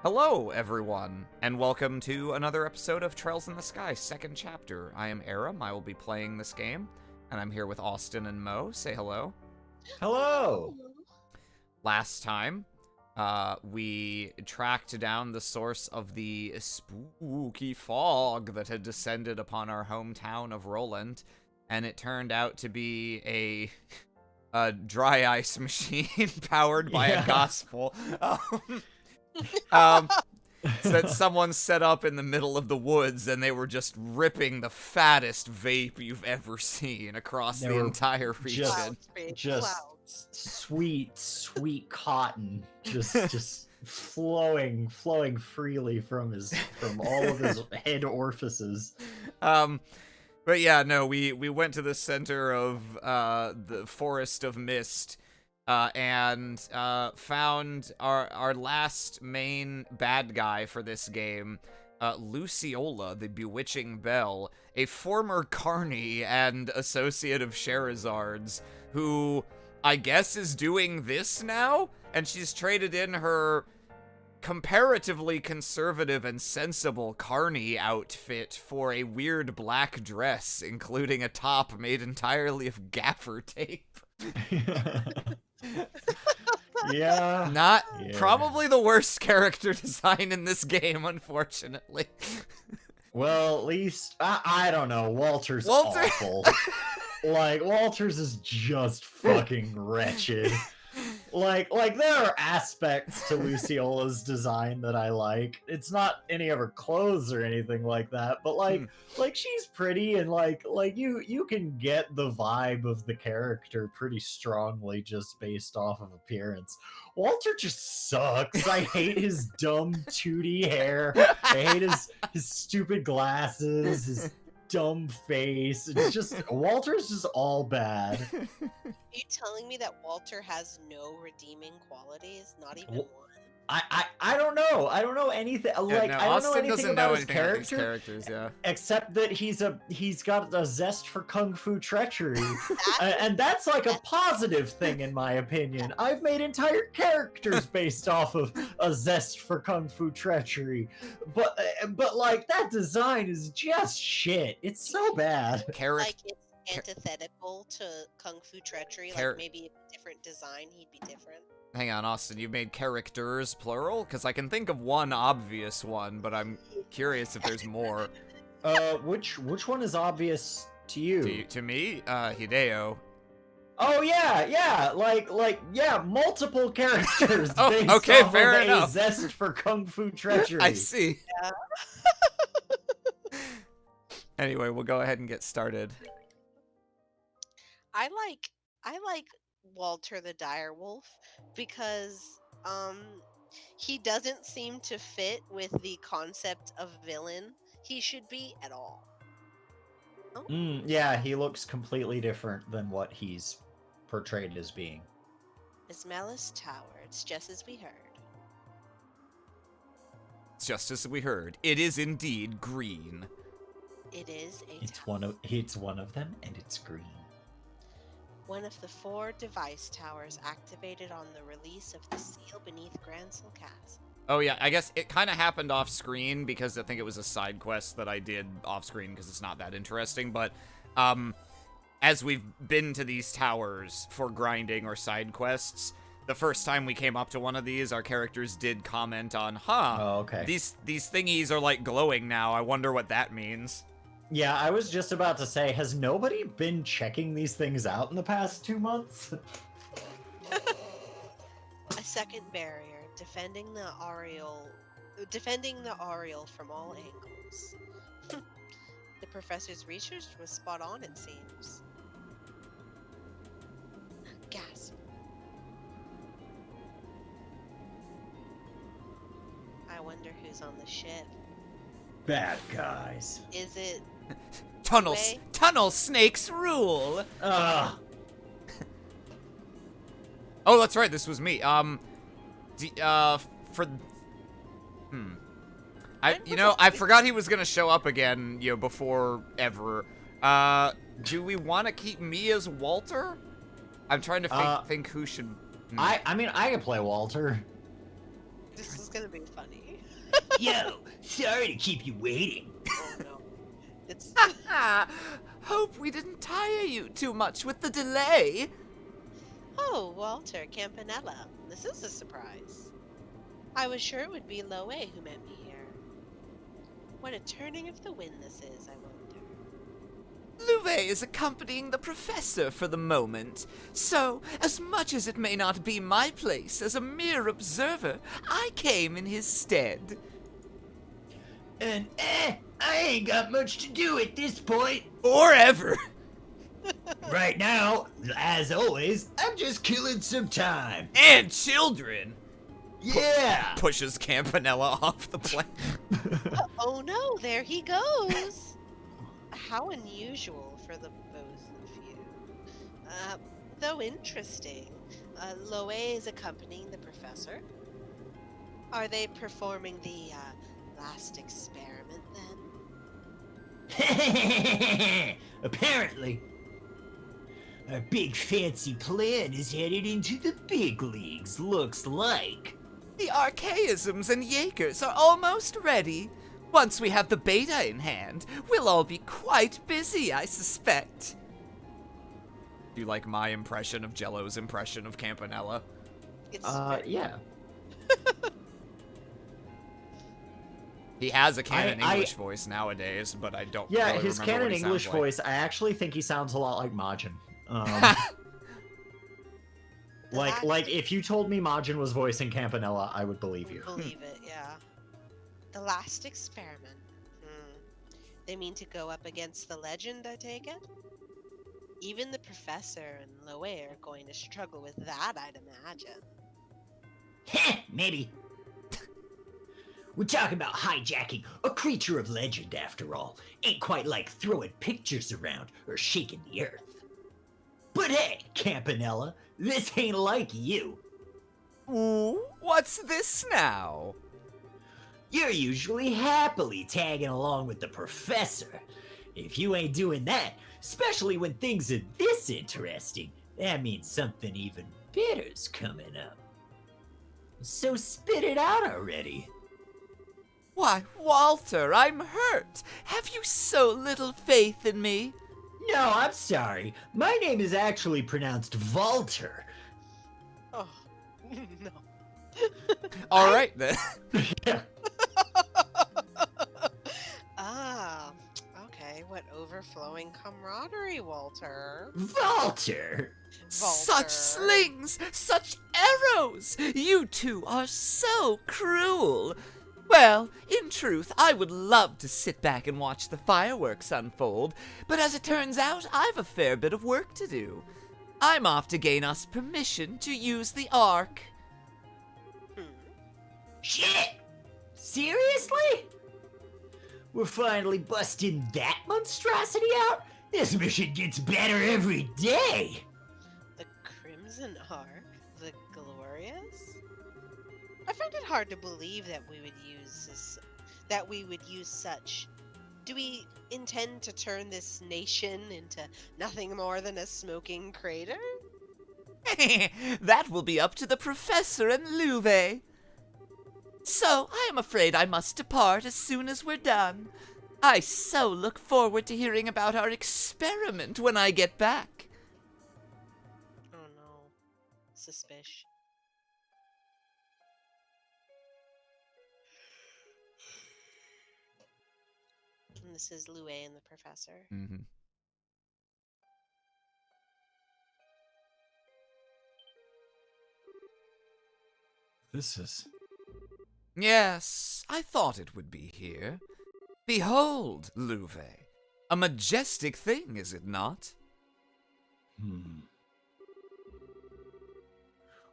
Hello, everyone, and welcome to another episode of Trails in the Sky, second chapter. I am Aram. I will be playing this game, and I'm here with Austin and Mo. Say hello. Hello! Last time, we tracked down the source of the spooky fog that had descended upon our hometown of Roland, and it turned out to be a dry ice machine powered by a gospel. That someone set up in the middle of the woods, and they were just ripping the fattest vape you've ever seen across the entire region. Just sweet cotton, just flowing freely from all of his head orifices. But yeah, no, we went to the center of the Forest of Mist. And found our last main bad guy for this game, Luciola, the Bewitching Belle, a former Carney and associate of Sherazard's, who I guess is doing this now, and she's traded in her comparatively conservative and sensible Carney outfit for a weird black dress, including a top made entirely of gaffer tape. Probably the worst character design in this game, unfortunately. Well, at least I don't know. Walter's awful. Like, Walter's is just fucking wretched. Like there are aspects to Luciola's design that I like. It's not any of her clothes or anything like that, but like she's pretty, and like you can get the vibe of the character pretty strongly just based off of appearance. Walter just sucks. I hate his dumb tooty hair. I hate his stupid glasses, his dumb face. It's just Walter's just all bad. Are you telling me that Walter has no redeeming qualities? Not even one? I don't know. I don't know anything. Like, no, I don't Austin know anything doesn't about know his anything about these character, characters, yeah. Except that he's got a zest for kung fu treachery, and that's like a positive thing in my opinion. I've made entire characters based off of a zest for kung fu treachery, but like that design is just shit. It's so bad. Like it's antithetical to kung fu treachery. Like maybe a different design, he'd be different. Hang on, Austin, you made characters plural? Because I can think of one obvious one, but I'm curious if there's more. Which one is obvious to you? To me? Hideo. Oh yeah, like multiple characters. Oh, based okay, off fair of enough. A zest for kung fu treachery. I see. Yeah. Anyway, we'll go ahead and get started. I like Walter the Direwolf because he doesn't seem to fit with the concept of villain he should be at all. Oh. Yeah, he looks completely different than what he's portrayed as being. Ismalis Tower, it's just as we heard. Just as we heard, it is indeed green. It is a It's one of them, and it's green. One of the 4 device towers activated on the release of the seal beneath Gransel Castle. Oh yeah, I guess it kind of happened off screen because I think it was a side quest that I did off screen because it's not that interesting, but as we've been to these towers for grinding or side quests, the first time we came up to one of these, our characters did comment on, these thingies are like glowing now, I wonder what that means. Yeah, I was just about to say, has nobody been checking these things out in the past 2 months? A second barrier, defending the Ariel from all angles. The professor's research was spot on, it seems. Gasp. I wonder who's on the ship. Bad guys. Is it Tunnel snakes rule. Ugh. Oh, that's right. This was me. I forgot he was gonna show up again, before ever. Do we want to keep me as Walter? I'm trying to think who should. I mean, I can play Walter. This is gonna be funny. Yo, sorry to keep you waiting. Oh no. It's Hope we didn't tire you too much with the delay. Oh, Walter Campanella. This is a surprise. I was sure it would be Loe who met me here. What a turning of the wind this is, I wonder. Louvet is accompanying the professor for the moment, so as much as it may not be my place as a mere observer, I came in his stead. And I ain't got much to do at this point. Or ever. Right now, as always, I'm just killing some time. And children. Yeah! Pushes Campanella off the plane. Oh no, there he goes. How unusual for the both of you. Though interesting. Loe is accompanying the professor. Are they performing the last experiment then? Apparently. Our big fancy plan is headed into the big leagues, looks like. The archaisms and Jaegers are almost ready. Once we have the beta in hand, we'll all be quite busy, I suspect. Do you like my impression of Jello's impression of Campanella? It's Yeah. He has a canon English voice nowadays, but I don't Yeah, really his remember canon what he English sounds like. voice, I actually think he sounds a lot like Majin. Like if you told me Majin was voicing Campanella, I would believe you. Believe it, yeah. The last experiment. They mean to go up against the legend, I take it? Even the professor and Loe are going to struggle with that, I'd imagine. Heh, maybe. We're talking about hijacking a creature of legend, after all. Ain't quite like throwing pictures around or shaking the earth. But hey, Campanella, this ain't like you. Ooh, what's this now? You're usually happily tagging along with the professor. If you ain't doing that, especially when things are this interesting, that means something even bitter's coming up. So spit it out already. Why, Walter, I'm hurt. Have you so little faith in me? No, I'm sorry. My name is actually pronounced Walter. Oh, no. All right, then. Ah, okay. What overflowing camaraderie, Walter. Walter! Such slings! Such arrows! You two are so cruel! Well, in truth, I would love to sit back and watch the fireworks unfold, but as it turns out, I've a fair bit of work to do. I'm off to gain us permission to use the Ark. Shit! Seriously? We're finally busting that monstrosity out? This mission gets better every day! The Crimson Ark? The Glorious? I find it hard to believe that we would use such. Do we intend to turn this nation into nothing more than a smoking crater? That will be up to the professor and Louvet. So, I am afraid I must depart as soon as we're done. I so look forward to hearing about our experiment when I get back. Oh no. Suspicious. And this is Lue and the professor. Mm-hmm. This is... Yes, I thought it would be here. Behold, Louvet. A majestic thing, is it not?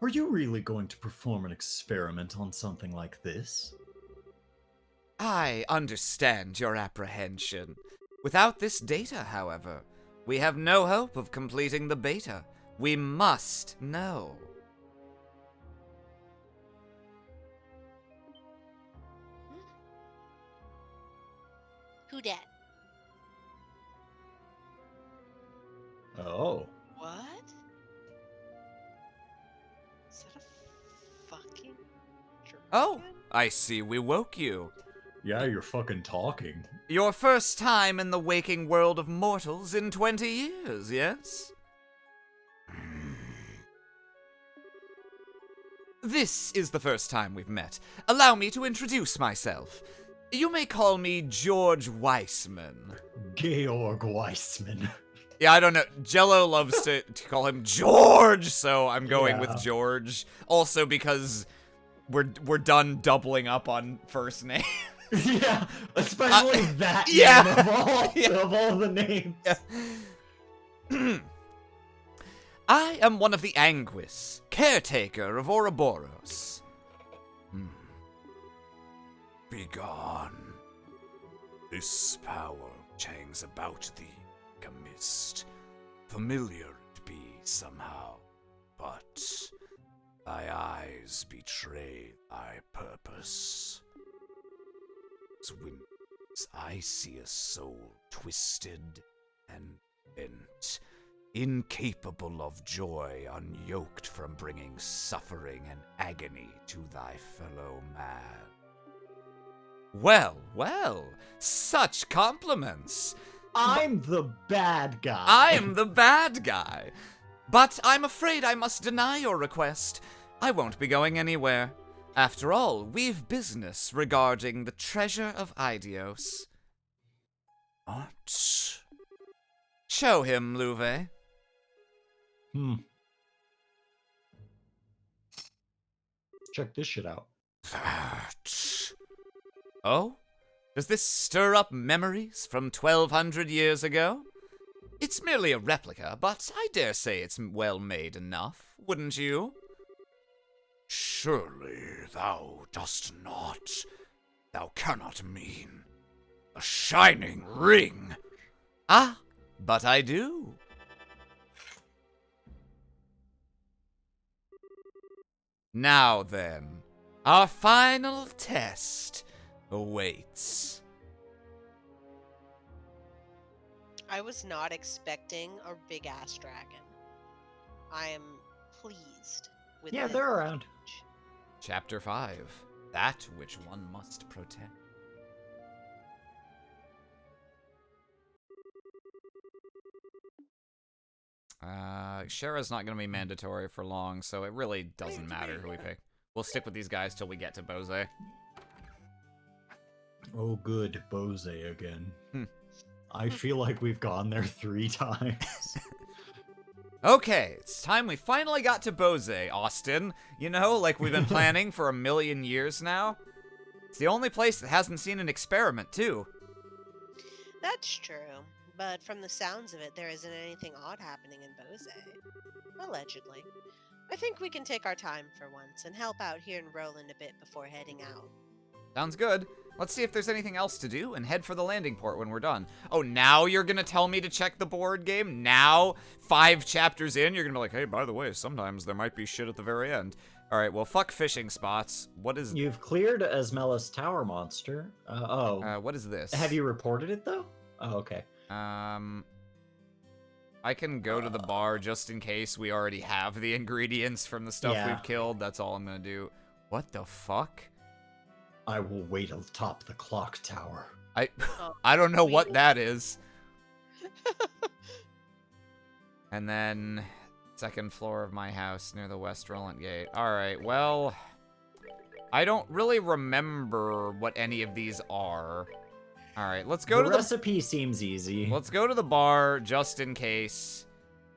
Are you really going to perform an experiment on something like this? I understand your apprehension. Without this data, however, we have no hope of completing the beta. We must know. Who dat? Oh. What? Is that a fucking dragon? Oh, I see we woke you. Yeah, you're fucking talking. Your first time in the waking world of mortals in 20 years, yes? This is the first time we've met. Allow me to introduce myself. You may call me George Weissman. Georg Weissman. Yeah, I don't know. Jello loves to call him George, so I'm going with Yeah. George. Also because we're done doubling up on first name. Yeah, especially that yeah. name of all, Yeah. of all the names. Yeah. I am one of the Anguis, caretaker of Ouroboros. Begone. This power hangs about thee, like a mist. Familiar it be somehow, but thy eyes betray thy purpose. As winds, I see a soul twisted and bent, incapable of joy, unyoked from bringing suffering and agony to thy fellow man. Well, well, such compliments. I'm the bad guy. I'm the bad guy. But I'm afraid I must deny your request. I won't be going anywhere. After all, we've business regarding the treasure of Idios. What? Show him, Louve. Check this shit out. That. Oh? Does this stir up memories from 1200 years ago? It's merely a replica, but I dare say it's well made enough, wouldn't you? Surely thou dost not. Thou cannot mean a shining ring. Ah, but I do. Now then, our final test awaits. I was not expecting a big ass dragon. I am pleased with Yeah, the they're around. image. Chapter 5. That which one must protect. Shara's not going to be mandatory for long, so it really doesn't matter who we pick. We'll stick with these guys till we get to Bose. Oh, good. Bose again. Hmm. I feel like we've gone there 3 times. Okay, it's time we finally got to Bose, Austin. You know, like we've been planning for 1,000,000 years now. It's the only place that hasn't seen an experiment, too. That's true, but from the sounds of it, there isn't anything odd happening in Bose. Allegedly. I think we can take our time for once and help out here in Roland a bit before heading out. Sounds good. Let's see if there's anything else to do and head for the landing port when we're done. Oh, now you're gonna tell me to check the board game? Now, 5 chapters in, you're gonna be like, hey, by the way, sometimes there might be shit at the very end. Alright, well, fuck fishing spots. What is... You've cleared Esmella's tower monster. what is this? Have you reported it, though? Oh, okay. I can go to the bar just in case we already have the ingredients from the stuff Yeah. we've killed. That's all I'm gonna do. What the fuck? I will wait atop the clock tower. I don't know what that is. And then, second floor of my house near the West Roland Gate. Alright, well, I don't really remember what any of these are. Alright, let's go to the... recipe seems easy. Let's go to the bar just in case.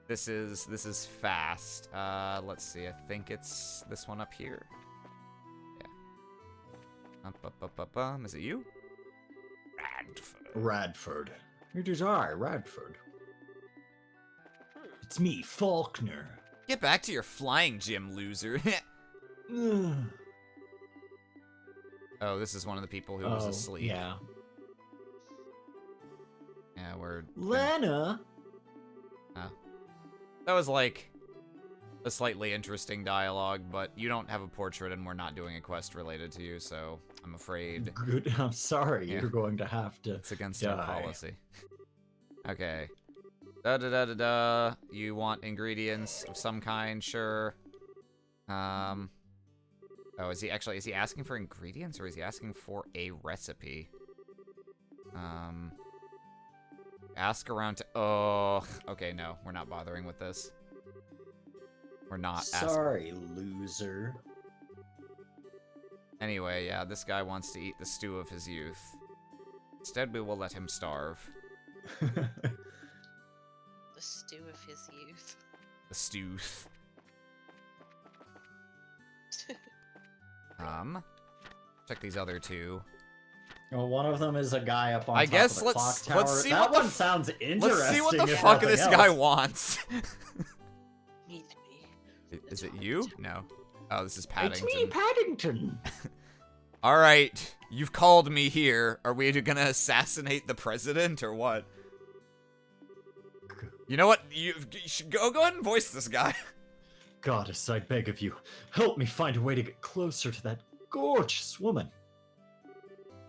This is fast. Let's see. I think it's this one up here. Yeah. Is it you? Radford. It is I, Radford. It's me, Faulkner. Get back to your flying gym, loser. Oh, this is one of the people who was asleep. Yeah. Yeah, we're... Lena! That was like a slightly interesting dialogue, but you don't have a portrait and we're not doing a quest related to you, so I'm afraid Good. I'm sorry. Yeah. You're going to have to. it's against our die. policy. Okay. Da-da-da-da-da. You want ingredients of some kind? Sure. Oh, is he asking for ingredients or is he asking for a recipe? Ask around to... Oh, okay, no. We're not bothering with this. We're not Sorry, loser. Anyway, yeah, this guy wants to eat the stew of his youth. Instead, we will let him starve. The stew of his youth. The stew. Check these other two. Well, one of them is a guy up on I top guess of the clock tower. let's see that what one sounds interesting. Let's see what the if fuck nothing this else. guy wants. Meet me. Is it you? No. Oh, this is Paddington. It's me, Paddington. All right, you've called me here. Are we gonna assassinate the president or what? You know what? You should go ahead and voice this guy. Goddess, I beg of you, help me find a way to get closer to that gorgeous woman.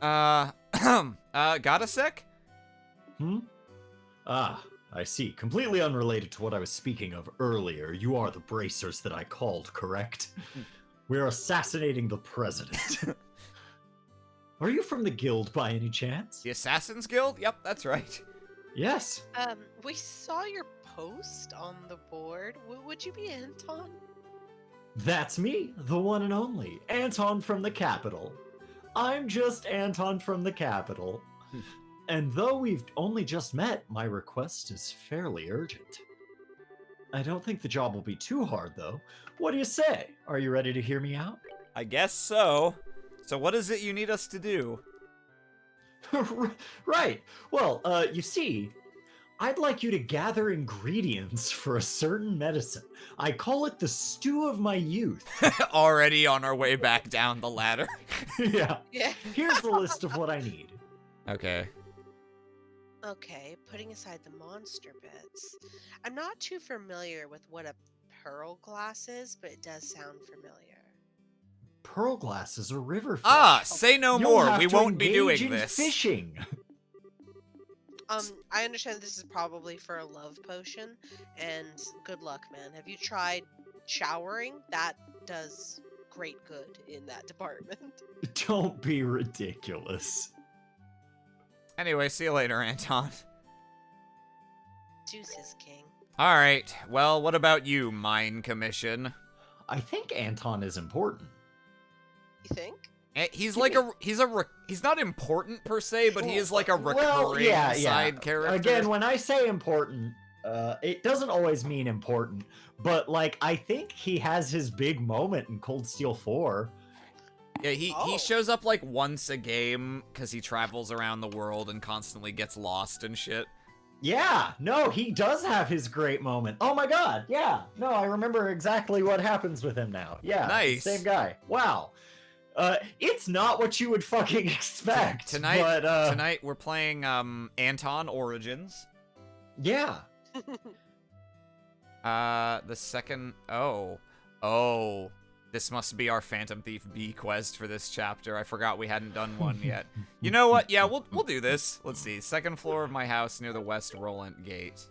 Got a sec? Ah, I see. Completely unrelated to what I was speaking of earlier. You are the bracers that I called, correct? We're assassinating the president. Are you from the guild by any chance? The Assassin's Guild? Yep, that's right. Yes. We saw your post on the board. Would you be Anton? That's me, the one and only, Anton from the capital. I'm just Anton from the capital. And though we've only just met, my request is fairly urgent. I don't think the job will be too hard, though. What do you say? Are you ready to hear me out? I guess so. So what is it you need us to do? Right. Well, you see, I'd like you to gather ingredients for a certain medicine. I call it the stew of my youth. Already on our way back down the ladder. Yeah. Yeah. Here's the list of what I need. Okay. Okay, putting aside the monster bits. I'm not too familiar with what a pearl glass is, but it does sound familiar. Pearl glass is a river fish. Ah, say no You'll more. have We to won't be engage doing in this. Fishing. I understand this is probably for a love potion, and good luck, man. Have you tried showering? That does great good in that department. Don't be ridiculous. Anyway, see you later, Anton. Deuces, King. All right. Well, what about you, Mine Commission? I think Anton is important. You think? He's like he's not important per se, but he is like a recurring side character. Again, when I say important, it doesn't always mean important, but like I think he has his big moment in Cold Steel 4. Yeah, he shows up like once a game because he travels around the world and constantly gets lost and shit. Yeah, no, he does have his great moment. Oh my god, yeah. No, I remember exactly what happens with him now. Yeah, nice. Same guy. Wow. It's not what you would fucking expect. Tonight we're playing Anton Origins. Yeah. The second oh. This must be our Phantom Thief B quest for this chapter. I forgot we hadn't done one yet. You know what? Yeah, we'll do this. Let's see. Second floor of my house near the West Rollant Gate.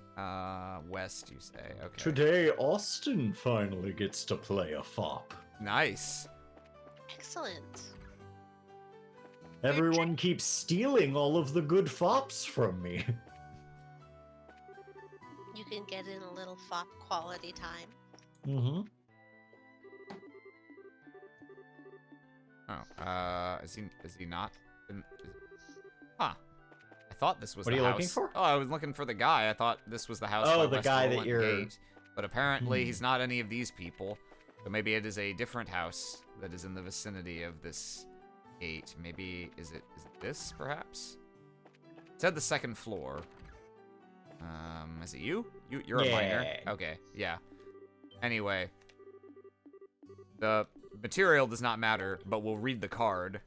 West, you say? Okay. Today, Austin finally gets to play a fop. Nice. Excellent. Everyone keeps stealing all of the good fops from me. You can get in a little fop quality time. Mm-hmm. Oh, is he not? Huh. I thought this was What the are you house. looking for? Oh, I was looking for the guy. I thought this was the house. Oh, by the West guy that Rollant you're- Gate. But apparently he's not any of these people. So maybe it is a different house that is in the vicinity of this gate. Maybe is it this perhaps? It said the second floor. Is it you? You're a miner. Okay, yeah. Anyway, the material does not matter, but we'll read the card.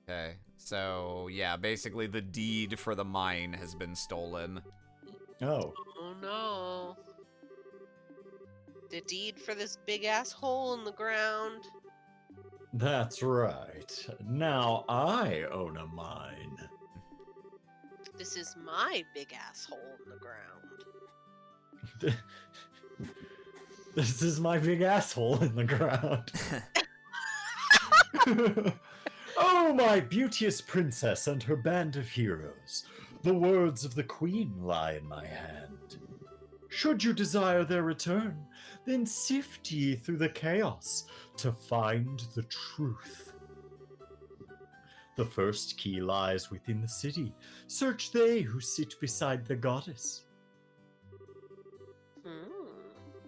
Okay, so yeah, basically the deed for the mine has been stolen. Oh. Oh no. The deed for this big ass hole in the ground. That's right. Now I own a mine. This is my big asshole in the ground. This is my big asshole in the ground. Oh, my beauteous princess and her band of heroes. The words of the queen lie in my hand. Should you desire their return, then sift ye through the chaos to find the truth. The first key lies within the city. Search they who sit beside the goddess.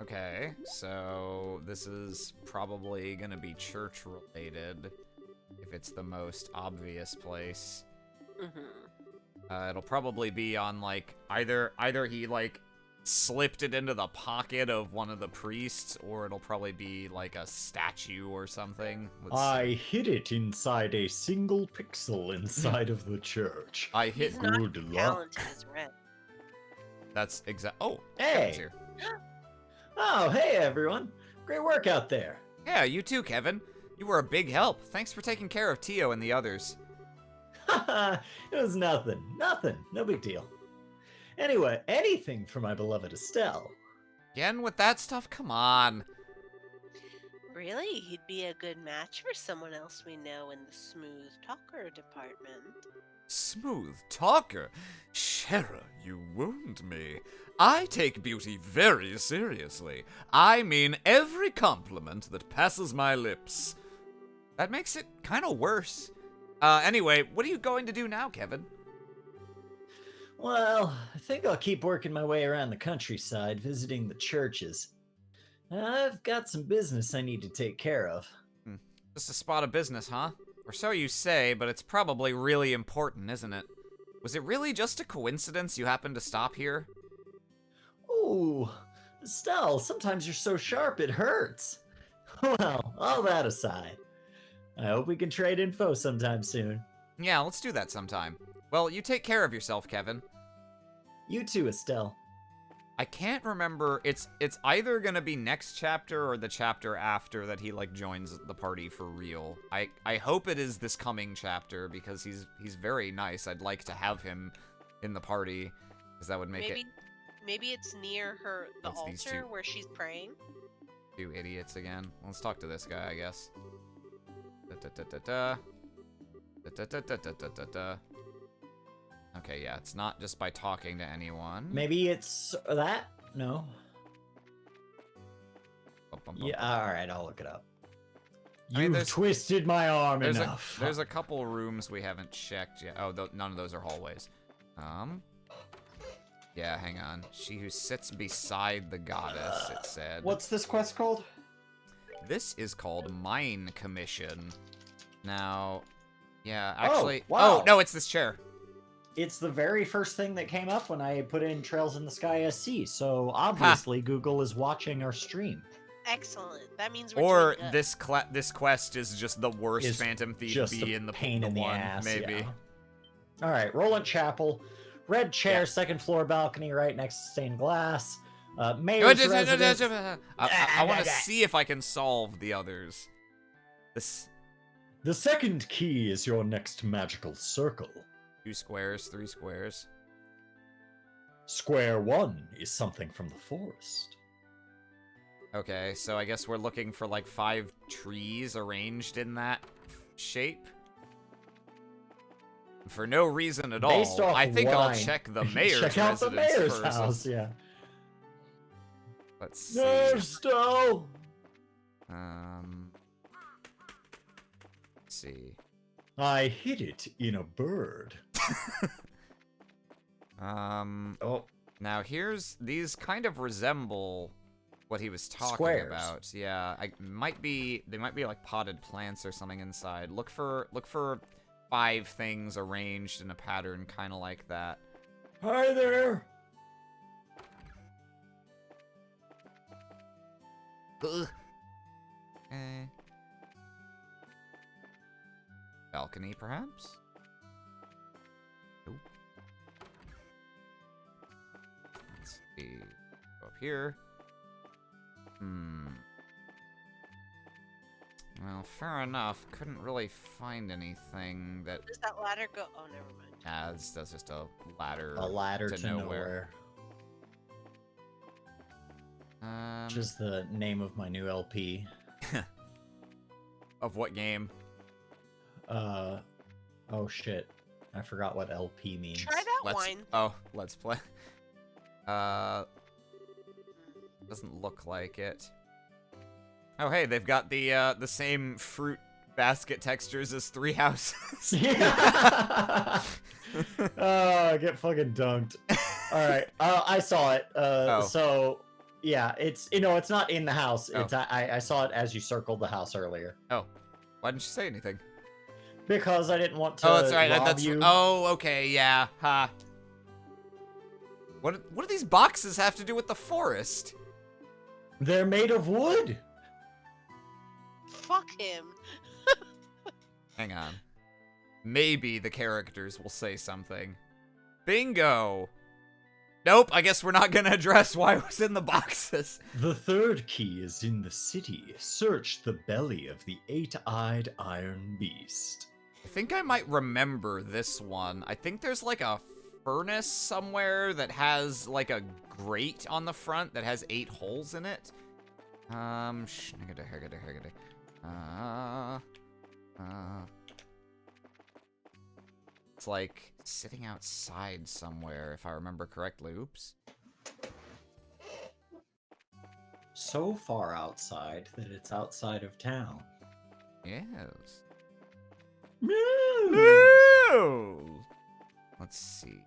Okay, so this is probably gonna be church related, if it's the most obvious place. It'll probably be on like either he like slipped it into the pocket of one of the priests, or it'll probably be like a statue or something. I hid it inside a single pixel inside of the church. I hit good luck. Talented as Red. That's exact. Oh, Hey. Kevin's here. Oh, hey everyone. Great work out there. Yeah, you too, Kevin. You were a big help. Thanks for taking care of Tio and the others. Haha, it was nothing. Nothing. No big deal. Anyway, anything for my beloved Estelle. Again with that stuff? Come on. Really? He'd be a good match for someone else we know in the smooth talker department. Smooth talker? Shara, you wound me. I take beauty very seriously. I mean every compliment that passes my lips. That makes it kind of worse. Anyway, what are you going to do now, Kevin? Well, I think I'll keep working my way around the countryside, visiting the churches. I've got some business I need to take care of. Just a spot of business, huh? Or so you say, but it's probably really important, isn't it? Was it really just a coincidence you happened to stop here? Ooh, Estelle, sometimes you're so sharp it hurts. Well, all that aside, I hope we can trade info sometime soon. Yeah, let's do that sometime. Well, you take care of yourself, Kevin. You too, Estelle. I can't remember. It's either gonna be next chapter or the chapter after that he like joins the party for real. I hope it is this coming chapter because he's very nice. I'd like to have him in the party because that would make it. Maybe it's near the It's these altar two. where she's praying. Two idiots again. Let's talk to this guy, I guess. Da-da-da-da-da. Da-da-da-da-da-da-da. Okay, yeah, it's not just by talking to anyone. Maybe it's that? No. Yeah, alright, I'll look it up. I mean, You've twisted my arm enough. There's a couple rooms we haven't checked yet. Oh, none of those are hallways. Yeah, hang on. She who sits beside the goddess, it said. What's this quest called? This is called Mine Commission. Now, yeah, actually. wow. Oh, no, it's this chair. It's the very first thing that came up when I put in Trails in the Sky SC, so obviously Google is watching our stream. Excellent. That means we're Or doing good. this quest is just the worst Is Phantom Thief just be a in the pain the in the one, ass, maybe. yeah. Alright, Roland Chapel. Red chair, Yeah. second floor balcony right next to stained glass. Mayor's residence. I want to see if I can solve the others. This The second key is your next magical circle. 2 squares, 3 squares. Square 1 is something from the forest. Okay, so I guess we're looking for like 5 trees arranged in that shape. For no reason at Based all. off I think what I'll I- check the mayor's Check out the residence mayor's first. house, yeah. Let's see. No, Stowe! Let's see. I hid it in a bird. Oh. Now these kind of resemble what he was talking Squares. about. Yeah, they might be like potted plants or something inside. Look for 5 things arranged in a pattern kind of like that. Hi there! Ugh. Balcony, perhaps? Nope. Let's see. Go up here. Well, fair enough. Couldn't really find anything that Does that ladder go? Oh, never mind. has. That's just a ladder. A ladder to to nowhere. Which is the name of my new LP. Of what game? Oh shit. I forgot what LP means. Try that wine. Oh, let's play. Doesn't look like it. Oh, hey, they've got the same fruit basket textures as Three Houses. Yeah. Get fucking dunked. All right, I saw it. So yeah, it's it's not in the house. Oh. It's I saw it as you circled the house earlier. Oh, why didn't you say anything? Because I didn't want to Oh, that's right. rob you. Oh, okay, yeah. Ha. What do these boxes have to do with the forest? They're made of wood. Fuck him. Hang on. Maybe the characters will say something. Bingo! Nope, I guess we're not gonna address why it was in the boxes. The third key is in the city. Search the belly of the eight-eyed iron beast. I think I might remember this one. I think there's like a furnace somewhere that has like a grate on the front that has 8 holes in it. It's like sitting outside somewhere, if I remember correctly. Oops. So far outside that it's outside of town. Yes. Moo! No! Let's see.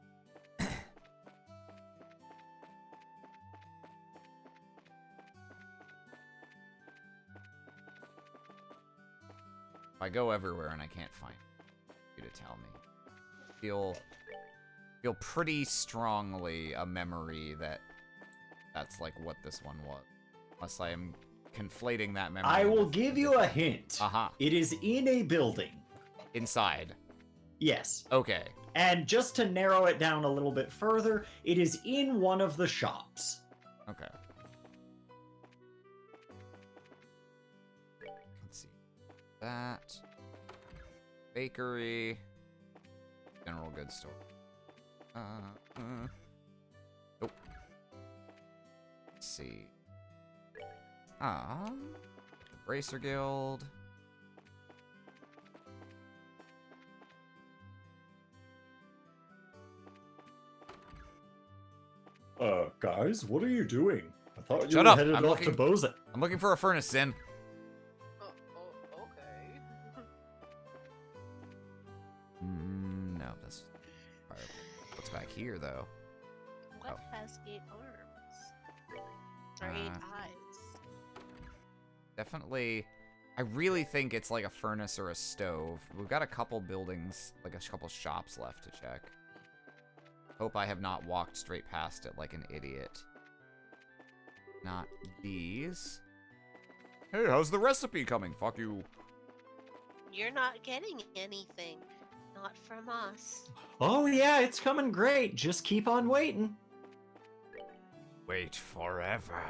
I go everywhere and I can't find you to tell me. Feel pretty strongly a memory that that's like what this one was. Unless I am conflating that memory. I will give you a hint. Uh-huh. It is in a building. Inside. Yes. Okay. And just to narrow it down a little bit further, it is in one of the shops. Okay. Let's see. That. Bakery. General goods store. Nope. Let's see. The Bracer Guild. Guys, what are you doing? I thought you Shut were up, headed I'm off to looking- Boza. I'm looking for a furnace, Sin. Okay. No, that's fire. What's back here, though? What Oh. has 8 arms? Or 8 eyes? Definitely. I really think it's like a furnace or a stove. We've got a couple buildings, like a couple shops left to check. Hope I have not walked straight past it like an idiot. Not these. Hey, how's the recipe coming? Fuck you. You're not getting anything. Not from us. Oh yeah, it's coming great. Just keep on waiting. Wait forever.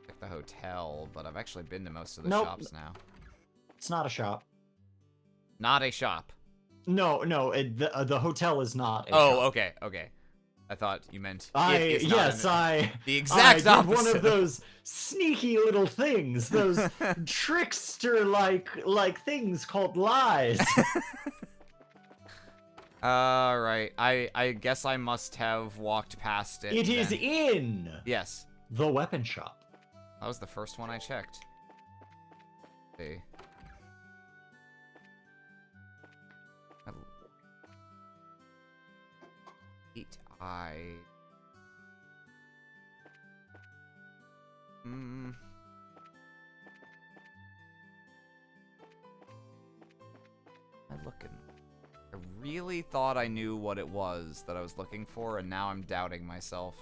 Like the hotel, but I've actually been to most of the Nope. shops now. It's not a shop. Not a shop. No, the hotel is not a Oh, shop. okay. I thought you meant I it is not yes, the exact did opposite. one of those sneaky little things, those trickster like things called lies. All right. I guess I must have walked past it. It is then. in Yes. the weapon shop. That was the first one I checked. Let's see. Eight eye. I'm looking. I really thought I knew what it was that I was looking for, and now I'm doubting myself.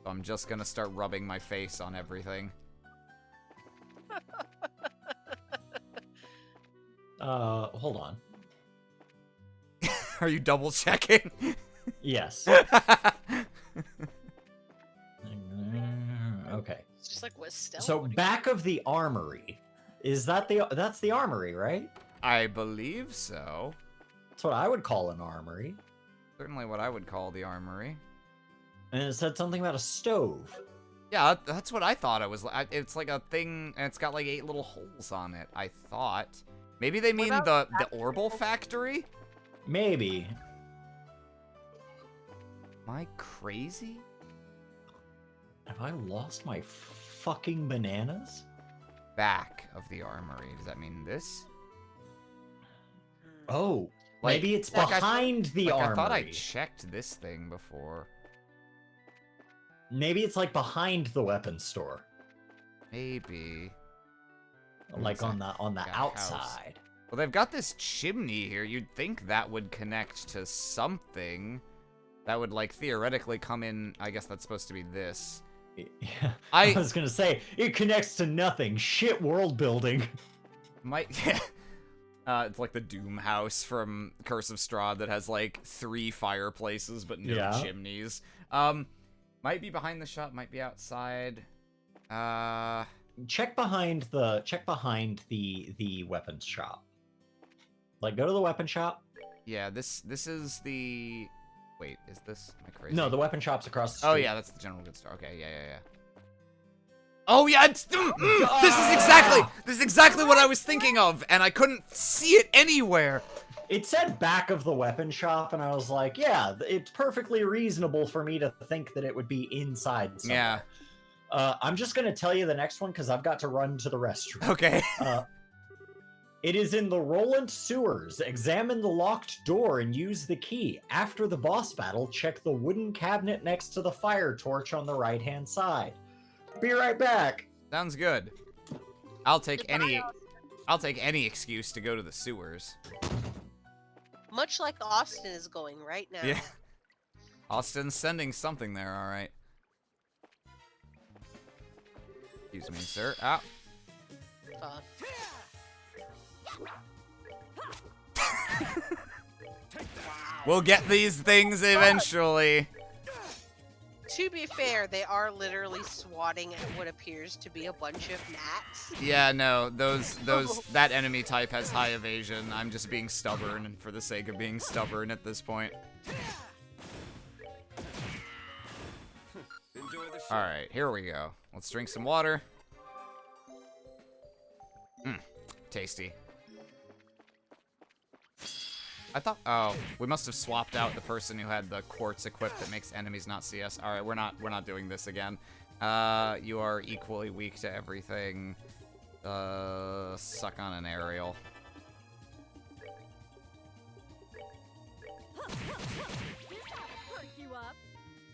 So I'm just gonna start rubbing my face on everything. Hold on. Are you double checking? Yes. Okay. It's just like what Stella So would back of the armory That's the armory, right? I believe so. That's what I would call an armory. Certainly what I would call the armory. And it said something about a stove. Yeah, that's what I thought it was. It's like a thing, and it's got like 8 little holes on it, I thought. Maybe they mean the Orbital factory? Maybe. Am I crazy? Have I lost my fucking bananas? Back of the armory. Does that mean this? Oh, Like- maybe it's like behind the Like, armory. I thought I checked this thing before. Maybe it's like behind the weapons store. Maybe. Like on the like a house. outside. Well, they've got this chimney here. You'd think that would connect to something. That would, like, theoretically come in. I guess that's supposed to be this. Yeah, I was gonna say, it connects to nothing. Shit world building. might. It's like the Doom house from Curse of Strahd that has, like, 3 fireplaces but no Yeah. chimneys. Might be behind the shop, might be outside. Check behind the weapons shop. Like, go to the weapon shop. Yeah, this is the... Wait, is this... Am I crazy? No, the weapon shop's across the street. Oh, yeah, that's the general goods store. Okay, yeah. Oh, yeah, it's... This is exactly what I was thinking of, and I couldn't see it anywhere. It said back of the weapon shop, and I was like, yeah, it's perfectly reasonable for me to think that it would be inside somewhere. Yeah. I'm just going to tell you the next one because I've got to run to the restroom. Okay. It is in the Roland sewers. Examine the locked door and use the key. After the boss battle, check the wooden cabinet next to the fire torch on the right-hand side. Be right back. Sounds good. I'll take any excuse to go to the sewers. Much like Austin is going right now. Yeah. Austin's sending something there, all right. Excuse me, sir. Ah. Fuck. We'll get these things eventually. To be fair, they are literally swatting at what appears to be a bunch of gnats. Yeah, no, that enemy type has high evasion. I'm just being stubborn for the sake of being stubborn at this point. Alright, here we go. Let's drink some water. Tasty. I thought, oh, we must have swapped out the person who had the quartz equipped that makes enemies not see us. All right, we're not doing this again. You are equally weak to everything. Suck on an aerial.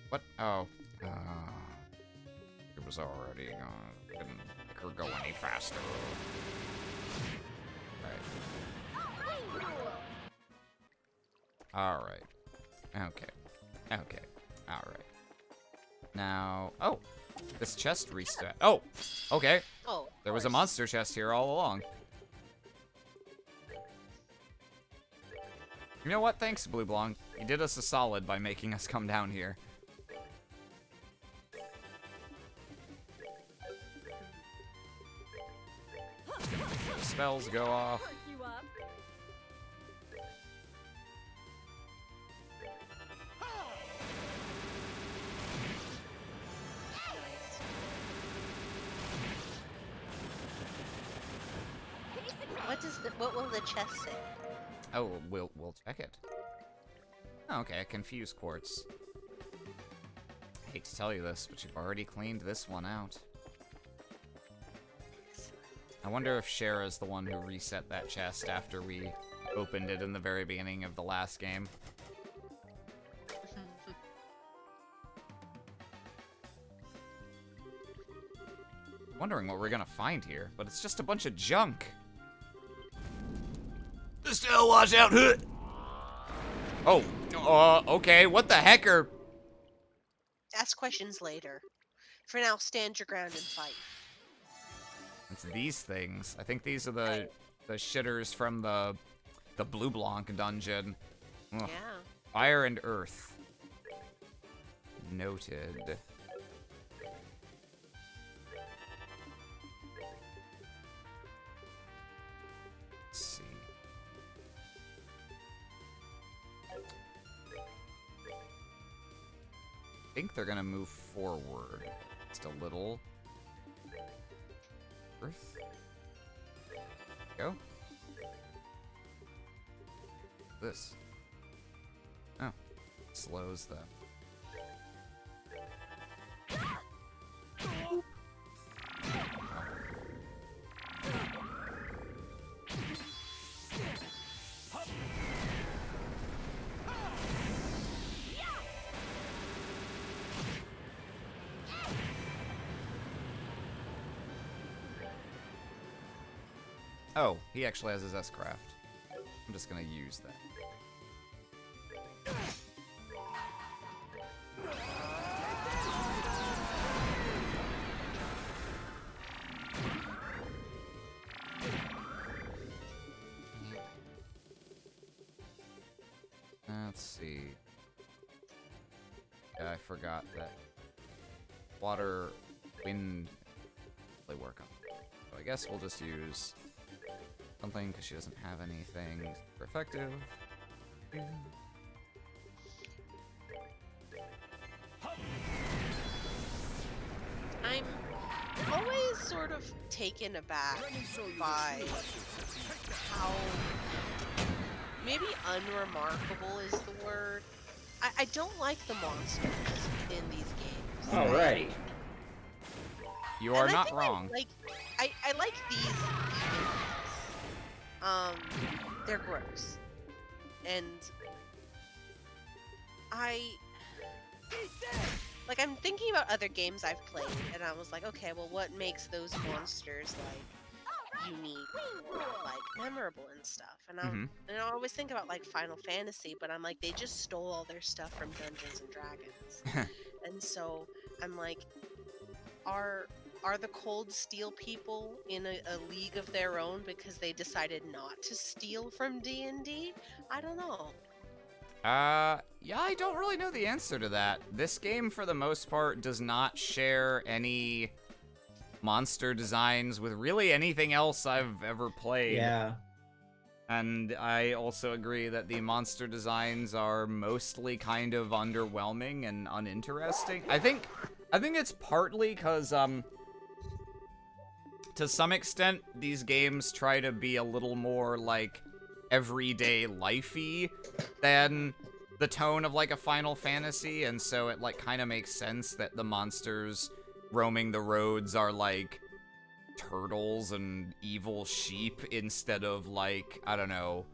What? Oh. It was already gone. Didn't make her go any faster. Alright. Okay. Alright. Now... Oh! This chest reset. Oh! Okay. Oh, There was a monster chest here all along. You know what? Thanks, Blue Blanc. You did us a solid by making us come down here. The spells go off. What will the chest say? Oh, we'll check it. Oh, okay, a confused quartz. I hate to tell you this, but you've already cleaned this one out. I wonder if Shara's the one who reset that chest after we opened it in the very beginning of the last game. Wondering what we're gonna find here, but it's just a bunch of junk. Still watch out. Oh, okay, what the heck are... Ask questions later. For now, stand your ground and fight. It's these things. I think these are the shitters from the Blue Blanc dungeon. Ugh. Yeah. Fire and earth. Noted. see. I think they're gonna move forward just a little. Earth. Go. This. Oh. Slows them. Oh, he actually has his S-Craft. I'm just gonna use that. Let's see. Yeah, I forgot that water, wind, really work on it. So I guess we'll just use something because she doesn't have anything super effective. Yeah. I'm always sort of taken aback by how maybe unremarkable is the word. I don't like the monsters in these games. Alrighty. You are And I not think wrong. I like these. They're gross, and I'm thinking about other games I've played, and I was like, okay, well, what makes those monsters like unique, or, like memorable and stuff? And and I always think about like Final Fantasy, but I'm like, they just stole all their stuff from Dungeons and Dragons, and so I'm like, are the Cold Steel people in a league of their own because they decided not to steal from D&D? I don't know. Yeah, I don't really know the answer to that. This game, for the most part, does not share any monster designs with really anything else I've ever played. Yeah. And I also agree that the monster designs are mostly kind of underwhelming and uninteresting. I think it's partly because, to some extent, these games try to be a little more, like, everyday lifey than the tone of, like, a Final Fantasy, and so it, like, kind of makes sense that the monsters roaming the roads are, like, turtles and evil sheep instead of, like, I don't know,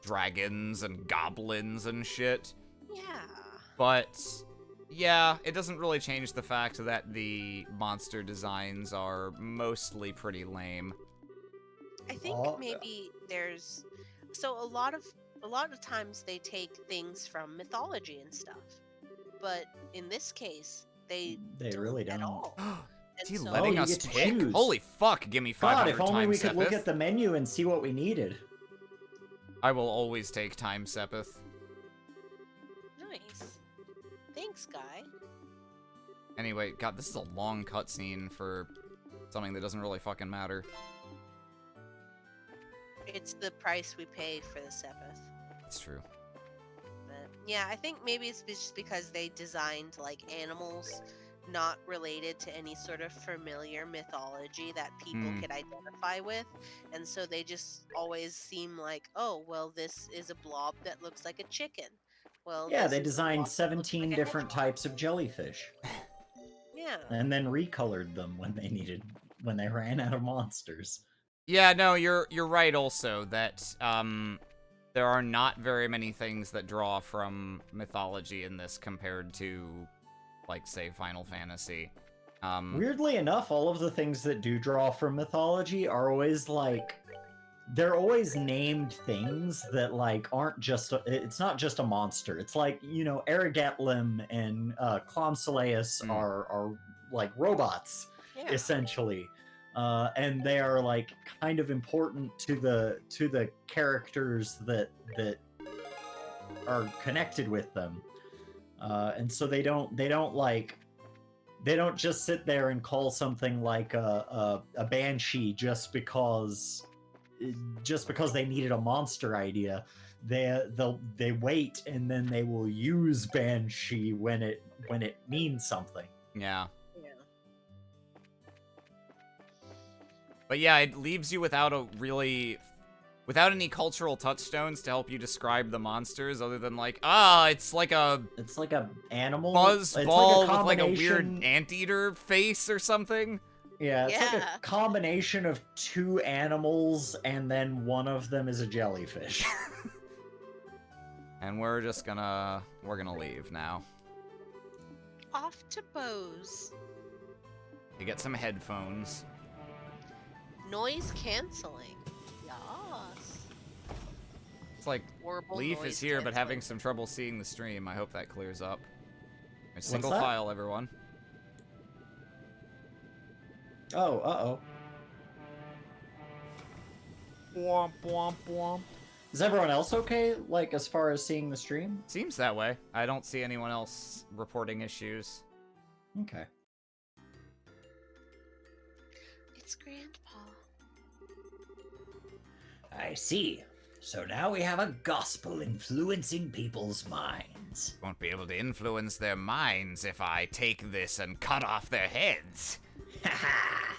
dragons and goblins and shit. Yeah. But yeah, it doesn't really change the fact that the monster designs are mostly pretty lame. I think maybe there's a lot of times they take things from mythology and stuff, but in this case they really at don't. all. Is he so- letting you us get to pick? choose. Holy fuck, give me God, 500 if only time we could look Sepith. at the menu and see what we needed. I will always take time Sepith. Nice. Thanks, guy. Anyway, God, this is a long cutscene for something that doesn't really fucking matter. It's the price we pay for the Sepith. It's true. But yeah, I think maybe it's just because they designed like animals not related to any sort of familiar mythology that people could identify with, and so they just always seem like, oh, well, this is a blob that looks like a chicken. Well, Yeah, this they is a designed blob that looks 17 like a different hedgehog. types of jellyfish. Yeah. And then recolored them when they ran out of monsters. Yeah, no, you're right also that there are not very many things that draw from mythology in this compared to, like, say, Final Fantasy. Weirdly enough, all of the things that do draw from mythology are always like, they're always named things that like aren't just it's not just a monster. It's like, you know, Arigatlim and Clomsolaeus are like robots, essentially. And they are like kind of important to the characters that are connected with them. And so they don't just sit there and call something like a banshee just because just because they needed a monster idea, they wait and then they will use Banshee when it means something. Yeah. Yeah. But yeah, it leaves you without any cultural touchstones to help you describe the monsters, other than like, it's like a animal buzz it's ball like with like a weird anteater face or something. Yeah, it's like Yeah. a combination of two animals, and then one of them is a jellyfish. And we're gonna leave now. Off to Bose. To get some headphones. Noise canceling. Yes. It's like Horrible Leaf noise is here, but having canceling. some trouble seeing the stream. I hope that clears up. Single that? file, everyone. Oh, uh-oh. Womp womp womp. Is everyone else okay, like, as far as seeing the stream? Seems that way. I don't see anyone else reporting issues. Okay. It's Grandpa. I see. So now we have a gospel influencing people's minds. Won't be able to influence their minds if I take this and cut off their heads. Haha!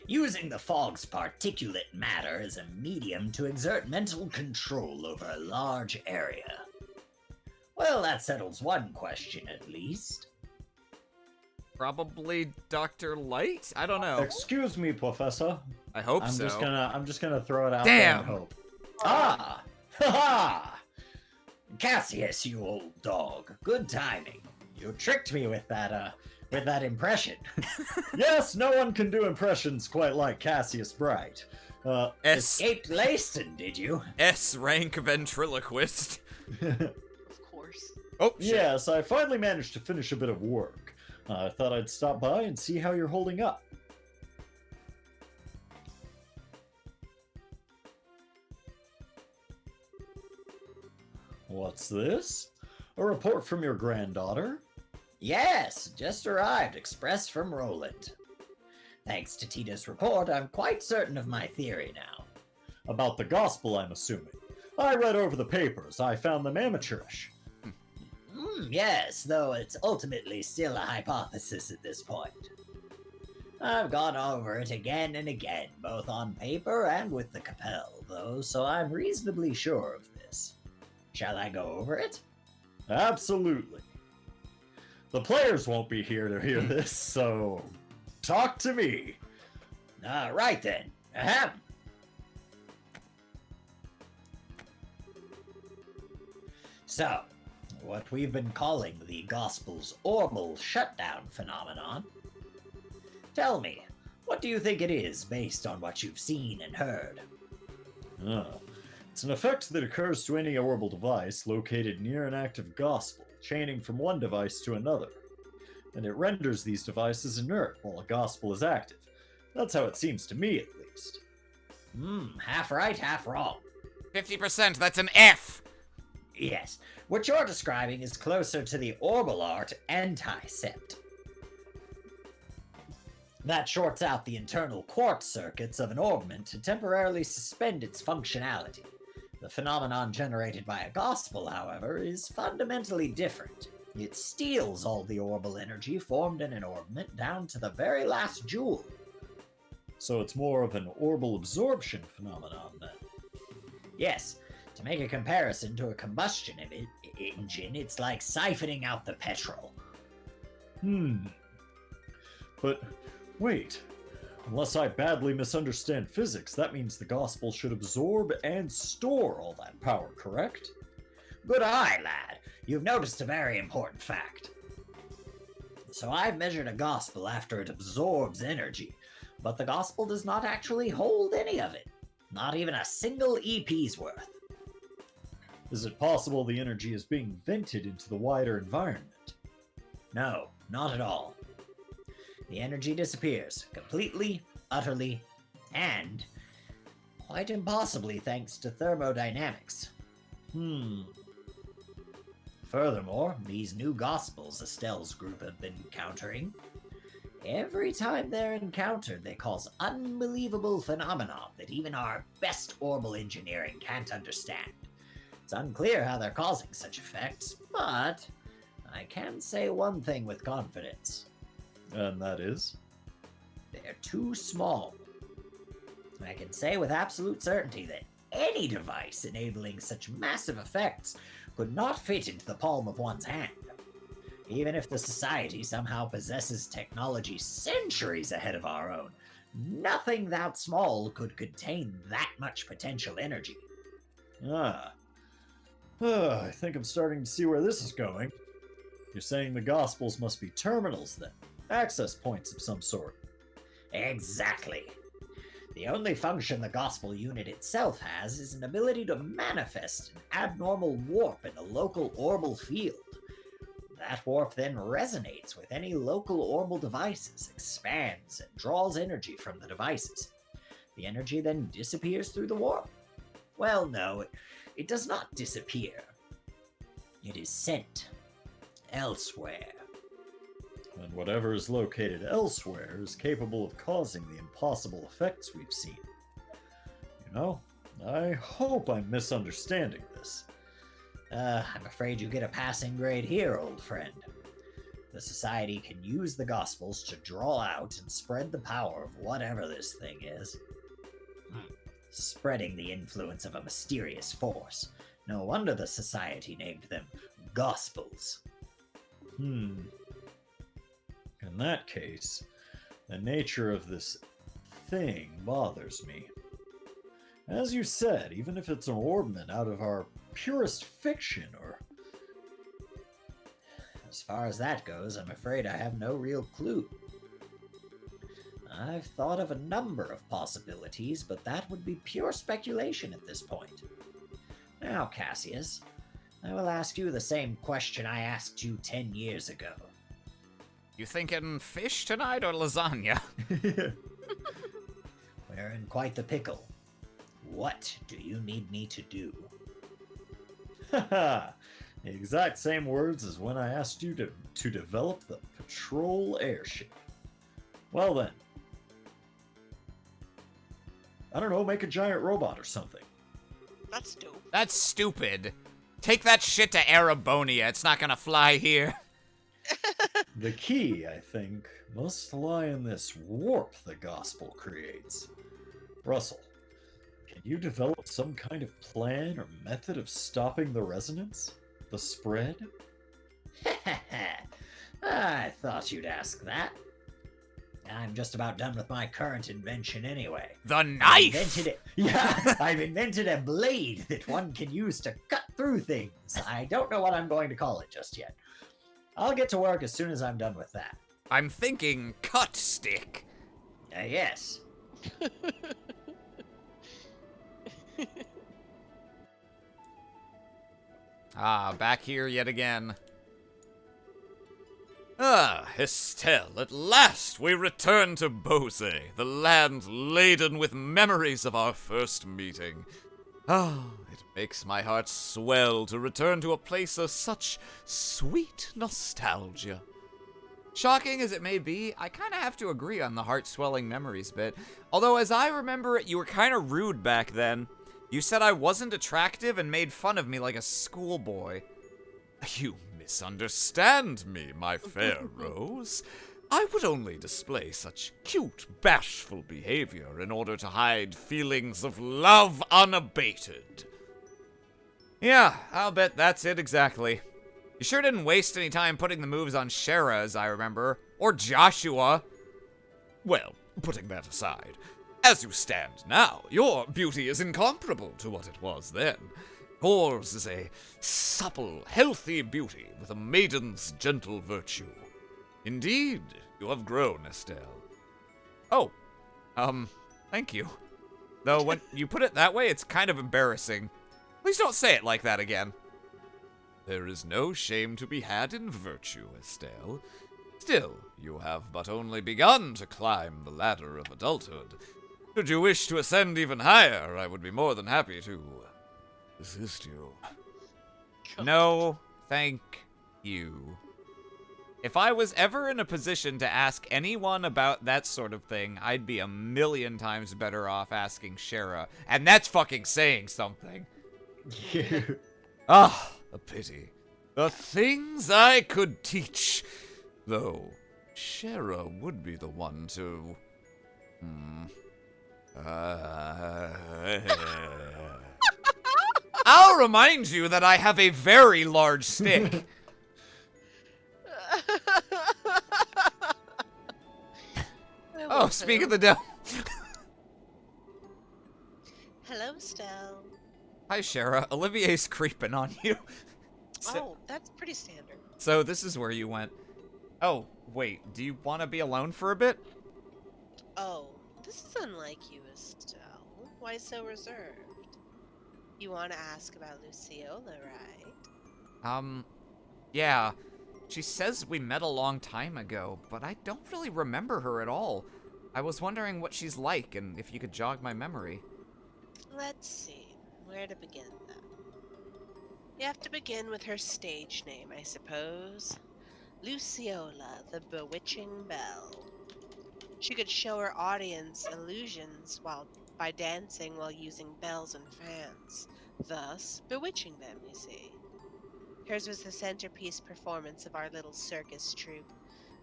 Using the fog's particulate matter as a medium to exert mental control over a large area. Well, that settles one question at least. Probably Dr. Light? I don't know. Excuse me, Professor. I hope I'm so. just gonna throw it out Damn. there and hope. Ah! Ha-ha! Cassius, you old dog. Good timing. You tricked me with that impression. Yes, no one can do impressions quite like Cassius Bright. Escaped Leyston, did you? S-rank ventriloquist. Of course. Oh, shit. Yes, I finally managed to finish a bit of work. I thought I'd stop by and see how you're holding up. What's this? A report from your granddaughter? Yes, just arrived, express from Roland. Thanks to Tita's report, I'm quite certain of my theory now. About the gospel, I'm assuming. I read over the papers. I found them amateurish. Yes, though it's ultimately still a hypothesis at this point. I've gone over it again and again, both on paper and with the Capel, though, so I'm reasonably sure of this. Shall I go over it? Absolutely. The players won't be here to hear this, so talk to me. Right then. Ahem. So, what we've been calling the Gospel's Orbital Shutdown phenomenon. Tell me, what do you think it is based on what you've seen and heard? It's an effect that occurs to any orbital device located near an active gospel, chaining from one device to another. And it renders these devices inert while a gospel is active. That's how it seems to me, at least. Half right, half wrong. 50%, that's an F! Yes, what you're describing is closer to the Orbital Art anti-sept. That shorts out the internal quartz circuits of an orbment to temporarily suspend its functionality. The phenomenon generated by a gospel, however, is fundamentally different. It steals all the orbital energy formed in an orbment down to the very last joule. So it's more of an orbital absorption phenomenon, then. Yes, to make a comparison to a combustion engine, it's like siphoning out the petrol. But wait, unless I badly misunderstand physics, that means the gospel should absorb and store all that power, correct? Good eye, lad. You've noticed a very important fact. So I've measured a gospel after it absorbs energy, but the gospel does not actually hold any of it. Not even a single EP's worth. Is it possible the energy is being vented into the wider environment? No, not at all. The energy disappears completely, utterly, and quite impossibly thanks to thermodynamics. Furthermore, these new gospels Estelle's group have been encountering Every time they're encountered, they cause unbelievable phenomena that even our best orbital engineering can't understand. It's unclear how they're causing such effects, but I can say one thing with confidence. And that is? They're too small. I can say with absolute certainty that any device enabling such massive effects could not fit into the palm of one's hand. Even if the Society somehow possesses technology centuries ahead of our own, nothing that small could contain that much potential energy. I think I'm starting to see where this is going. You're saying the Gospels must be terminals, then? Access points of some sort. Exactly. The only function the Gospel unit itself has is an ability to manifest an abnormal warp in a local orbital field. That warp then resonates with any local orbital devices, expands, and draws energy from the devices. The energy then disappears through the warp. Well, no, it does not disappear. It is sent elsewhere. And whatever is located elsewhere is capable of causing the impossible effects we've seen. You know, I hope I'm misunderstanding this. I'm afraid you get a passing grade here, old friend. The Society can use the Gospels to draw out and spread the power of whatever this thing is. Spreading the influence of a mysterious force. No wonder the Society named them Gospels. In that case, the nature of this thing bothers me. As you said, even if it's an orbment out of our purest fiction, or... As far as that goes, I'm afraid I have no real clue. I've thought of a number of possibilities, but that would be pure speculation at this point. Now, Cassius, I will ask you the same question I asked you 10 years ago. You thinking fish tonight or lasagna? We're in quite the pickle. What do you need me to do? Haha! The exact same words as when I asked you to develop the patrol airship. Well then. I don't know, make a giant robot or something. That's dope. That's stupid. Take that shit to Arabonia. It's not gonna fly here. The key, I think, must lie in this warp the Gospel creates. Russell, can you develop some kind of plan or method of stopping the resonance? The spread? I thought you'd ask that. I'm just about done with my current invention anyway. The knife! I've invented a blade that one can use to cut through things. I don't know what I'm going to call it just yet. I'll get to work as soon as I'm done with that. I'm thinking cut stick. Yes. Back here yet again. Estelle, at last we return to Bose, the land laden with memories of our first meeting. It makes my heart swell to return to a place of such sweet nostalgia. Shocking as it may be, I kind of have to agree on the heart-swelling memories bit. Although, as I remember it, you were kind of rude back then. You said I wasn't attractive and made fun of me like a schoolboy. You misunderstand me, my fair Rose. I would only display such cute, bashful behavior in order to hide feelings of love unabated. Yeah, I'll bet that's it exactly. You sure didn't waste any time putting the moves on Shara, as I remember. Or Joshua. Well, putting that aside, as you stand now, your beauty is incomparable to what it was then. Yours is a supple, healthy beauty with a maiden's gentle virtue. Indeed, you have grown, Estelle. Oh, thank you. Though when you put it that way, it's kind of embarrassing. Please don't say it like that again. There is no shame to be had in virtue, Estelle. Still, you have but only begun to climb the ladder of adulthood. Should you wish to ascend even higher, I would be more than happy to assist you. God. No, thank you. If I was ever in a position to ask anyone about that sort of thing, I'd be a million times better off asking Shara. And that's fucking saying something. Ah, a pity. The things I could teach. Though, Shara would be the one to... I'll remind you that I have a very large stick. Oh, speak of the devil. Hello, Stell. Hi, Shara. Olivier's creeping on you. Oh, that's pretty standard. So this is where you went. Oh, wait. Do you want to be alone for a bit? Oh, this is unlike you, Estelle. Why so reserved? You want to ask about Luciola, right? Yeah. She says we met a long time ago, but I don't really remember her at all. I was wondering what she's like, and if you could jog my memory. Let's see. Where to begin, then? You have to begin with her stage name, I suppose. Luciola, the Bewitching Belle. She could show her audience illusions by dancing while using bells and fans, thus bewitching them, you see. Hers was the centerpiece performance of our little circus troupe,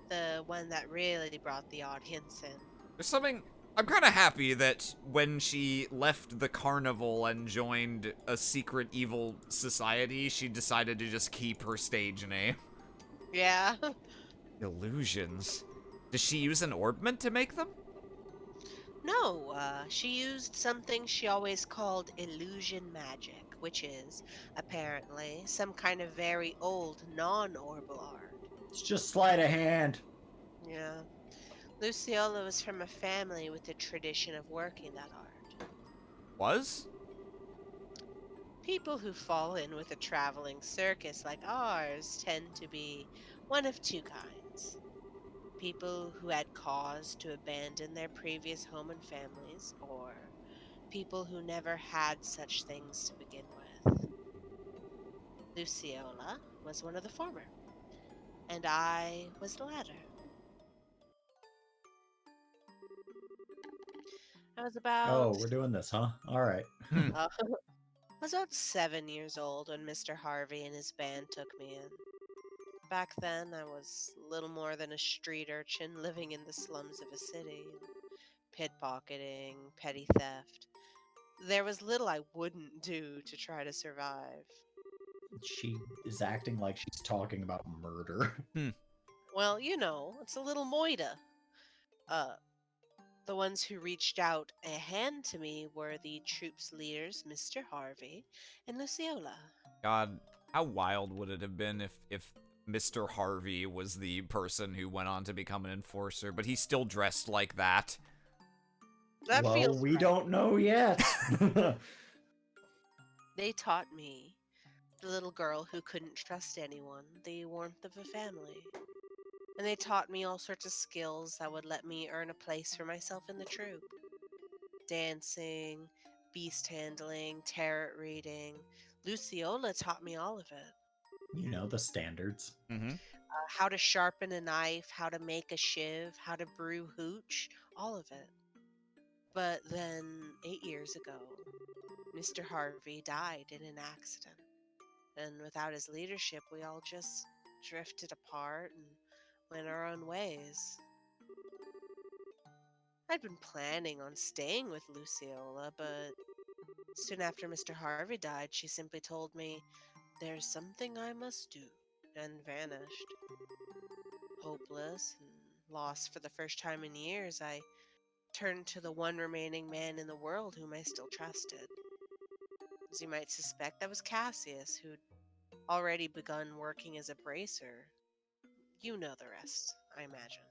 the one that really brought the audience in. There's something... I'm kind of happy that when she left the carnival and joined a secret evil society, she decided to just keep her stage name. Yeah. Illusions. Does she use an orbment to make them? No, she used something she always called illusion magic, which is, apparently, some kind of very old non-orbal art. It's just sleight of hand. Yeah. Luciola was from a family with a tradition of working that art. Was? People who fall in with a traveling circus like ours tend to be one of two kinds. People who had cause to abandon their previous home and families, or people who never had such things to begin with. Luciola was one of the former, and I was the latter. I was about Oh, we're doing this, huh? All right. I was about 7 years old when Mr. Harvey and his band took me in. Back then, I was little more than a street urchin living in the slums of a city, pickpocketing, petty theft. There was little I wouldn't do to try to survive. She is acting like she's talking about murder. Well, it's a little moida. Uh, the ones who reached out a hand to me were the troop's leaders, Mr. Harvey and Luciola. God, how wild would it have been if Mr. Harvey was the person who went on to become an enforcer, but he still dressed like that? That well, feels we right. don't know yet. They taught me, the little girl who couldn't trust anyone, the warmth of a family. And they taught me all sorts of skills that would let me earn a place for myself in the troupe. Dancing, beast handling, tarot reading. Luciola taught me all of it. You know, the standards. Mm-hmm. How to sharpen a knife, how to make a shiv, how to brew hooch, all of it. But then, 8 years ago, Mr. Harvey died in an accident. And without his leadership, we all just drifted apart and went our own ways. I'd been planning on staying with Luciola, but soon after Mr. Harvey died, she simply told me, "There's something I must do," and vanished. Hopeless and lost for the first time in years, I turned to the one remaining man in the world whom I still trusted. As you might suspect, that was Cassius, who'd already begun working as a bracer. You know the rest, I imagine.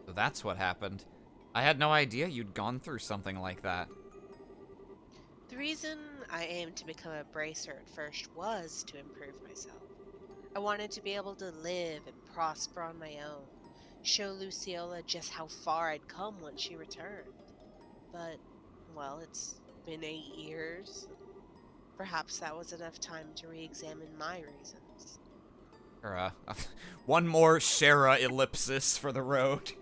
So that's what happened. I had no idea you'd gone through something like that. The reason I aimed to become a bracer at first was to improve myself. I wanted to be able to live and prosper on my own, show Luciola just how far I'd come once she returned. But, well, it's been 8 years. Perhaps that was enough time to re-examine my reasons. Or, one more Shara ellipsis for the road.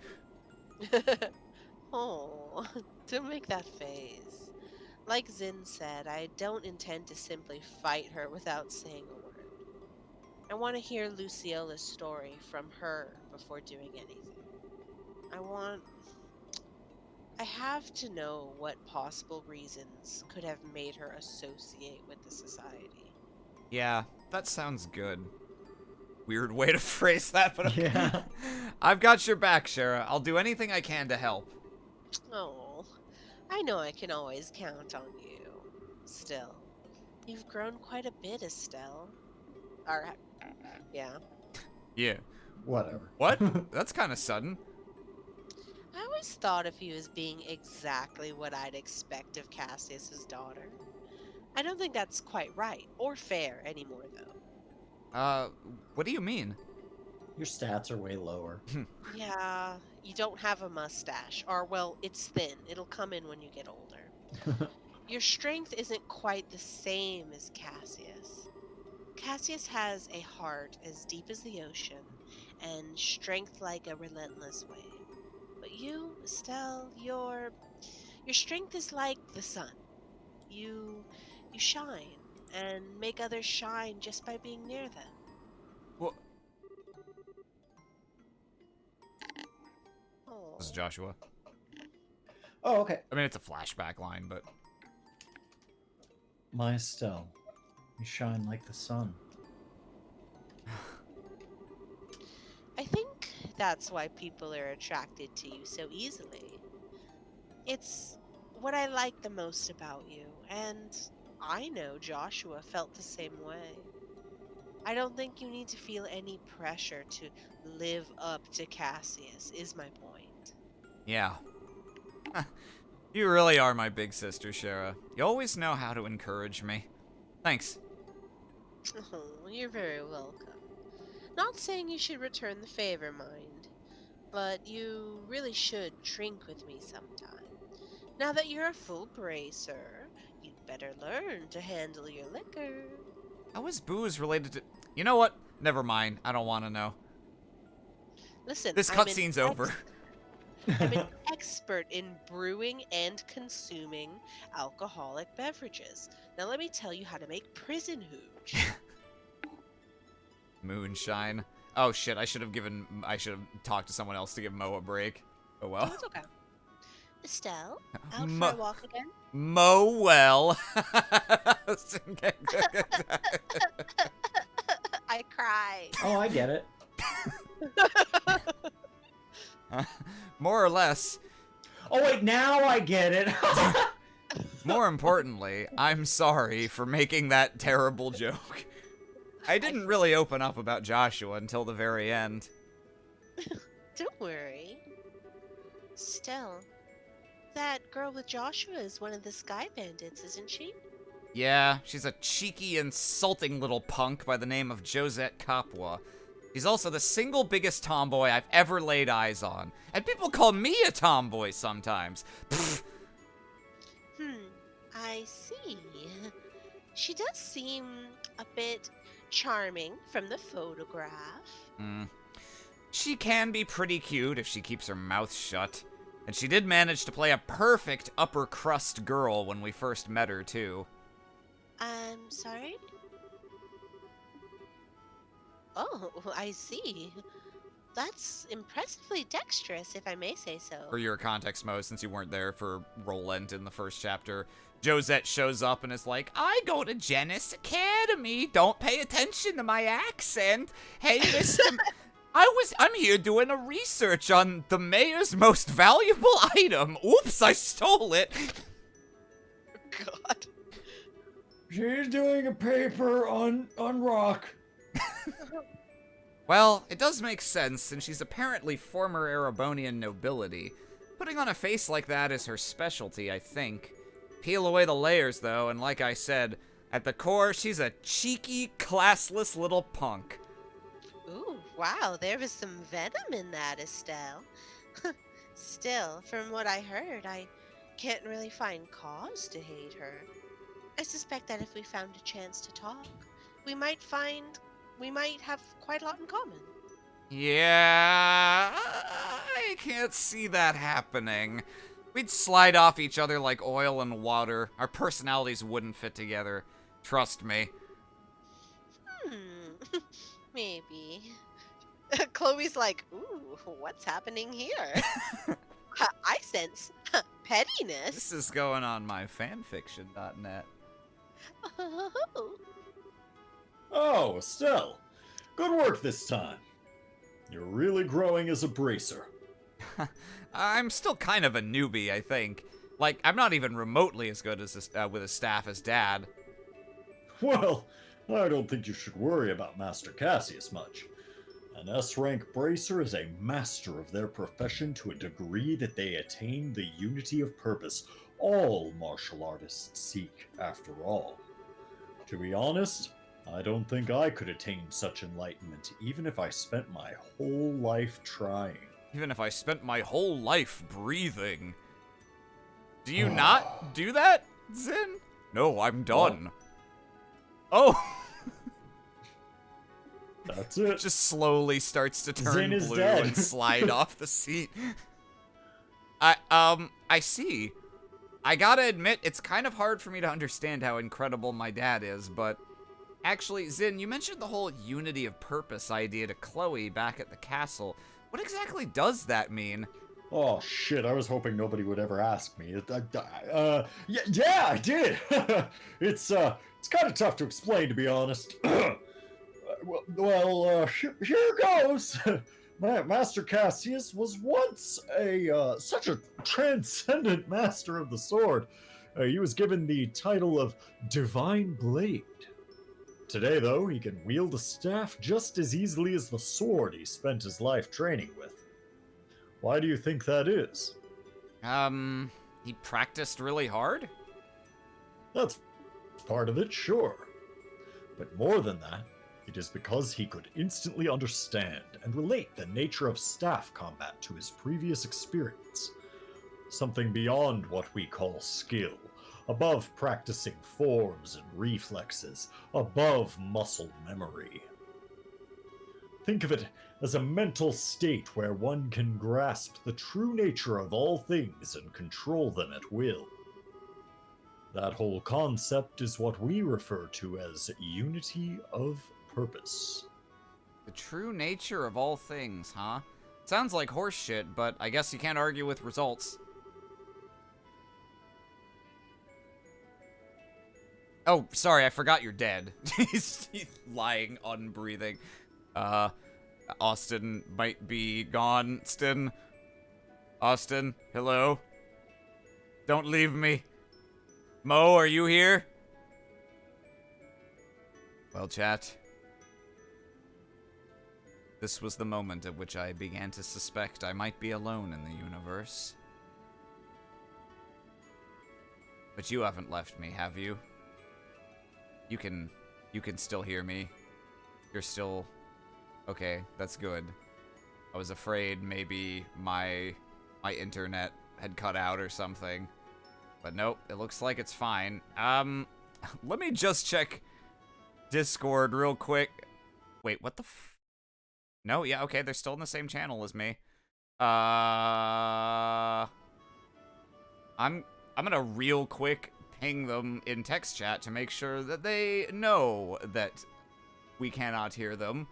Oh, don't make that face. Like Zin said, I don't intend to simply fight her without saying a word. I want to hear Luciola's story from her before doing anything. I want. I have to know what possible reasons could have made her associate with the society. Yeah, that sounds good. Weird way to phrase that, but okay. Yeah. I've got your back, Shara. I'll do anything I can to help. Oh, I know I can always count on you. Still, you've grown quite a bit, Estelle. Or, yeah. Yeah. Whatever. What? That's kind of sudden. I always thought of you as being exactly what I'd expect of Cassius's daughter. I don't think that's quite right or fair anymore, though. What do you mean? Your stats are way lower. Yeah, you don't have a mustache, or well, it's thin. It'll come in when you get older. Your strength isn't quite the same as Cassius. Cassius has a heart as deep as the ocean and strength like a relentless wave. But you, Estelle, your strength is like the sun. You shine and make others shine just by being near them. What? Oh. This is Joshua. Oh, okay. I mean, it's a flashback line, but... My Estelle, you shine like the sun. I think that's why people are attracted to you so easily. It's what I like the most about you, and I know Joshua felt the same way. I don't think you need to feel any pressure to live up to Cassius, is my point. Yeah. You really are my big sister, Shara. You always know how to encourage me. Thanks. Oh, you're very welcome. Not saying you should return the favor, mind, but you really should drink with me sometime. Now that you're a full bracer, you'd better learn to handle your liquor. How is booze related to... You know what? Never mind. I don't want to know. Listen, This cutscene's over. I'm an expert in brewing and consuming alcoholic beverages. Now let me tell you how to make prison hooch. Moonshine. Oh shit, I should have talked to someone else to give Mo a break. Oh well. Oh, it's okay. Estelle, out Mo- for a walk again? Mo well. I cried. Oh, I get it. More or less. Oh, wait, now I get it. More importantly, I'm sorry for making that terrible joke. I didn't really open up about Joshua until the very end. Don't worry. Still, that girl with Joshua is one of the Sky Bandits, isn't she? Yeah, she's a cheeky, insulting little punk by the name of Josette Capua. She's also the single biggest tomboy I've ever laid eyes on. And people call me a tomboy sometimes. Pfft. I see. She does seem a bit charming from the photograph. She can be pretty cute if she keeps her mouth shut. And she did manage to play a perfect upper crust girl when we first met her, too. I'm sorry? Oh, I see. That's impressively dexterous, if I may say so. For your context, Mo, since you weren't there for Roland in the first chapter, Josette shows up and is like, I go to Genis Academy. Don't pay attention to my accent. Hey, Mr. I'm here doing a research on the mayor's most valuable item. Oops, I stole it. God. She's doing a paper on rock. Well, it does make sense, since she's apparently former Erebonian nobility. Putting on a face like that is her specialty, I think. Peel away the layers, though, and like I said, at the core, she's a cheeky, classless little punk. Ooh, wow, there was some venom in that, Estelle. Still, from what I heard, I can't really find cause to hate her. I suspect that if we found a chance to talk, we might find we might have quite a lot in common. Yeah, I can't see that happening. We'd slide off each other like oil and water. Our personalities wouldn't fit together. Trust me. Maybe. Chloe's like, ooh, what's happening here? I sense pettiness. This is going on my fanfiction.net. Oh, Estelle. Good work this time. You're really growing as a bracer. I'm still kind of a newbie, I think. Like, I'm not even remotely as good as with a staff as Dad. Well, I don't think you should worry about Master Cassius much. An S-rank bracer is a master of their profession to a degree that they attain the unity of purpose all martial artists seek, after all. To be honest, I don't think I could attain such enlightenment even if I spent my whole life trying. Even if I spent my whole life breathing. Do you not do that, Zin? No, I'm done. Oh! That's it. Just slowly starts to turn Zin is blue dead. and slide off the seat. I see. I gotta admit, it's kind of hard for me to understand how incredible my dad is, but... Actually, Zin, you mentioned the whole unity of purpose idea to Chloe back at the castle. What exactly does that mean? Oh shit, I was hoping nobody would ever ask me. Yeah, I did! It's kind of tough to explain, to be honest. Here goes! Master Cassius was once such a transcendent master of the sword. He was given the title of Divine Blade. Today, though, he can wield a staff just as easily as the sword he spent his life training with. Why do you think that is? He practiced really hard? That's part of it, sure. But more than that, it is because he could instantly understand and relate the nature of staff combat to his previous experience. Something beyond what we call skill, above practicing forms and reflexes, above muscle memory. Think of it as a mental state where one can grasp the true nature of all things and control them at will. That whole concept is what we refer to as unity of purpose. The true nature of all things, huh? Sounds like horse shit, but I guess you can't argue with results. Oh, sorry, I forgot you're dead. He's lying, unbreathing. Austin might be gone. Austin, hello? Don't leave me. Mo, are you here? Well, chat. This was the moment at which I began to suspect I might be alone in the universe. But you haven't left me, have you? You can still hear me. You're still... Okay, that's good. I was afraid maybe my internet had cut out or something. But nope, it looks like it's fine. Let me just check Discord real quick. Wait, what the No, yeah, okay, they're still in the same channel as me. I'm gonna real quick ping them in text chat to make sure that they know that we cannot hear them.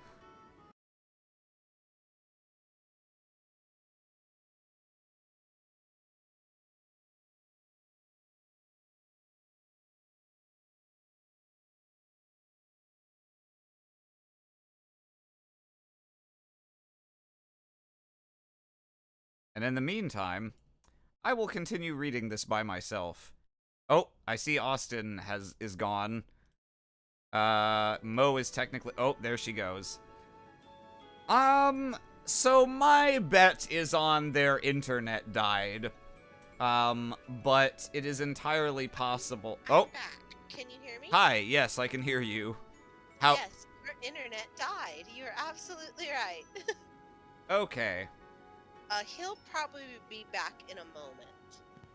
And in the meantime, I will continue reading this by myself. Oh, I see Austin is gone. Mo is technically... Oh, there she goes. So my bet is on their internet died. But it is entirely possible... I'm Oh, back. Can you hear me? hi, yes, I can hear you. How... Yes, your internet died. You're absolutely right. Okay. He'll probably be back in a moment.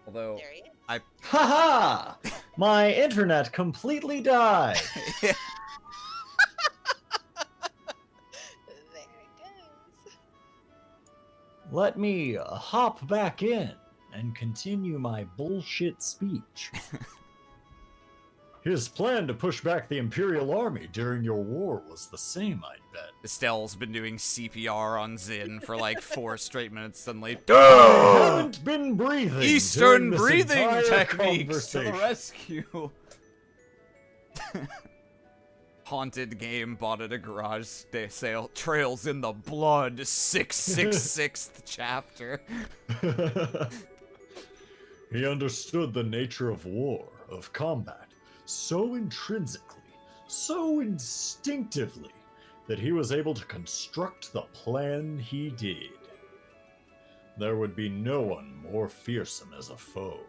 Although... There he is. Haha! My internet completely died. let me hop back in and continue my bullshit speech. His plan to push back the Imperial Army during your war was the same, I'd bet. Estelle's been doing CPR on Zin for like 4 straight minutes suddenly. I haven't been breathing. Eastern during this breathing entire techniques to the conversation. rescue. Haunted game bought at a garage sale. Trails in the Blood, 666th chapter. He understood the nature of war, of combat, so intrinsically, so instinctively, that he was able to construct the plan he did. There would be no one more fearsome as a foe.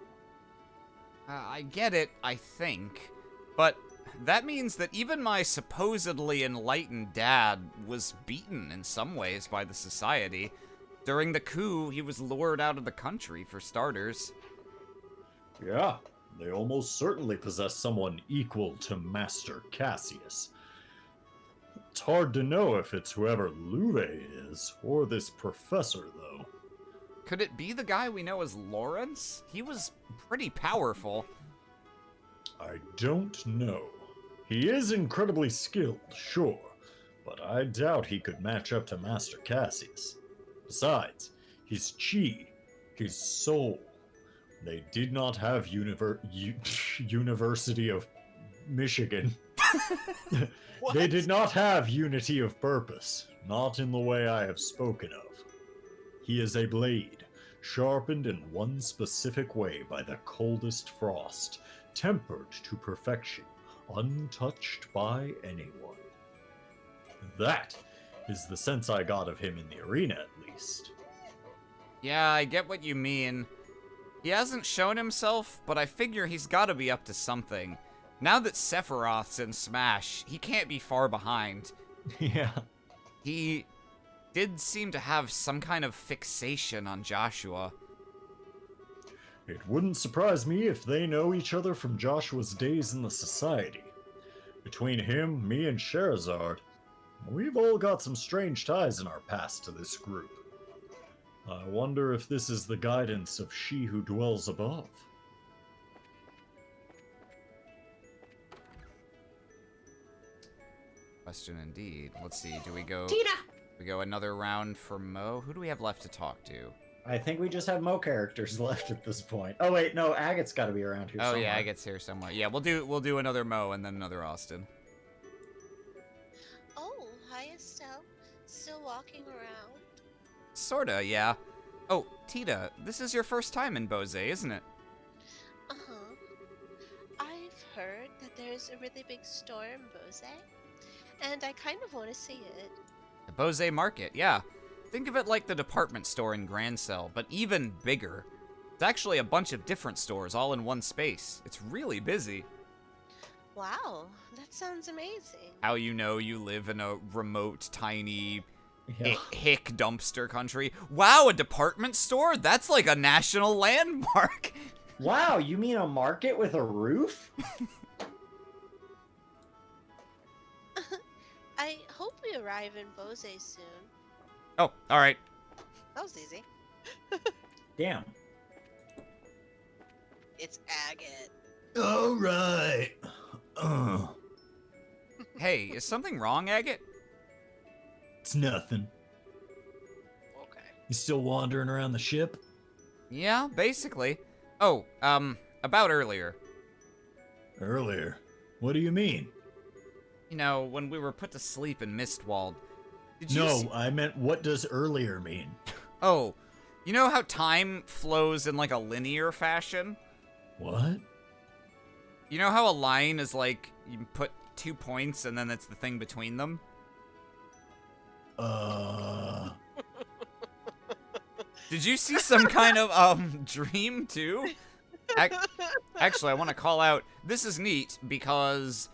I get it, I think, but that means that even my supposedly enlightened dad was beaten in some ways by the Society. During the coup, he was lured out of the country, for starters. Yeah, they almost certainly possess someone equal to Master Cassius. It's hard to know if it's whoever Luve is, or this professor, though. Could it be the guy we know as Lawrence? He was pretty powerful. I don't know. He is incredibly skilled, sure, but I doubt he could match up to Master Cassius. Besides, his chi, his soul. They did not have University of Michigan. They did not have unity of purpose, not in the way I have spoken of. He is a blade, sharpened in one specific way by the coldest frost, tempered to perfection, untouched by anyone. That is the sense I got of him in the arena, at least. Yeah, I get what you mean. He hasn't shown himself, but I figure he's gotta be up to something. Now that Sephiroth's in Smash, he can't be far behind. Yeah. He did seem to have some kind of fixation on Joshua. It wouldn't surprise me if they know each other from Joshua's days in the Society. Between him, me, and Sherazard, we've all got some strange ties in our past to this group. I wonder if this is the guidance of she who dwells above. Question indeed. Let's see, do we go... Tina! We go another round for Mo? Who do we have left to talk to? I think we just have Mo characters left at this point. Oh wait, no, Agate's got to be around here Oh somewhere. yeah, Agate's here somewhere. Yeah, we'll do another Mo and then another Austin. Oh, hi Estelle. Still walking around? Sorta, yeah. Oh, Tita, this is your first time in Bose, isn't it? Uh-huh. I've heard that there's a really big store in Bose, and I kind of want to see it. The Bose Market, yeah. Think of it like the department store in Grand Cell, but even bigger. It's actually a bunch of different stores all in one space. It's really busy. Wow, that sounds amazing. How you know you live in a remote, tiny, Yeah. hick dumpster country. Wow, a department store? That's like a national landmark. Wow, you mean a market with a roof? I hope we arrive in Bose soon. Oh, alright. That was easy. Damn. It's Agate. All right. Hey, is something wrong, Agate? It's nothing. Okay. You still wandering around the ship? Yeah, basically. Oh, about earlier. Earlier? What do you mean? You know, when we were put to sleep in Mistwald. Did you No, see- I meant what does earlier mean? Oh, you know how time flows in like a linear fashion? What? You know how a line is like, you put 2 points and then it's the thing between them? Did you see some kind of, dream too? Actually, I want to call out, this is neat because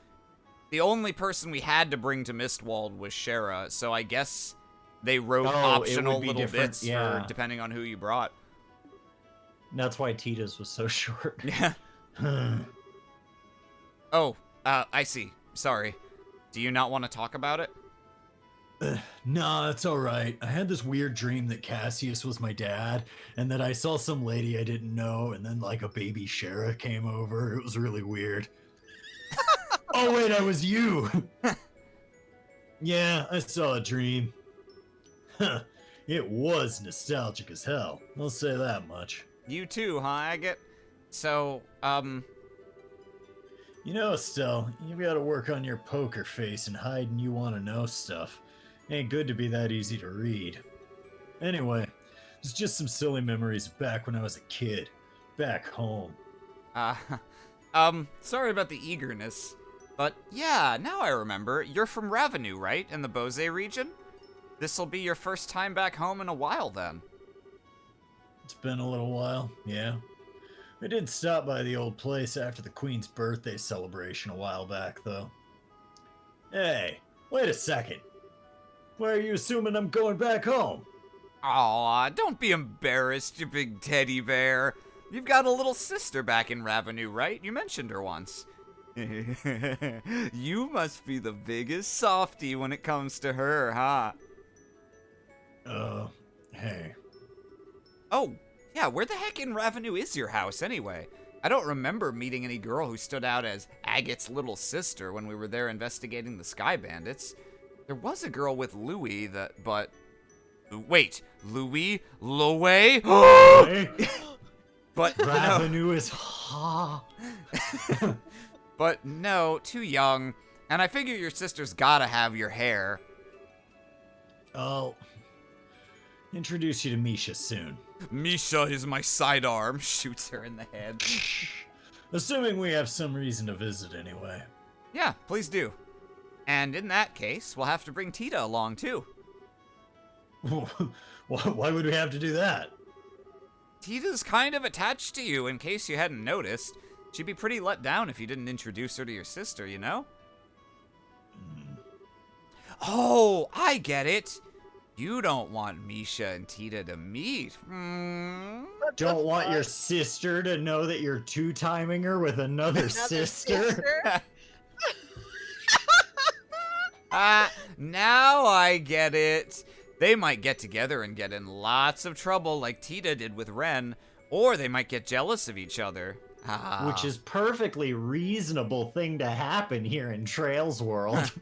the only person we had to bring to Mistwald was Shara, so I guess they wrote optional little bits for depending on who you brought. That's why Tita's was so short. Yeah. Oh, I see. Sorry. Do you not want to talk about it? Nah, it's alright. I had this weird dream that Cassius was my dad, and that I saw some lady I didn't know, and then like a baby Shara came over. It was really weird. Oh wait, I was you! Yeah, I saw a dream. Huh, it was nostalgic as hell. I'll say that much. You too, huh, Agate? So, You know, Estelle, you've got to work on your poker face and hiding you want to know stuff. Ain't good to be that easy to read. Anyway, it's just some silly memories back when I was a kid. Back home. sorry about the eagerness. But yeah, now I remember. You're from Ravenou, right? In the Bose region? This'll be your first time back home in a while then. It's been a little while, yeah. I did stop by the old place after the Queen's birthday celebration a while back, though. Hey, wait a second. Why are you assuming I'm going back home? Aw, don't be embarrassed, you big teddy bear. You've got a little sister back in Ravenou, right? You mentioned her once. You must be the biggest softie when it comes to her, huh? Hey. Oh, yeah, where the heck in Ravenou is your house, anyway? I don't remember meeting any girl who stood out as Agate's little sister when we were there investigating the Sky Bandits. There was a girl with Louis but... Wait, Louis? Loe? But Ravenou is ha. But no, too young. And I figure your sister's gotta have your hair. I'll introduce you to Misha soon. Misha is my sidearm. Shoots her in the head. Assuming we have some reason to visit anyway. Yeah, please do. And in that case, we'll have to bring Tita along too. Why would we have to do that? Tita's kind of attached to you, in case you hadn't noticed. She'd be pretty let down if you didn't introduce her to your sister, you know? Oh, I get it. You don't want Misha and Tita to meet. Don't want your sister to know that you're two-timing her with another sister? Now I get it. They might get together and get in lots of trouble like Tita did with Ren, or they might get jealous of each other. Which is perfectly reasonable thing to happen here in Trails World.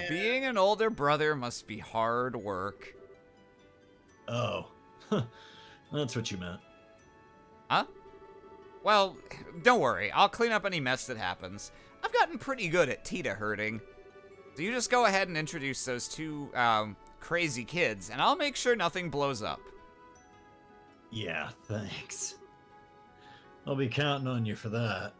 Being an older brother must be hard work. Oh. That's what you meant. Huh? Well, don't worry. I'll clean up any mess that happens. I've gotten pretty good at Tita herding. So you just go ahead and introduce those two, crazy kids, and I'll make sure nothing blows up. Yeah, thanks. I'll be counting on you for that.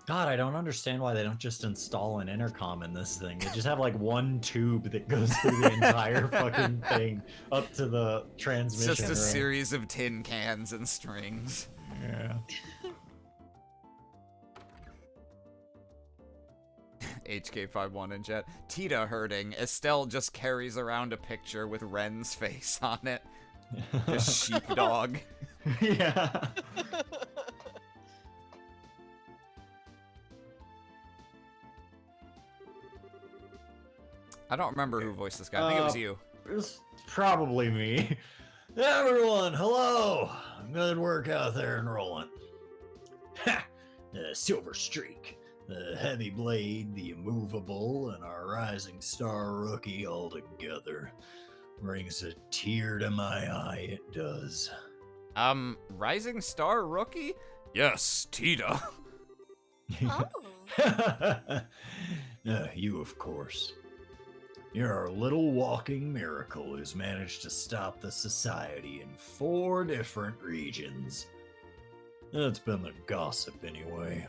God, I don't understand why they don't just install an intercom in this thing. They just have like one tube that goes through the entire fucking thing up to the transmission. It's just a series of tin cans and strings. Yeah. HK51 in chat. Tita herding. Estelle just carries around a picture with Ren's face on it. A sheepdog. Yeah. I don't remember who voiced this guy. I think it was you. It's probably me. Everyone, hello. Good work out there in Roland. Ha! The Silver Streak, the Heavy Blade, the Immovable, and our Rising Star Rookie all together. Brings a tear to my eye, it does. Rising Star Rookie? Yes, Tita. Oh. You, of course. You're our little walking miracle who's managed to stop the society in 4 different regions. That's been the gossip anyway.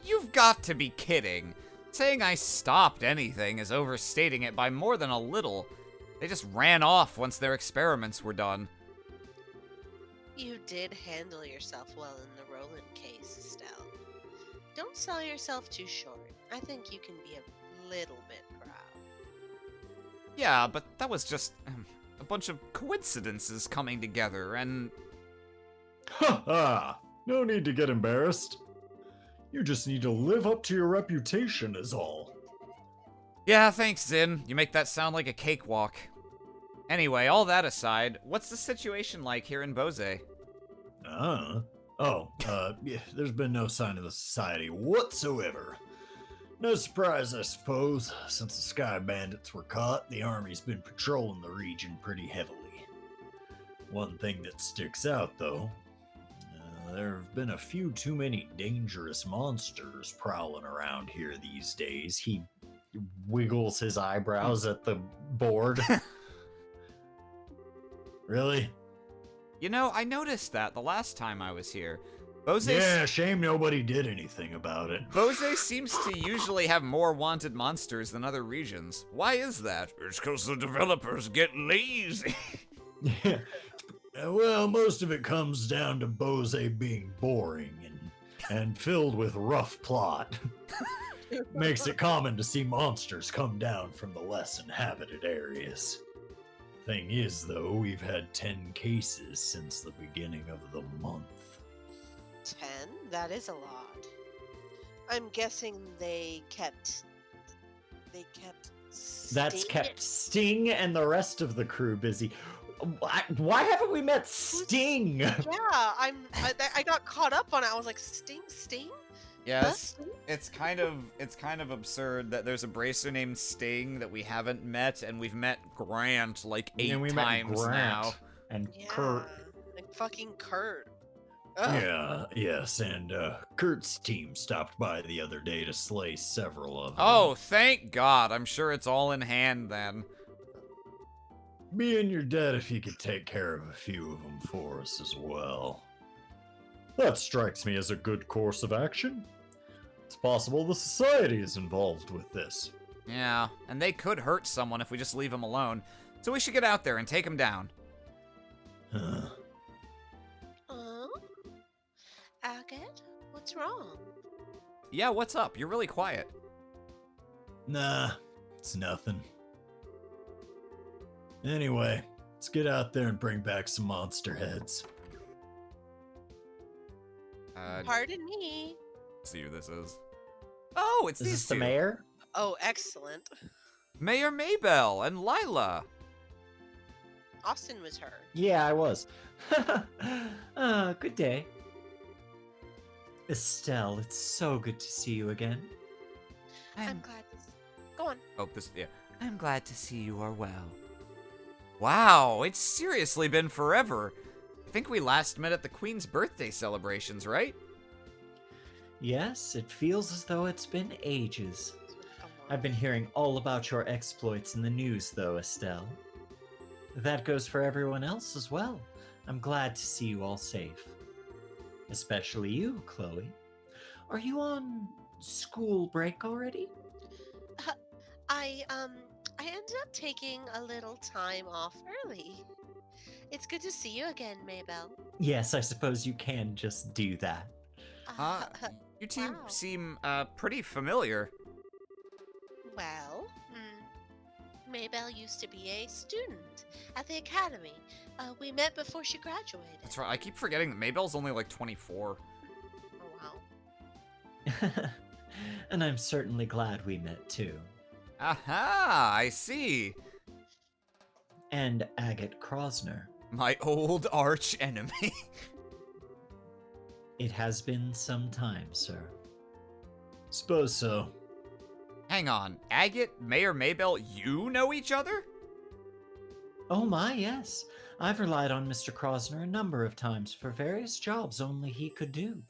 You've got to be kidding. Saying I stopped anything is overstating it by more than a little. They just ran off once their experiments were done. You did handle yourself well in the Roland case, Estelle. Don't sell yourself too short. I think you can be a little bit proud. Yeah, but that was just a bunch of coincidences coming together, and... Ha ha! No need to get embarrassed. You just need to live up to your reputation, is all. Yeah, thanks, Zin. You make that sound like a cakewalk. Anyway, all that aside, what's the situation like here in Bose? Yeah, there's been no sign of the society whatsoever. No surprise, I suppose. Since the Sky Bandits were caught, the army's been patrolling the region pretty heavily. One thing that sticks out, though, there have been a few too many dangerous monsters prowling around here these days. He wiggles his eyebrows at the board. Really? You know, I noticed that the last time I was here. Bose Yeah, shame nobody did anything about it. Bose seems to usually have more wanted monsters than other regions. Why is that? It's because the developers get lazy. Yeah. Well, most of it comes down to Bose being boring and filled with rough plot. Makes it common to see monsters come down from the less inhabited areas. Thing is, though, we've had 10 cases since the beginning of the month. 10? That is a lot. I'm guessing they kept That's Sting- kept Sting and the rest of the crew busy. Why haven't we met Sting? Yeah, I got caught up on it. I was like, Sting? Yes. Sting? It's kind of absurd that there's a bracer named Sting that we haven't met, and we've met Grant like 8 And we met times Grant now. and Yeah, Kurt. like fucking Kurt. Ugh. Yeah, yes, and Kurt's team stopped by the other day to slay several of them. Oh, thank God. I'm sure it's all in hand then. Be in your debt if you could take care of a few of them for us as well. That strikes me as a good course of action. It's possible the Society is involved with this. Yeah, and they could hurt someone if we just leave them alone. So we should get out there and take them down. Huh. Agate, what's wrong? Yeah, what's up? You're really quiet. Nah, it's nothing. Anyway, let's get out there and bring back some monster heads. Pardon me. See who this is. Oh, it's Is these this the two. mayor? Oh, excellent. Mayor Maybell and Lila. Austin was her. Yeah, I was. Good day. Estelle, it's so good to see you again. I'm glad. Go on. Oh, yeah. I'm glad to see you are well. Wow, it's seriously been forever. I think we last met at the Queen's birthday celebrations, right? Yes, it feels as though it's been ages. Come on. I've been hearing all about your exploits in the news, though, Estelle. That goes for everyone else as well. I'm glad to see you all safe. Especially you, Chloe. Are you on school break already? I ended up taking a little time off early. It's good to see you again, Maybell. Yes, I suppose you can just do that. You two Wow. seem pretty familiar. Well, Maybell used to be a student at the academy. We met before she graduated. That's right. I keep forgetting that Maybell's only like 24. Oh, wow. And I'm certainly glad we met too. Aha, I see. And Agate Krosner. My old arch enemy. It has been some time, sir. Suppose so. Hang on, Agate, Mayor Maybell, you know each other? Oh my, yes. I've relied on Mr. Krosner a number of times for various jobs only he could do.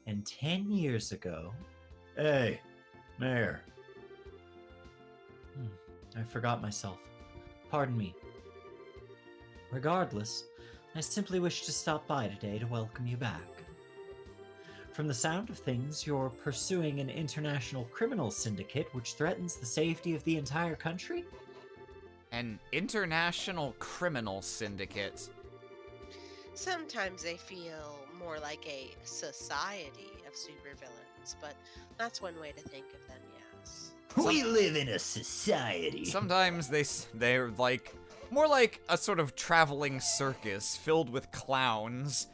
And 10 years ago... Hey, Mayor. I forgot myself. Pardon me. Regardless, I simply wish to stop by today to welcome you back. From the sound of things, you're pursuing an international criminal syndicate which threatens the safety of the entire country? An international criminal syndicate. Sometimes they feel more like a society of supervillains, but that's one way to think of them, yes. We live in a society. Sometimes they're like more like a sort of traveling circus filled with clowns.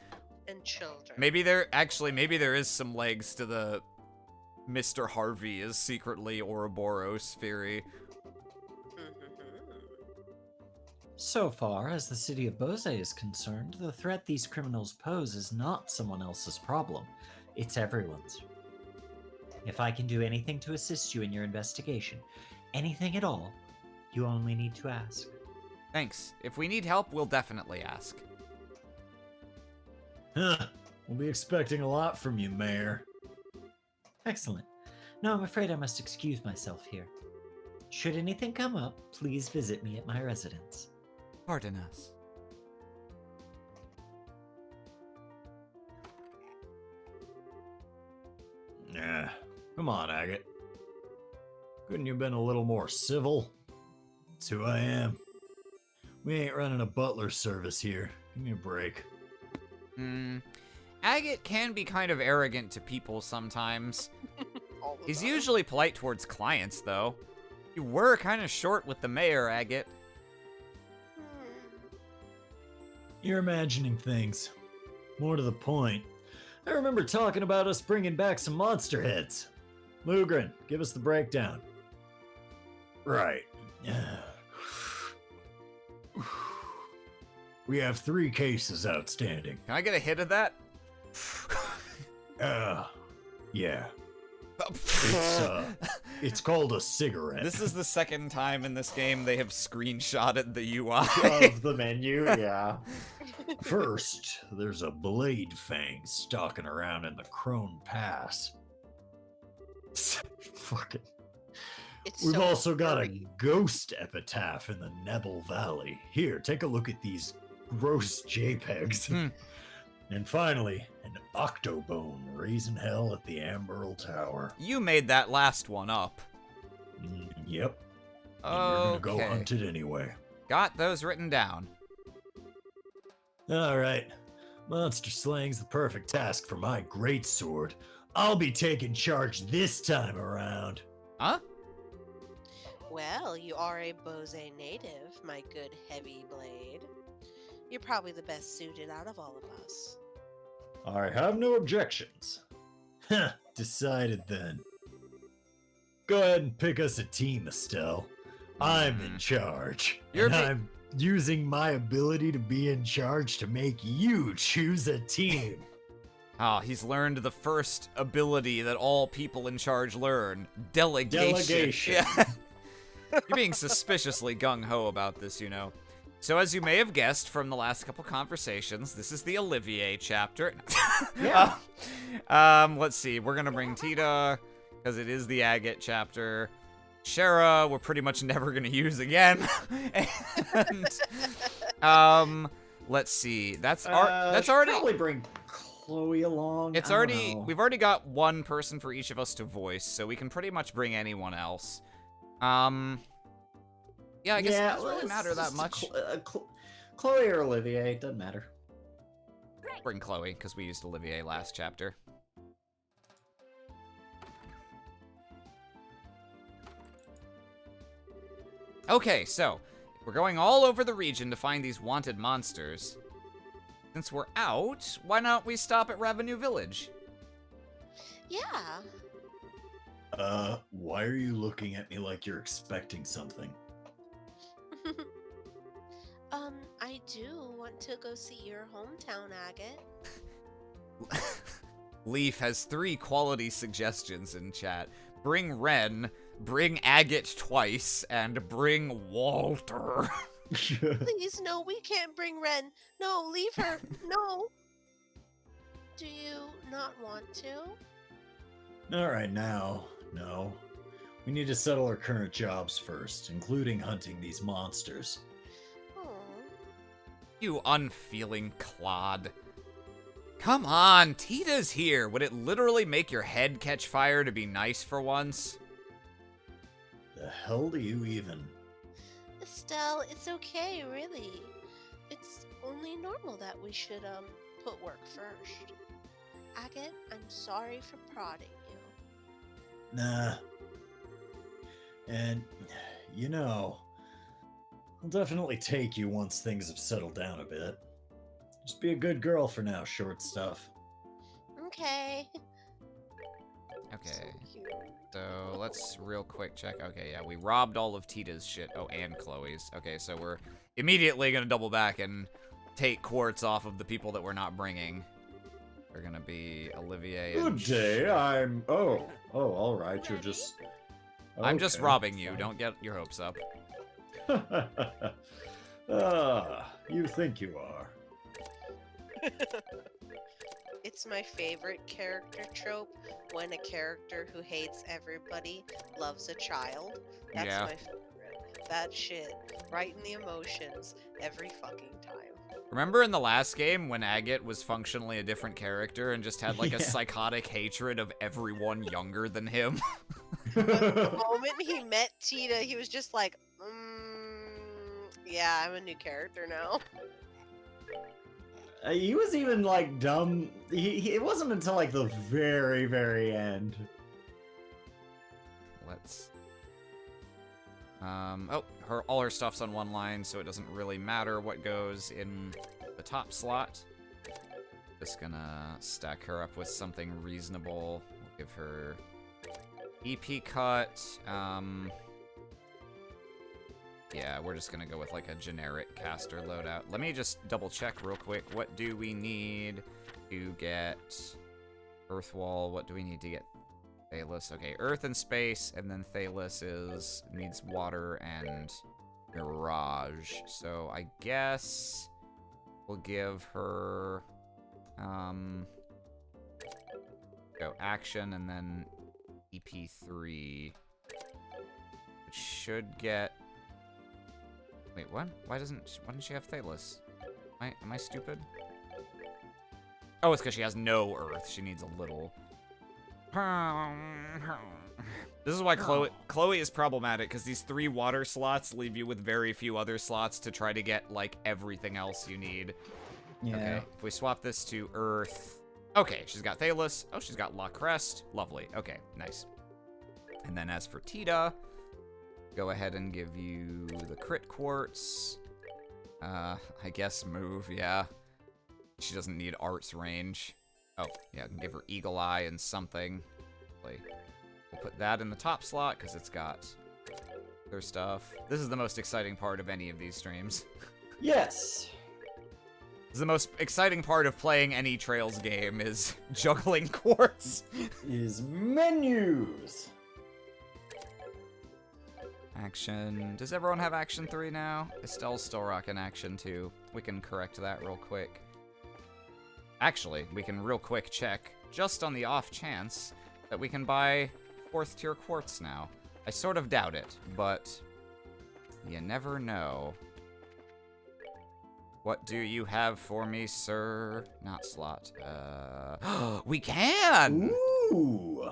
And children. Maybe there is some legs to the Mr. Harvey is secretly Ouroboros theory. So far as the city of Bose is concerned, the threat these criminals pose is not someone else's problem. It's everyone's. If I can do anything to assist you in your investigation, anything at all, you only need to ask. Thanks. If we need help, we'll definitely ask. Huh. We'll be expecting a lot from you, Mayor. Excellent. No, I'm afraid I must excuse myself here. Should anything come up, please visit me at my residence. Pardon us. Nah, come on, Agate. Couldn't you have been a little more civil? That's who I am. We ain't running a butler service here. Give me a break. Agate can be kind of arrogant to people sometimes. All the He's time. usually polite towards clients, though. You were kind of short with the mayor, Agate. You're imagining things. More to the point, I remember talking about us bringing back some monster heads. Lugren, give us the breakdown. Right. We have 3 cases outstanding. Can I get a hit of that? Yeah. It's called a cigarette. This is the second time in this game they have screenshotted the UI. Of the menu, yeah. First, there's a blade fang stalking around in the Crone Pass. Fucking. We've so also got a furry. ghost epitaph in the Nebel Valley. Here, take a look at these gross JPEGs. And finally, an octobone raising hell at the Amberl Tower. You made that last one up. Yep. And you're gonna go Okay. hunt it anyway. Got those written down. Alright. Monster slaying's the perfect task for my great sword. I'll be taking charge this time around. Huh? Well, you are a Bose native, my good heavy blade. You're probably the best suited out of all of us. I have no objections. Huh, decided then. Go ahead and pick us a team, Estelle. I'm in charge. You're and be- I'm using my ability to be in charge to make you choose a team. Ah, he's learned the first ability that all people in charge learn. Delegation. Delegation. Yeah. You're being suspiciously gung-ho about this, you know. So as you may have guessed from the last couple conversations, this is the Olivier chapter. Yeah. Let's see. We're gonna bring Tita, because it is the Agate chapter. Shara, we're pretty much never gonna use again. And, let's see. That's already. Probably bring Chloe along. It's I don't already. know. We've already got one person for each of us to voice, so we can pretty much bring anyone else. Yeah, I guess it doesn't really matter that much. Chloe or Olivier, doesn't matter. Bring Chloe, because we used Olivier last chapter. Okay, so we're going all over the region to find these wanted monsters. Since we're out, why don't we stop at Revenue Village? Yeah. Why are you looking at me like you're expecting something? I do want to go see your hometown, Agate. Leaf has 3 quality suggestions in chat. Bring Ren, bring Agate twice, and bring Walter. Please, no, we can't bring Ren. No, leave her. No. Do you not want to? Alright, now, no. We need to settle our current jobs first, including hunting these monsters. Oh. You unfeeling clod. Come on, Tita's here. Would it literally make your head catch fire to be nice for once? The hell do you even... Estelle, it's okay, really. It's only normal that we should, put work first. Agate, I'm sorry for prodding you. Nah. And, you know, I'll definitely take you once things have settled down a bit. Just be a good girl for now, short stuff. Okay. Okay. So cute. So let's real quick check. Okay, yeah, we robbed all of Tita's shit. Oh, and Chloe's. Okay, so we're immediately gonna double back and take quartz off of the people that we're not bringing. They're gonna be Olivier and Good day, Shit. Oh, all right, you're just... I'm just Okay, robbing you. fine. Don't get your hopes up. You think you are. It's my favorite character trope when a character who hates everybody loves a child. That's Yeah. my favorite. That shit. Right in the emotions every fucking time. Remember in the last game when Agate was functionally a different character and just had like a Yeah. psychotic hatred of everyone younger than him? The moment he met Tita, he was just like, yeah, I'm a new character now. He was even like dumb. It wasn't until like the very, very end. Let's... oh, all her stuff's on one line, so it doesn't really matter what goes in the top slot. Just gonna stack her up with something reasonable. We'll give her EP cut. Yeah, we're just gonna go with like a generic caster loadout. Let me just double check real quick. What do we need to get Earth Wall? What do we need to get Thalos? Okay, Earth and Space, and then Thalos needs Water and Mirage. So I guess we'll give her go Action and then EP3, which should get... Wait, what? Why doesn't she have Thalos? Am I stupid? Oh, it's because she has no Earth. She needs a little. This is why Chloe is problematic, because these 3 water slots leave you with very few other slots to try to get, like, everything else you need. Yeah. Okay, if we swap this to Earth... Okay, she's got Thalos. Oh, she's got La Crest. Lovely. Okay, nice. And then as for Tita... Go ahead and give you the crit quartz. I guess move, yeah. She doesn't need arts range. Oh, yeah, I can give her Eagle Eye and something. We'll put that in the top slot because it's got other stuff. This is the most exciting part of any of these streams. Yes. This is the most exciting part of playing any Trails game is juggling quartz. Is menus. Action. Does everyone have Action 3 now? Estelle's still rocking Action 2. We can correct that real quick. Actually, we can real quick check, just on the off chance, that we can buy 4th tier quartz now. I sort of doubt it, but you never know. What do you have for me, sir? Not slot. We can! Ooh.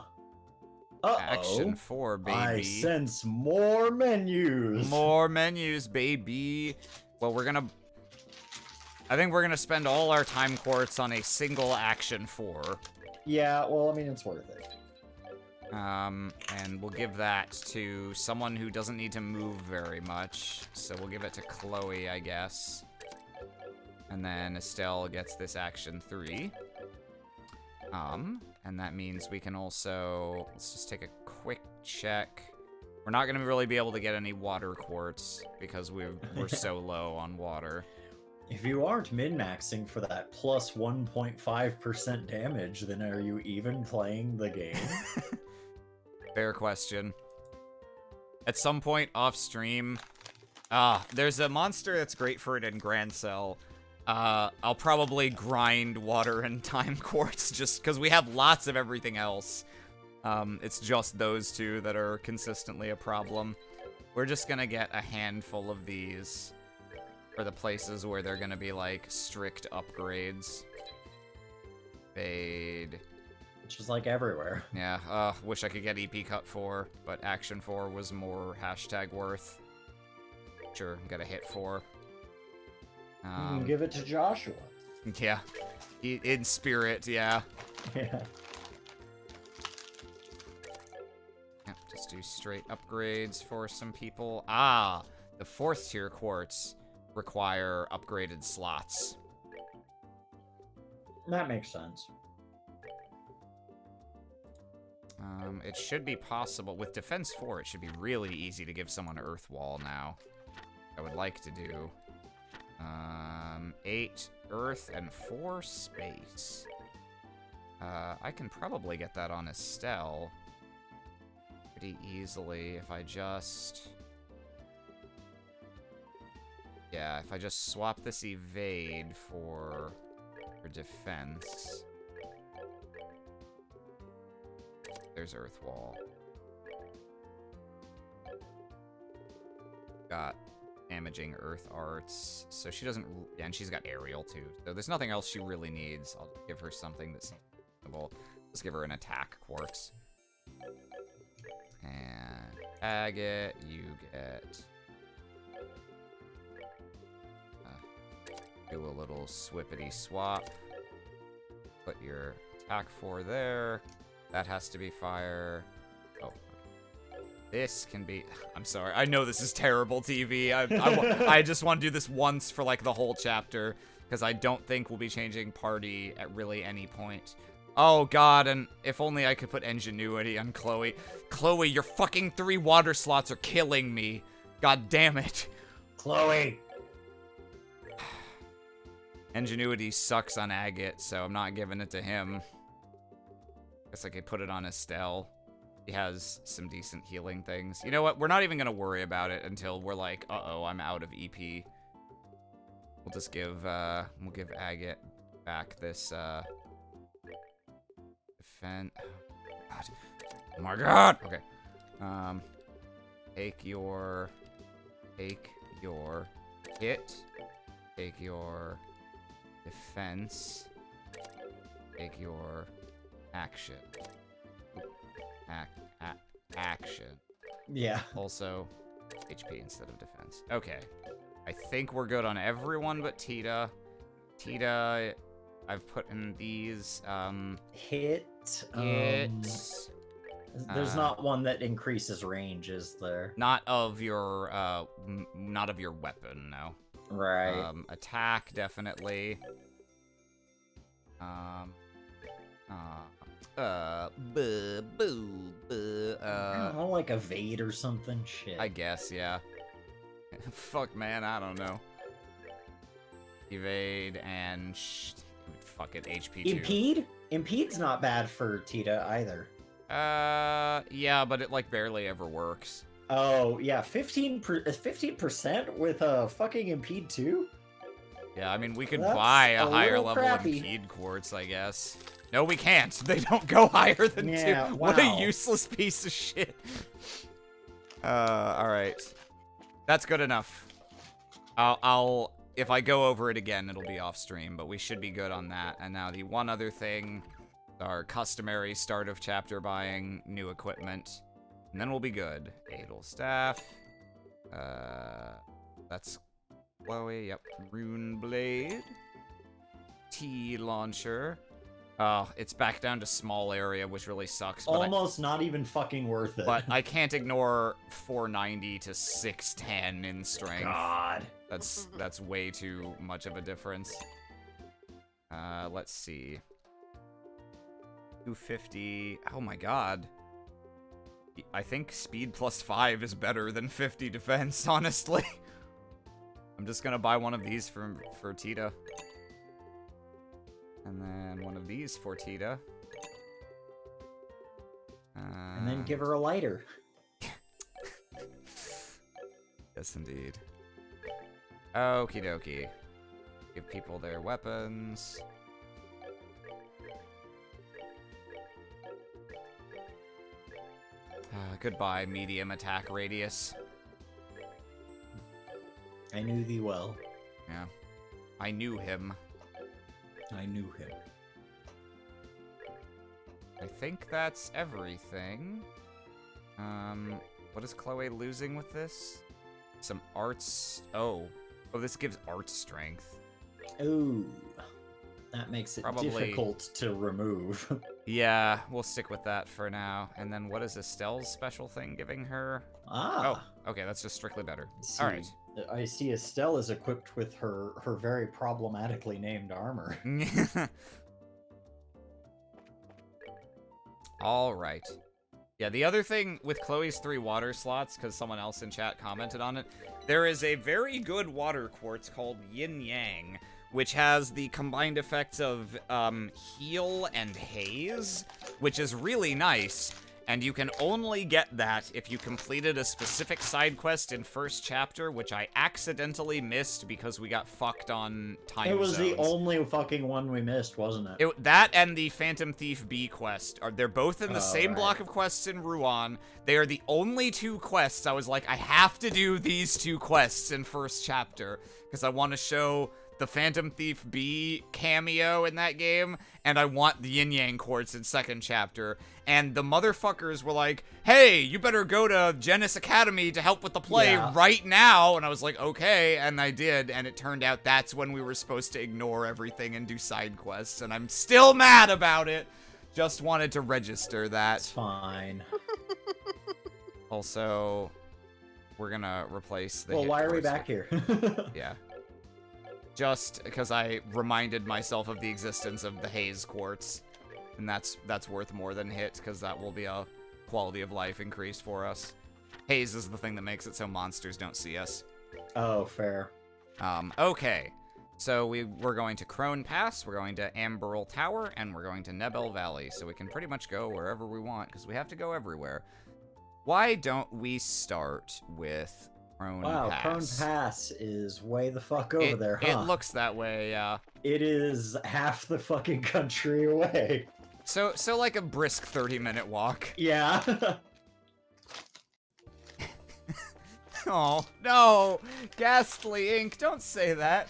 Uh-oh. Action 4, baby. I sense more menus. More menus, baby. Well, I think we're gonna spend all our time quartz on a single Action 4. Yeah, well, I mean, it's worth it. And we'll give that to someone who doesn't need to move very much. So we'll give it to Chloe, I guess. And then Estelle gets this Action 3. And that means we can also... Let's just take a quick check. We're not going to really be able to get any water quartz because we're so low on water. If you aren't min-maxing for that plus 1.5% damage, then are you even playing the game? Fair question. At some point off stream, there's a monster that's great for it in Grand Cell. I'll probably grind water and time quartz just because we have lots of everything else. It's just those 2 that are consistently a problem. We're just gonna get a handful of these for the places where they're gonna be like strict upgrades. Fade. Which is like everywhere. Yeah, wish I could get EP cut 4, but Action 4 was more #worth. Sure, get a hit 4. You can give it to Joshua. Yeah, in spirit, yeah. Yeah. Yeah, just do straight upgrades for some people. Ah, the 4th tier quartz require upgraded slots. That makes sense. It should be possible. With Defense 4, it should be really easy to give someone Earth Wall now. I would like to do 8 Earth and 4 Space. I can probably get that on Estelle pretty easily if I just... Yeah, if I just swap this Evade for Defense. There's Earth Wall. Got damaging Earth Arts, so she doesn't... Yeah, and she's got Aerial, too. So there's nothing else she really needs. I'll give her something that's reasonable. Let's give her an Attack Quartz. And Agate, you get... do a little swippity swap. Put your Attack 4 there. That has to be fire. Oh. This can be... I'm sorry. I know this is terrible TV. I just want to do this once for, like, the whole chapter. Because I don't think we'll be changing party at really any point. Oh, God. And if only I could put Ingenuity on Chloe. Chloe, your fucking 3 water slots are killing me. God damn it. Chloe! Ingenuity sucks on Agate, so I'm not giving it to him. Guess I could put it on Estelle. He has some decent healing things. You know what? We're not even going to worry about it until we're like, uh-oh, I'm out of EP. We'll just give, we'll give Agate back this, defense. Oh my god! Okay. Take your hit. Take your defense. Take your action. Action. Yeah. Also, HP instead of defense. Okay. I think we're good on everyone but Tita. Tita, I've put in these, Hit. There's not one that increases range, is there? not of your, not of your weapon, no. Right. Attack, definitely. I don't know, like evade or something. Shit. I guess, yeah. Fuck, man, I don't know. Evade and fuck it, HP 2. Impede? Impede's not bad for Tita either. Yeah, but it like barely ever works. Oh yeah, 15% with a fucking Impede too. Yeah, I mean we could That's buy a a higher little level crappy. Impede quartz, I guess. No, we can't. They don't go higher than 2. Yeah, What a wow. useless piece of shit. All right, that's good enough. I'll if I go over it again, it'll be off stream, but we should be good on that. And now the one other thing, our customary start of chapter buying new equipment, and then we'll be good. Adel staff. That's Chloe. Yep. Rune blade. T launcher. Oh, it's back down to small area, which really sucks. But Almost not even fucking worth it. but I can't ignore 490 to 610 in strength. God. That's way too much of a difference. Let's see. 250. Oh my god. I think speed plus 5 is better than 50 defense, honestly. I'm just gonna buy one of these for Tita. And then one of these for Tita. And then give her a lighter. Yes, indeed. Okie dokie. Give people their weapons. Goodbye, medium attack radius. I knew thee well. Yeah. I knew him. I knew him. I think that's everything. What is Chloe losing with this? Some arts... Oh, this gives art strength. Ooh. That makes it Probably- difficult to remove. Yeah, we'll stick with that for now. And then what is Estelle's special thing giving her? Ah. Oh, okay, that's just strictly better. See, All right. I see Estelle is equipped with her very problematically named armor. All right. Yeah, the other thing with Chloe's 3 water slots, because someone else in chat commented on it, there is a very good water quartz called Yin Yang, which has the combined effects of heal and haze, which is really nice. And you can only get that if you completed a specific side quest in first chapter, which I accidentally missed because we got fucked on time It was zones. the only fucking one we missed, wasn't it? That and the Phantom Thief B quest. They're both in the same right. block of quests in Ruan. They are the only 2 quests. I was like, I have to do these 2 quests in first chapter because I want to show the Phantom Thief B cameo in that game, and I want the Yin Yang quartz in second chapter. And the motherfuckers were like, hey, you better go to Genis Academy to help with the play right now. And I was like, okay, and I did, and it turned out that's when we were supposed to ignore everything and do side quests, and I'm still mad about it. Just wanted to register that. It's fine. Also, we're gonna replace the Well, hit why are we points back here? Yeah. Just because I reminded myself of the existence of the haze quartz. And that's worth more than hit, because that will be a quality of life increase for us. Haze is the thing that makes it so monsters don't see us. Oh, fair. Okay. So we're going to Crone Pass, we're going to Amberl Tower, and we're going to Nebel Valley. So we can pretty much go wherever we want, because we have to go everywhere. Why don't we start with Crone Pass? Wow, Crone Pass is way the fuck over there, huh? It looks that way, yeah. It is half the fucking country away. So like a brisk 30-minute walk. Yeah. Oh, no! Ghastly Ink, don't say that.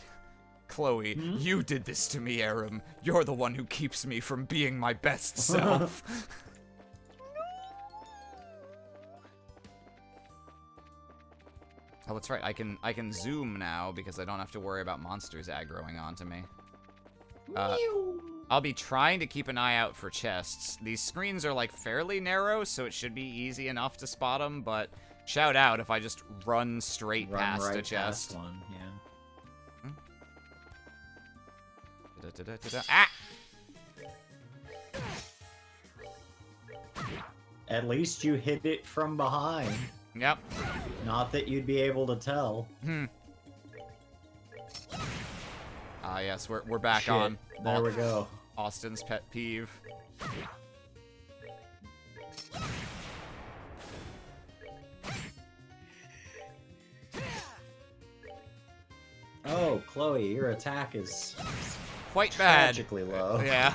Chloe, you did this to me, Aram. You're the one who keeps me from being my best self. Oh, that's right. I can zoom now because I don't have to worry about monsters aggroing onto me. I'll be trying to keep an eye out for chests. These screens are like fairly narrow, so it should be easy enough to spot them, but shout out if I just run straight past right a chest. Past one, yeah. Ah! At least you hit it from behind. Yep. Not that you'd be able to tell. Ah, yes, we're back Shit. on. There we go. Austin's pet peeve. Oh, Chloe, your attack is Quite bad. tragically low. Yeah.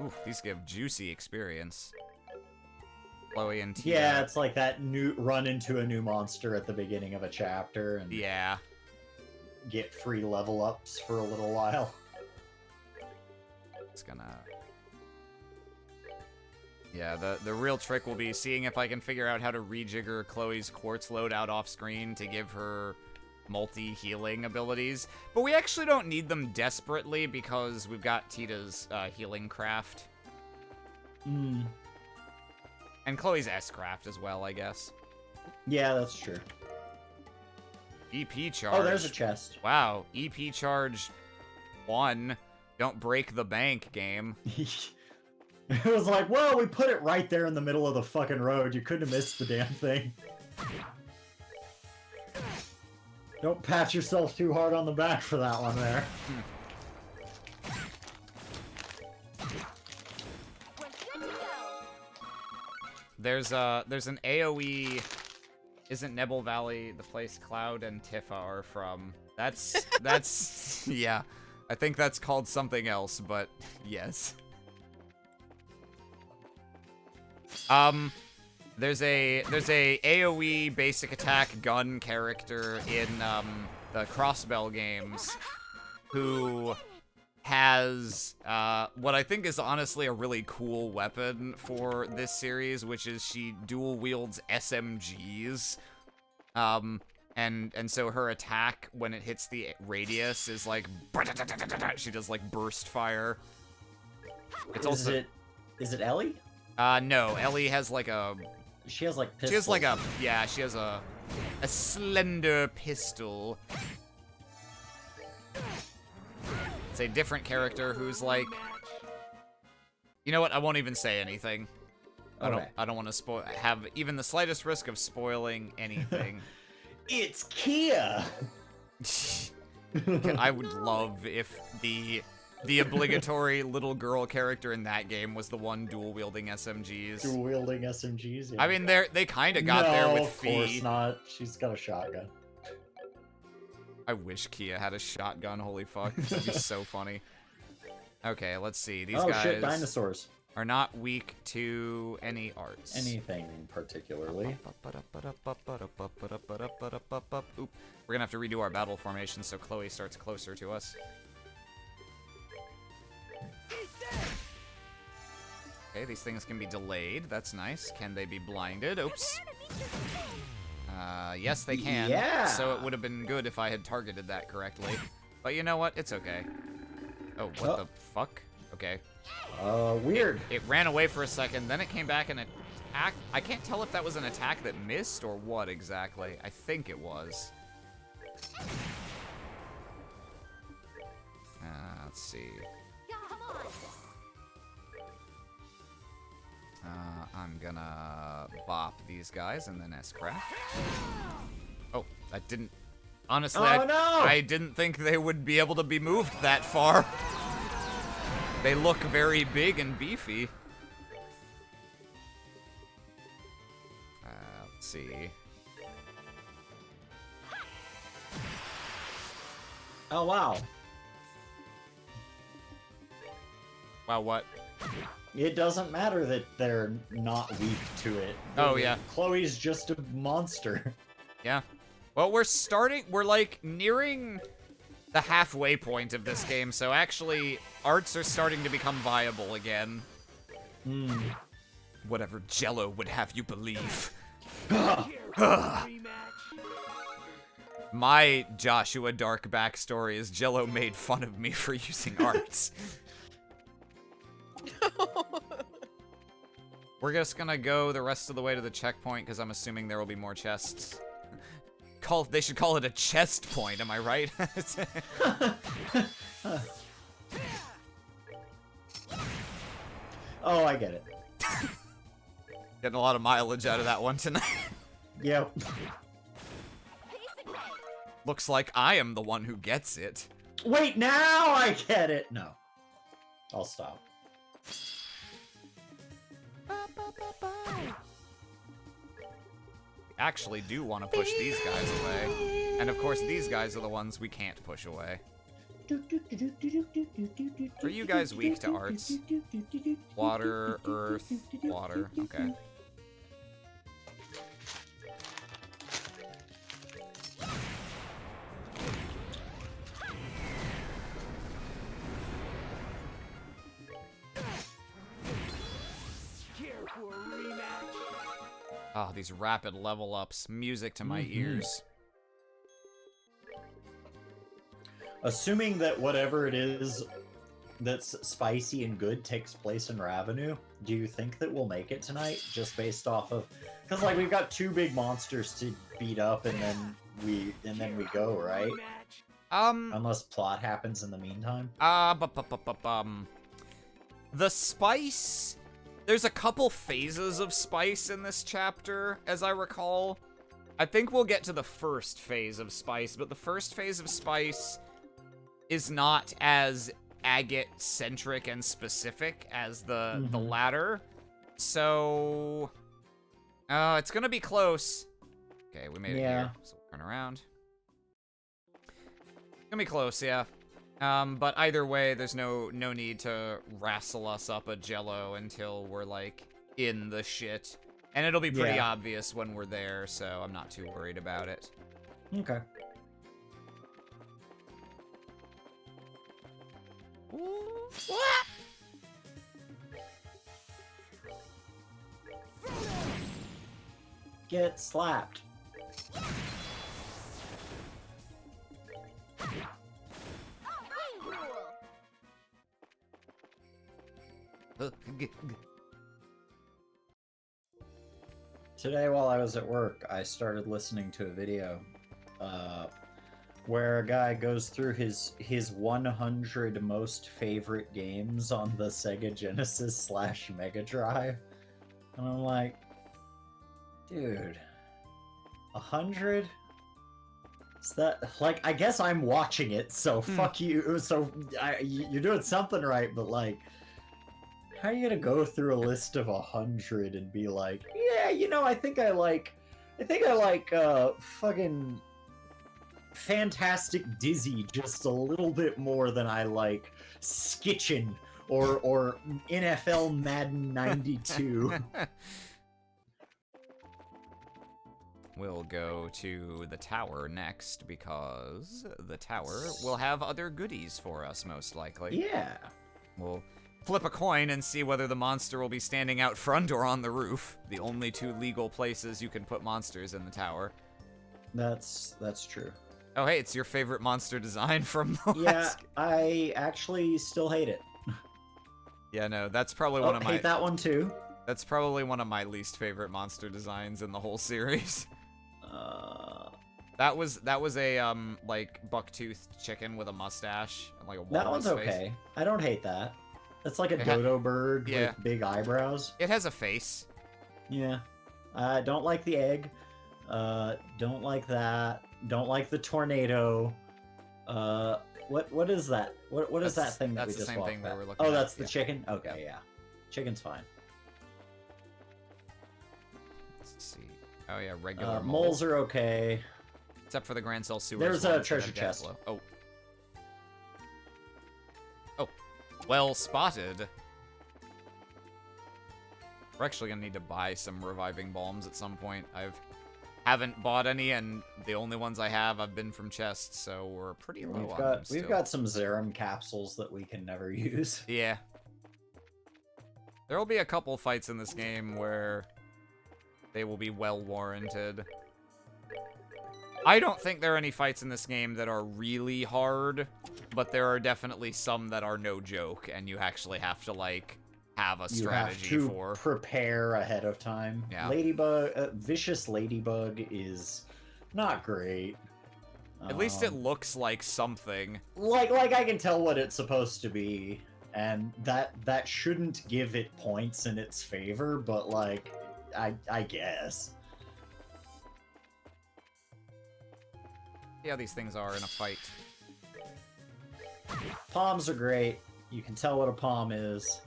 Ooh, these give juicy experience. Chloe and Tia. Yeah, it's like that new run into a new monster at the beginning of a chapter and Yeah. get free level ups for a little while. It's gonna... Yeah, the real trick will be seeing if I can figure out how to rejigger Chloe's quartz loadout off screen to give her multi-healing abilities. But we actually don't need them desperately because we've got Tita's healing craft. And Chloe's S-craft as well, I guess. Yeah, that's true. EP charge. Oh, there's a chest. Wow, EP charge 1. Don't break the bank, game. It was like, well, we put it right there in the middle of the fucking road. You couldn't have missed the damn thing. Don't pat yourself too hard on the back for that one there. There's an AoE. Isn't Nebel Valley the place Cloud and Tifa are from? That's yeah. I think that's called something else, but yes. There's a AoE basic attack gun character in the Crossbell games who has what I think is honestly a really cool weapon for this series, which is she dual wields SMGs. And so her attack, when it hits the radius, is like... She does, like, burst fire. It's also... Is it Ellie? No. Ellie has, like, a... She has, like, pistols. She has, like, a... Yeah, she has a slender pistol. It's a different character who's, like... You know what? I won't even say anything. Okay. I don't want to have even the slightest risk of spoiling anything. It's Kia! I would love if the obligatory little girl character in that game was the one dual-wielding SMGs. Dual-wielding SMGs, yeah. I mean, they kind of got there with Fee. No, of course not. She's got a shotgun. I wish Kia had a shotgun, holy fuck. That'd be so funny. Okay, let's see. These guys shit, dinosaurs. Are not weak to any arts. Anything particularly. Oop. We're gonna have to redo our battle formation so Chloe starts closer to us. Okay, these things can be delayed. That's nice. Can they be blinded? Oops. Yes, they can. Yeah. So it would have been good if I had targeted that correctly. But you know what? It's okay. Oh, what the fuck? Okay. Weird. It ran away for a second, then it came back and attacked. I can't tell if that was an attack that missed or what exactly. I think it was. Let's see. I'm gonna bop these guys and then S-craft. Oh, that didn't... Honestly, I didn't think they would be able to be moved that far. They look very big and beefy. Let's see. Oh, wow. Wow, what? It doesn't matter that they're not weak to it. Oh, yeah. Chloe's just a monster. Yeah. Well, we're like nearing the halfway point of this game, so actually arts are starting to become viable again. Whatever Jello would have you believe. My Joshua Dark backstory is Jello made fun of me for using arts. We're just gonna go the rest of the way to the checkpoint because I'm assuming there will be more chests. They should call it a chest point, am I right? Oh, I get it. Getting a lot of mileage out of that one tonight. Yep. Looks like I am the one who gets it. Wait, now I get it. No. I'll stop. Actually do want to push these guys away. And of course these guys are the ones we can't push away. Are you guys weak to arts? Water, earth, water. Okay. Oh, these rapid level ups. Music to my ears. Assuming that whatever it is that's spicy and good takes place in Ravenou, do you think that we'll make it tonight? Just based off of... Because, like, we've got 2 big monsters to beat up and then we go, right? Unless plot happens in the meantime. The spice... There's a couple phases of spice in this chapter, as I recall. I think we'll get to the first phase of spice, but the first phase of spice is not as agate-centric and specific as the latter. So... it's gonna be close. Okay, we made it here. So we'll turn around. It's gonna be close, yeah. But either way, there's no need to wrestle us up a Jello until we're, like, in the shit. And it'll be pretty obvious when we're there, so I'm not too worried about it. Okay. Get slapped. Today, while I was at work, I started listening to a video where a guy goes through his 100 most favorite games on the Sega Genesis / Mega Drive. And I'm like, dude, 100? Is that, like, I guess I'm watching it, so fuck you. So you're doing something right, but like, how are you gonna go through a list of 100 and be like, yeah, you know, I think I like fucking Fantastic Dizzy just a little bit more than I like Skitchin or NFL Madden 92. We'll go to the tower next, because the tower will have other goodies for us, most likely. Yeah. We'll flip a coin and see whether the monster will be standing out front or on the roof. The only two legal places you can put monsters in the tower. That's true. Oh, hey, it's your favorite monster design from the Yeah, last... I actually still hate it. Yeah, no, that's probably one of my... hate that one too. That's probably one of my least favorite monster designs in the whole series. That was a like buck-toothed chicken with a mustache and like a That one's walrus face. okay. I don't hate that. It's like a dodo bird yeah. with big eyebrows. It has a face. Yeah. I don't like the egg. Don't like that. Don't like the tornado. What is that? What is that thing that we that's the just same walked thing we past? were looking Oh, at, that's the yeah. chicken? Okay, yeah. Chicken's fine. Let's see. Oh yeah, regular moles are okay. Except for the Grand Cell sewers. There's a ones that treasure have chest. gas flow. Oh, well spotted. We're actually gonna need to buy some reviving bombs at some point. Haven't bought any, and the only ones I have been from chests, so we're pretty low on them still. We've got some Zerum capsules that we can never use. Yeah. There will be a couple fights in this game where they will be well warranted. I don't think there are any fights in this game that are really hard, but there are definitely some that are no joke, and you actually have to, like, have a strategy you have to for. Prepare ahead of time. Yeah. Ladybug, Vicious Ladybug is not great. At least it looks like something. Like I can tell what it's supposed to be, and that shouldn't give it points in its favor, but like, I guess. See how these things are in a fight. Palms are great. You can tell what a palm is.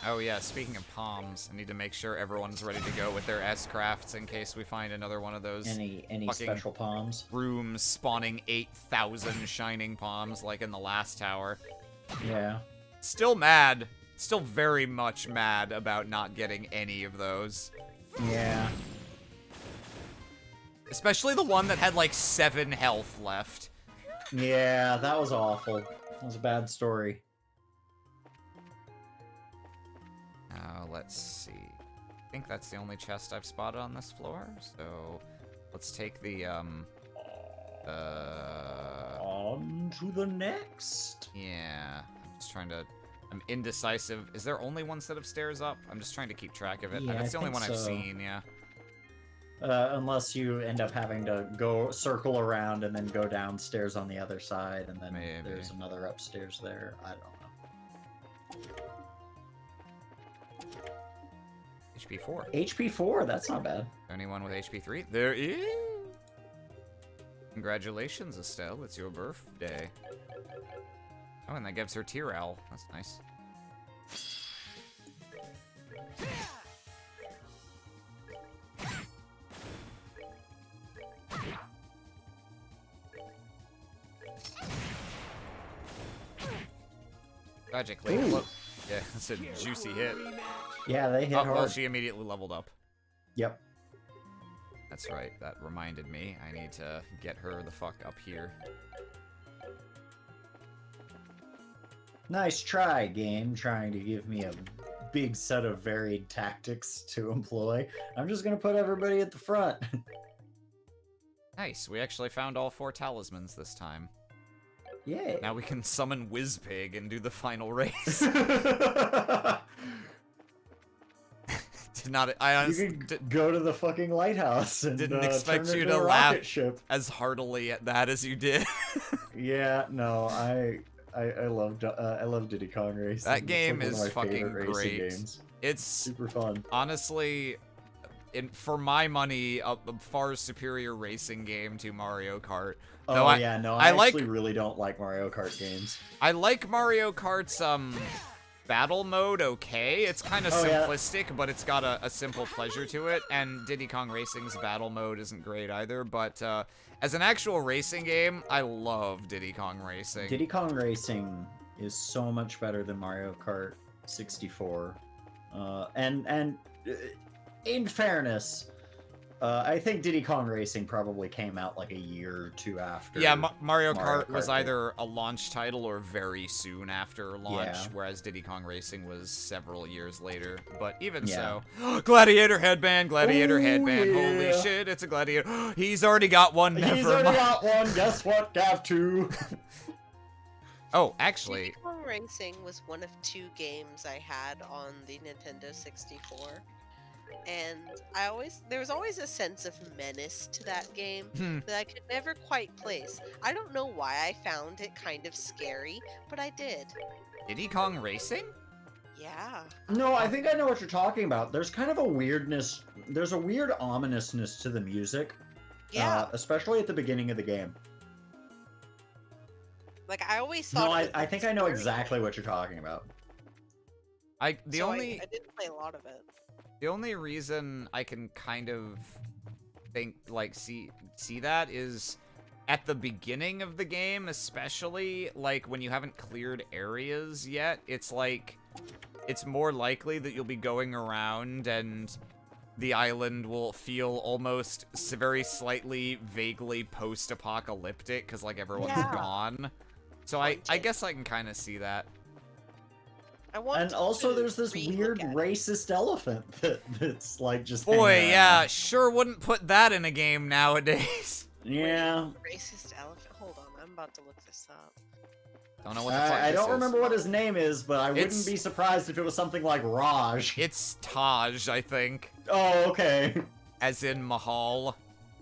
Oh yeah, speaking of palms, I need to make sure everyone's ready to go with their S-crafts in case we find another one of those Any fucking special palms? rooms spawning 8,000 shining palms like in the last tower. Yeah. Still mad. Still very much mad about not getting any of those. Yeah. Especially the one that had like 7 health left. Yeah, that was awful. That was a bad story. Let's see. I think that's the only chest I've spotted on this floor, so let's take the, On to the next. yeah. I'm just trying to... I'm indecisive. Is there only one set of stairs up? I'm just trying to keep track of it. Yeah, That's the I only one think I've so. seen, yeah. Unless you end up having to go circle around and then go downstairs on the other side, and then Maybe. there's another upstairs there. I don't know. HP 4. HP 4, that's not bad. Anyone with HP 3? There is! Congratulations, Estelle. It's your birthday. Oh, and that gives her Tier Owl. That's nice. Tragically, Ooh. look. Yeah, that's a juicy hit. Yeah, they hit Oh, hard. well, she immediately leveled up. Yep. That's right, that reminded me. I need to get her the fuck up here. Nice try, game, trying to give me a big set of varied tactics to employ. I'm just gonna put everybody at the front. Nice, we actually found all 4 talismans this time. Yay. Now we can summon Whizpig and do the final race. did not. I You honestly can go to the fucking lighthouse and didn't expect turn you into to a laugh rocket ship. as heartily at that as you did. Yeah, no, I love Diddy Kong Racing. That game it's like is one of my fucking favorite racing great. games. It's Super fun. honestly, for my money, a far superior racing game to Mario Kart. Though Oh yeah, no, I like- actually really don't like Mario Kart games. I like Mario Kart's battle mode okay. It's kind of Oh, yeah. simplistic, but it's got a simple pleasure to it. And Diddy Kong Racing's battle mode isn't great either. But as an actual racing game, I love Diddy Kong Racing. Diddy Kong Racing is so much better than Mario Kart 64. And in fairness, I think Diddy Kong Racing probably came out like a year or two after. Yeah, Mario Kart was did. either a launch title or very soon after launch, Yeah. whereas Diddy Kong Racing was several years later. But even Yeah. so, Gladiator headband, Gladiator Ooh, headband. Holy yeah. shit, it's a Gladiator. He's already got one. He's Never already mind. got one. Guess what? Gav 2. Oh, actually, Diddy Kong Racing was one of 2 games I had on the Nintendo 64. And there was always a sense of menace to that game that I could never quite place. I don't know why I found it kind of scary, but I did. Diddy Kong Racing? Yeah. No, I think I know what you're talking about. There's kind of a weirdness. There's a weird ominousness to the music. Yeah. Especially at the beginning of the game. Like I always thought. No, it was I think I know scary. exactly what you're talking about. I So I didn't play a lot of it. The only reason I can kind of think like see that is at the beginning of the game, especially like when you haven't cleared areas yet, it's like it's more likely that you'll be going around and the island will feel almost very slightly vaguely post-apocalyptic because like everyone's Yeah. gone. So I guess I can kind of see that. I want And to also, there's this re-look weird at it. racist elephant that's like just. Boy, hanging yeah, around. sure wouldn't put that in a game nowadays. Yeah. Racist elephant. Hold on, I'm about to look this up. Don't know what the fuck I this don't is. remember what his name is, but I It's- wouldn't be surprised if it was something like Raj. It's Taj, I think, Oh, okay. as in Mahal.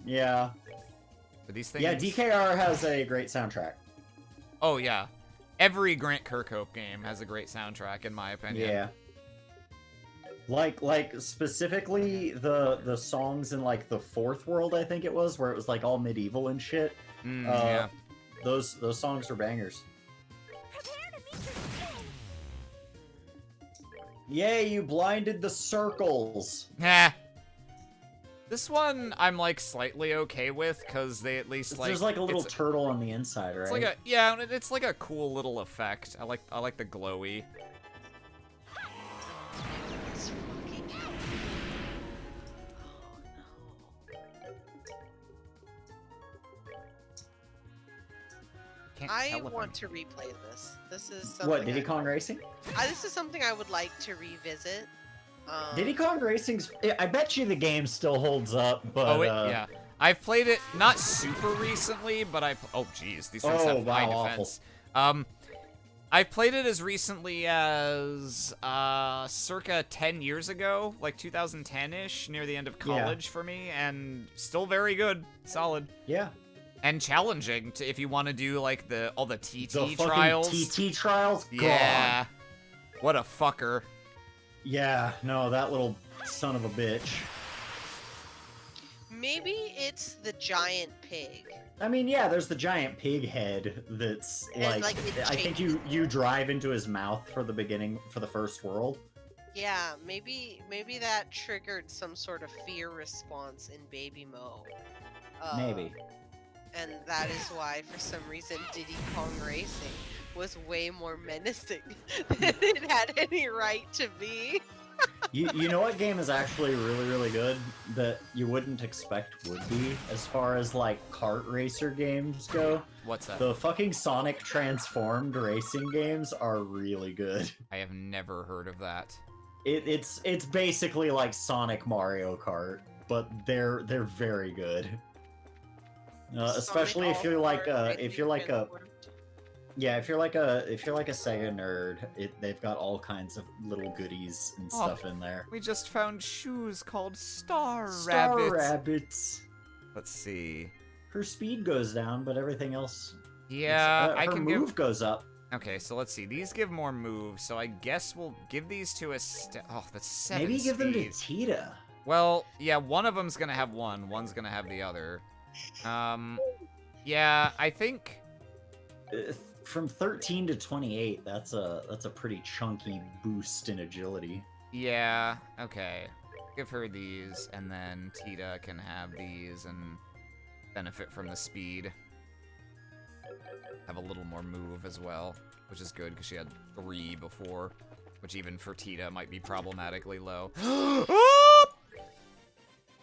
Yeah. Are these things? Yeah, DKR has a great soundtrack. Oh yeah, every Grant Kirkhope game has a great soundtrack, in my opinion. Yeah. Like specifically the songs in like the Fourth World, I think it was, where it was like all medieval and shit. Yeah. Those songs are bangers. Yay, you blinded the circles. Nah. This one I'm like slightly okay with because they at least like There's like a little it's, turtle on the inside, right? it's like a yeah, it's like a cool little effect. I like the glowy. It's fucking. Can't I tell if want I'm- to replay this. This is something. What, Diddy Kong Racing? This is something I would like to revisit. Diddy Kong Racing's. I bet you the game still holds up, but. Oh wait, yeah. I've played it not super recently, but oh jeez, these things Oh, have high wow, defense. I've played it as recently as circa 10 years ago, like 2010-ish, near the end of college for me, and still very good, solid, Yeah. and challenging if you want to do like all the TT The fucking trials. TT trials? God. Yeah. What a fucker. Yeah, no, that little son of a bitch. Maybe it's the giant pig. I mean, yeah, there's the giant pig head that's And, like, like, it I think you drive into his mouth for the first world. Yeah, maybe that triggered some sort of fear response in Baby Mo. Maybe. And that is why, for some reason, Diddy Kong Racing was way more menacing than it had any right to be. You know what game is actually really, really good that you wouldn't expect would be as far as like kart racer games go? What's that? The fucking Sonic Transformed racing games are really good. I have never heard of that. It's basically like Sonic Mario Kart, but they're very good. Especially if Sonic you're like All-Star if you're like Racing a Rhythm. Yeah, if you're like a Sega nerd, they've got all kinds of little goodies and stuff in there. We just found shoes called Star Rabbits. Let's see. Her speed goes down, but everything else. Yeah, I her can move goes up. Okay, so let's see. These give more moves, so I guess we'll give these to a oh, that's 7 Maybe give them to speed. Tita. Well, yeah, one of them's gonna have one's gonna have the other. Yeah, I think From 13 to 28, that's a pretty chunky boost in agility. yeah, okay. Give her these, and then Tita can have these and benefit from the speed. Have a little more move as well, which is good because she had 3 before, which even for Tita might be problematically low.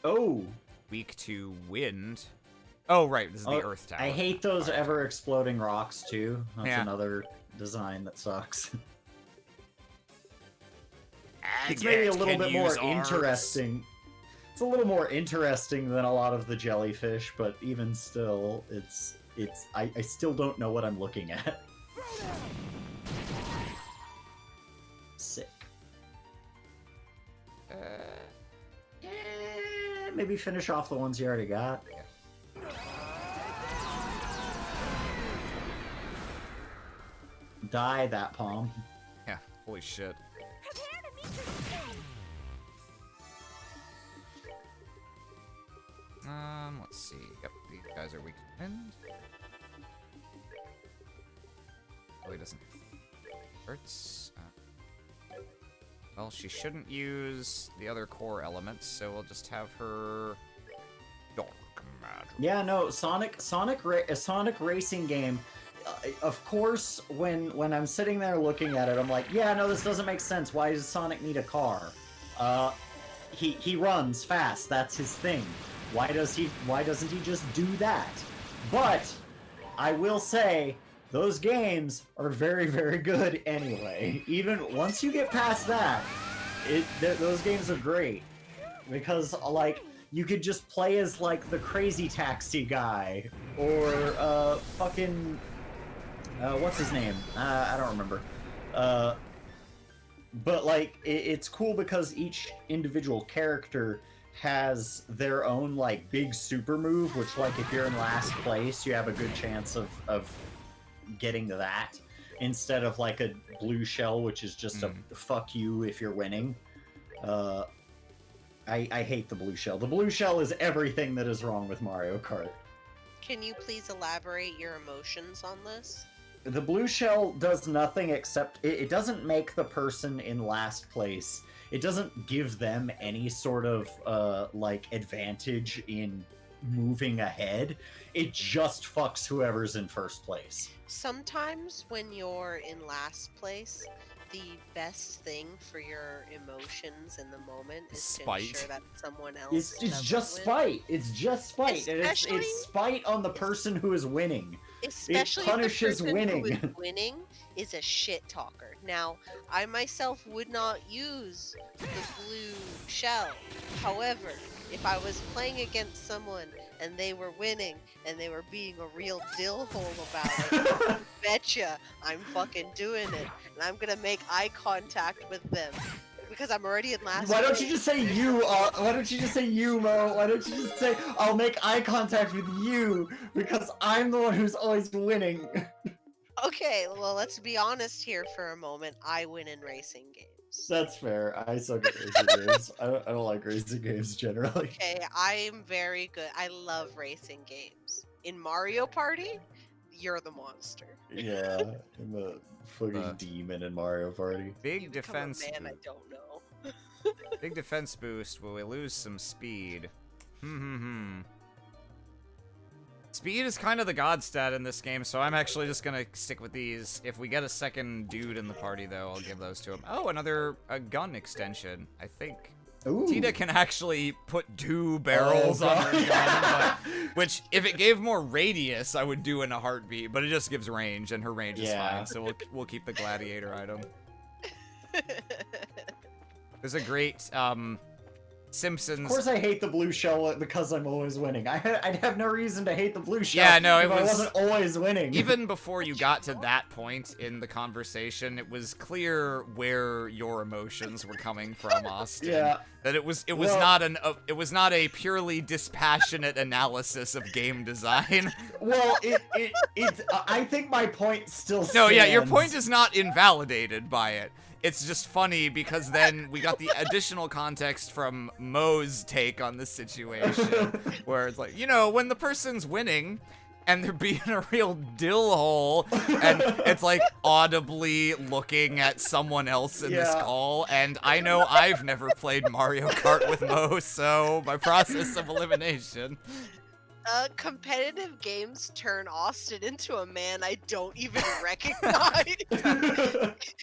Oh! Weak to wind. Oh, right, this is the Earth Tower. I hate those ever exploding rocks too. That's Yeah. another design that sucks. I It's maybe a can little bit more use arms. interesting. It's a little more interesting than a lot of the jellyfish, but even still, I still don't know what I'm looking at. Sick. Maybe finish off the ones you already got. Die that palm. Yeah, holy shit. Let's see. Yep, these guys are weak to wind. Oh, he doesn't hurts. Well, she shouldn't use the other core elements, so we'll just have her dark magic. Yeah, no, a Sonic racing game. Of course, when I'm sitting there looking at it, I'm like, yeah, no, this doesn't make sense. Why does Sonic need a car? He runs fast. That's his thing. Why doesn't he just do that? But I will say those games are very, very good anyway. Even once you get past that, those games are great because like you could just play as like the Crazy Taxi guy or fucking what's his name? I don't remember. But like it's cool because each individual character has their own like big super move, which like if you're in last place, you have a good chance of getting that instead of like a blue shell, which is just a fuck you if you're winning. I hate the blue shell. The blue shell is everything that is wrong with Mario Kart. Can you please elaborate your emotions on this? The blue shell does nothing except it doesn't make the person in last place. It doesn't give them any sort of like advantage in moving ahead. It just fucks whoever's in first place. Sometimes when you're in last place, the best thing for your emotions in the moment is Spite. to ensure that someone else It's doesn't just win. spite. It's just spite. And Especially- it's spite on the person who is winning. Especially punishes if the person winning. who is winning is a shit talker. Now, I myself would not use the blue shell. However, if I was playing against someone and they were winning and they were being a real dillhole about it, I betcha I'm fucking doing it. And I'm gonna make eye contact with them. Because I'm already in last Why don't place. you just say you? Why don't you just say you, Mo? Why don't you just say I'll make eye contact with you because I'm the one who's always winning. Okay, well, let's be honest here for a moment. I win in racing games. That's fair. I suck at racing games. I don't like racing games generally. Okay, I'm very good. I love racing games. In Mario Party, you're the monster. Yeah, I'm a fucking demon in Mario Party. Big You become defense. a man I don't know. Big defense boost. Will we lose some speed? Speed is kind of the god stat in this game, so I'm actually just gonna stick with these. If we get a second dude in the party, though, I'll give those to him. Oh, another gun extension, I think. Ooh. Tita can actually put 2 barrels on her God. gun, which, if it gave more radius, I would do in a heartbeat, but it just gives range, and her range is Yeah. fine, so we'll keep the gladiator item. There's a great Simpsons. Of course I hate the blue shell because I'm always winning. I'd have no reason to hate the blue shell Yeah, no, if I wasn't always winning. Even before you got to that point in the conversation, it was clear where your emotions were coming from, Austin. Yeah. That it was Well- not a purely dispassionate analysis of game design. Well, I think my point still stands. No, yeah, your point is not invalidated by it. It's just funny because then we got the additional context from Mo's take on the situation, where it's like, you know, when the person's winning and they're being a real dill hole, and it's like audibly looking at someone else in this call, and I know I've never played Mario Kart with Mo, so my process of elimination. Competitive games turn Austin into a man I don't even recognize.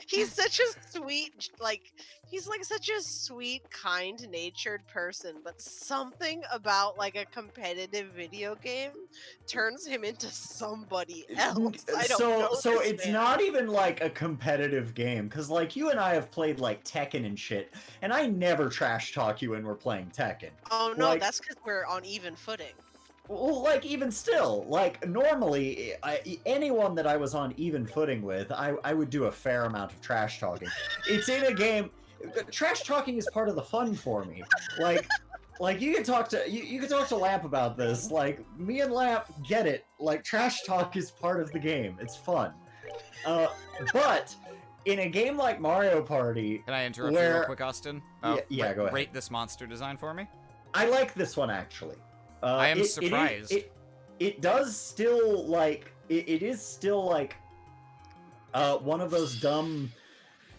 He's such a sweet, he's like such a sweet, kind-natured person, but something about like a competitive video game turns him into somebody else. I don't know. So this it's man. not even like a competitive game, because like you and I have played like Tekken and shit, and I never trash talk you when we're playing Tekken. Oh no, like- that's because we're on even footing. Well, like, even still, like, normally, anyone that I was on even footing with, I would do a fair amount of trash talking. It's in a game. Trash talking is part of the fun for me. Like you can talk to you can talk to Lamp about this. Like, me and Lamp get it. Like, trash talk is part of the game. It's fun. But in a game like Mario Party, Can I interrupt you real quick, Austin? Yeah, go ahead. Rate this monster design for me. I like this one actually. I am surprised. It does still like it is still like one of those dumb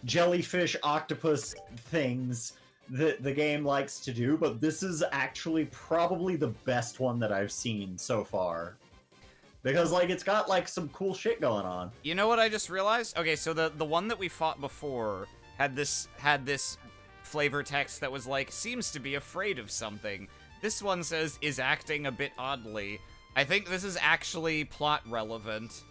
jellyfish octopus things that the game likes to do, but this is actually probably the best one that I've seen so far. Because like it's got like some cool shit going on. You know what I just realized? Okay, so the one that we fought before had this flavor text that was like, seems to be afraid of something. This one says, is acting a bit oddly. I think this is actually plot relevant.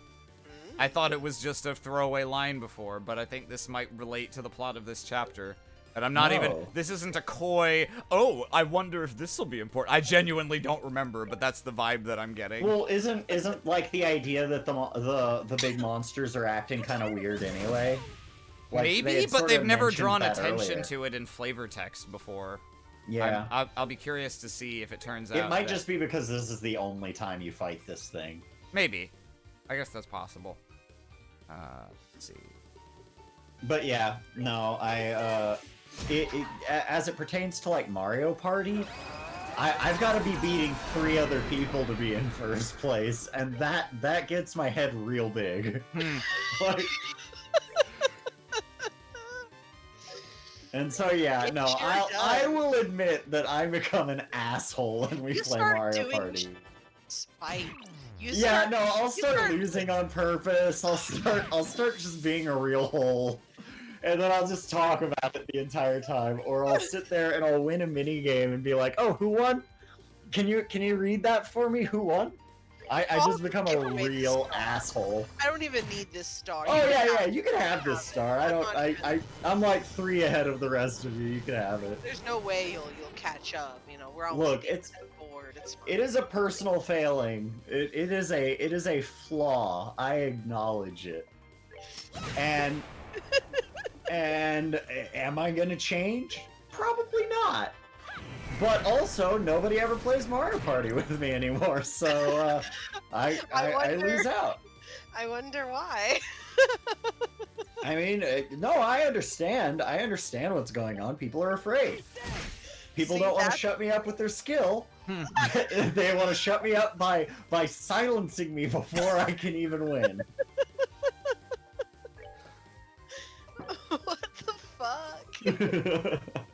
I thought it was just a throwaway line before, but I think this might relate to the plot of this chapter. And I'm not even, this isn't a coy, oh, I wonder if this will be important. I genuinely don't remember, but that's the vibe that I'm getting. Well, isn't like the idea that the big monsters are acting kind of weird anyway? Like, maybe, but they've never drawn attention to it in flavor text before. Yeah. I'll be curious to see if it turns out. It might just be because this is the only time you fight this thing. Maybe. I guess that's possible. Let's see. But yeah, no, as it pertains to like Mario Party, I've got to be beating 3 other people to be in first place, and that gets my head real big. Like, and so yeah, no, I will admit that I become an asshole when we play Mario Party. Spite. I'll start losing on purpose. I'll start just being a real hole. And then I'll just talk about it the entire time, or I'll sit there and I'll win a mini game and be like, "Oh, who won? Can you read that for me? Who won?" I just become a real asshole. I don't even need this star. Oh yeah, you can have this star. I'm like 3 ahead of the rest of you. You can have it. There's no way you'll catch up. You know, we're almost Look, it's bored. It's fine. it is a personal failing. It is a flaw. I acknowledge it. And am I gonna change? Probably not. But also, nobody ever plays Mario Party with me anymore, so I lose out. I wonder why. I mean, no, I understand. I understand what's going on. People are afraid. People don't want to shut me up with their skill. They want to shut me up by silencing me before I can even win. What the fuck?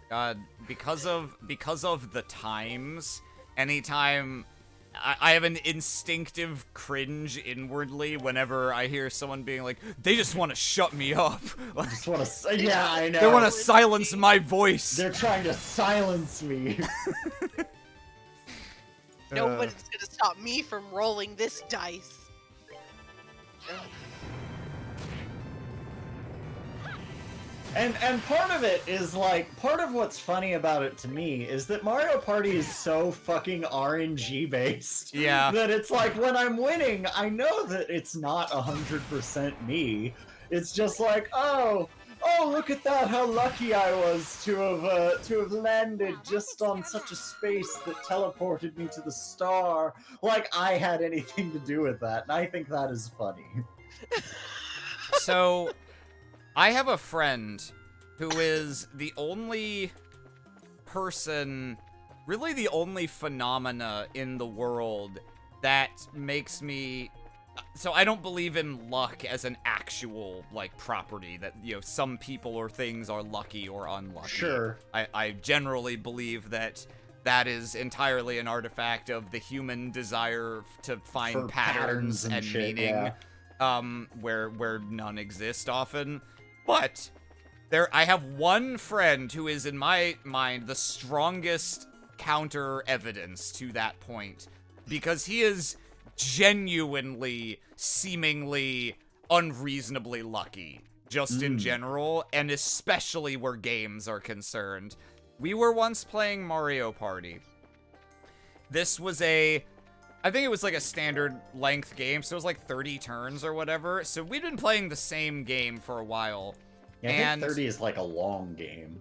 God, because of the times, anytime I have an instinctive cringe inwardly whenever I hear someone being like, they just want to shut me up. Just want to, yeah, I know. They want to silence my voice. They're trying to silence me. Nobody's gonna stop me from rolling this dice. And part of it is like, part of what's funny about it to me is that Mario Party is so fucking RNG based. Yeah. That it's like, when I'm winning, I know that it's not 100% me. It's just like, oh, look at that! How lucky I was to have landed just on such a space that teleported me to the star. Like I had anything to do with that, and I think that is funny. So, I have a friend who is the only person, really the only phenomena in the world that makes me... So I don't believe in luck as an actual, like, property that, you know, some people or things are lucky or unlucky. Sure. I generally believe that that is entirely an artifact of the human desire to find For patterns and shit, meaning, where none exist often. But I have one friend who is, in my mind, the strongest counter evidence to that point, because he is genuinely, seemingly, unreasonably lucky, just in general, and especially where games are concerned. We were once playing Mario Party. This was I think it was like a standard length game, so it was like 30 turns or whatever. So we'd been playing the same game for a while. Yeah, I and think 30 is like a long game.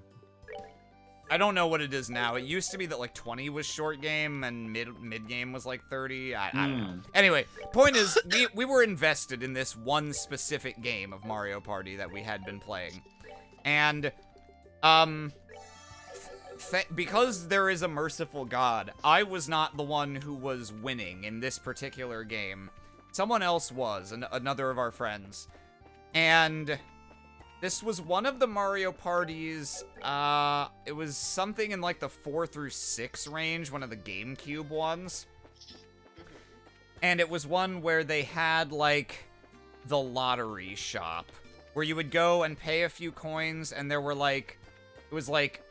I don't know what it is now. It used to be that like 20 was short game and mid game was like 30. I don't know. Anyway, point is, we were invested in this one specific game of Mario Party that we had been playing. And because there is a merciful God, I was not the one who was winning in this particular game. Someone else was, another of our friends. And this was one of the Mario parties, it was something in like the 4 through 6 range, one of the GameCube ones. And it was one where they had like the lottery shop, where you would go and pay a few coins, and there were like, it was like,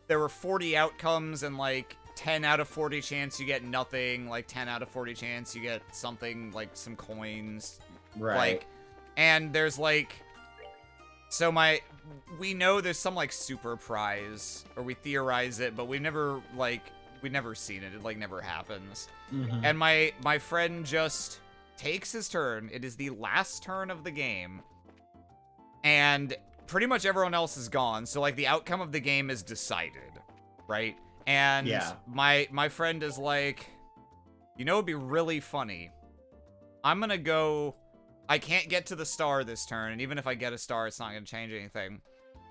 there were 40 outcomes, and like 10 out of 40 chance you get nothing, like 10 out of 40 chance you get something, like some coins. Right. Like, and there's like, so we know there's some like super prize, or we theorize it, but we've never seen it. It like never happens. And my friend just takes his turn. It is the last turn of the game, and pretty much everyone else is gone. So like the outcome of the game is decided, right? And my friend is like, you know, it'd be really funny. I'm gonna go. I can't get to the star this turn, and even if I get a star, it's not gonna change anything.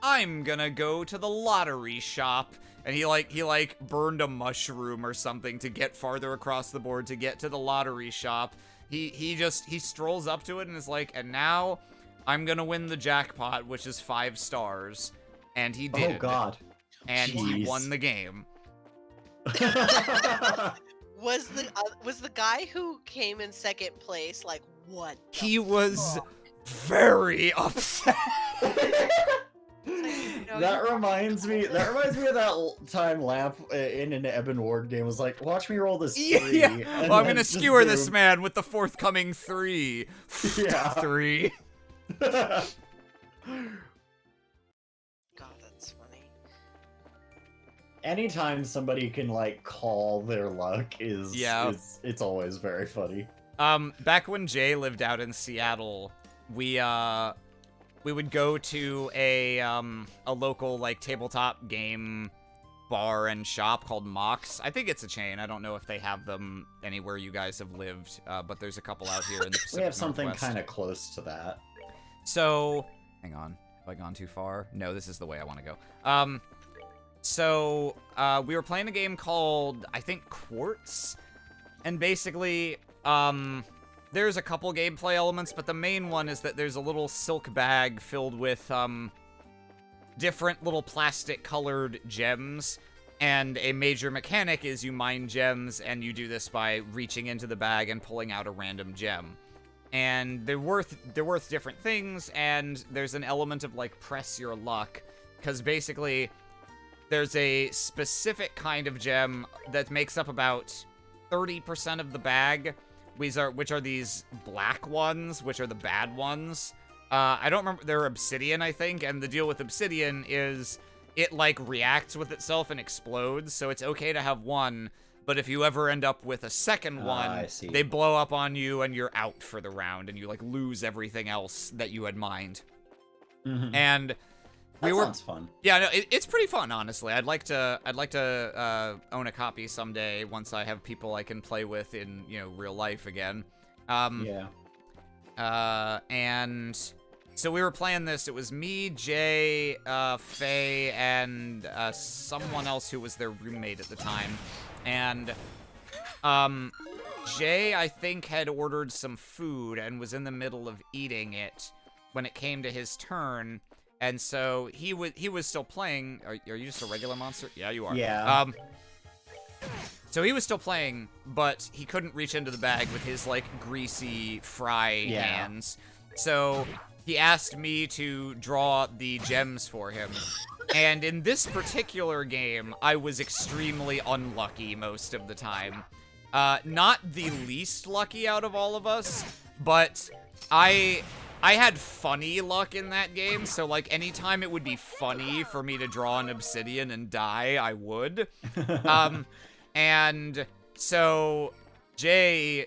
I'm gonna go to the lottery shop. And he burned a mushroom or something to get farther across the board to get to the lottery shop. He strolls up to it and is like, and now I'm gonna win the jackpot, which is 5 stars. And he did. Oh god. And he won the game. Was the guy who came in second place like, what? He was very upset. That reminds me of that time Lamp in an Eben Ward game was like, watch me roll this 3. Yeah. Well, I'm gonna skewer this man with the forthcoming 3. Yeah. 3. God, that's funny. Anytime somebody can like call their luck is it's always very funny. Back when Jay lived out in Seattle, we would go to a local like tabletop game bar and shop called Mox. I think it's a chain. I don't know if they have them anywhere you guys have lived, but there's a couple out here in the Pacific We have something Northwest. kind of close to that. So, hang on. Have I gone too far? No, this is the way I want to go. So we were playing a game called, I think, Quartz. And basically, there's a couple gameplay elements, but the main one is that there's a little silk bag filled with different little plastic-colored gems. And a major mechanic is you mine gems, and you do this by reaching into the bag and pulling out a random gem. And they're worth different things, and there's an element of like press your luck, because basically there's a specific kind of gem that makes up about 30% of the bag, which are these black ones, which are the bad ones. I don't remember. They're obsidian, I think, and the deal with obsidian is it, like, reacts with itself and explodes, so it's okay to have one, but if you ever end up with a second one, I see. they blow up on you and you're out for the round, and you, like, lose everything else that you had mined. Mhm. And That sounds fun. Yeah, no, it's pretty fun, honestly. I'd like to own a copy someday once I have people I can play with in, you know, real life again. Yeah. And so we were playing this. It was me, Jay, Faye, and someone else who was their roommate at the time. And Jay, I think, had ordered some food and was in the middle of eating it when it came to his turn. And so he was still playing. Are you just a regular monster? Yeah, you are. Yeah. So he was still playing, but he couldn't reach into the bag with his, like, greasy fry hands. So he asked me to draw the gems for him. And in this particular game, I was extremely unlucky most of the time. Not the least lucky out of all of us, but I had funny luck in that game, so, like, anytime it would be funny for me to draw an obsidian and die, I would. And so Jay,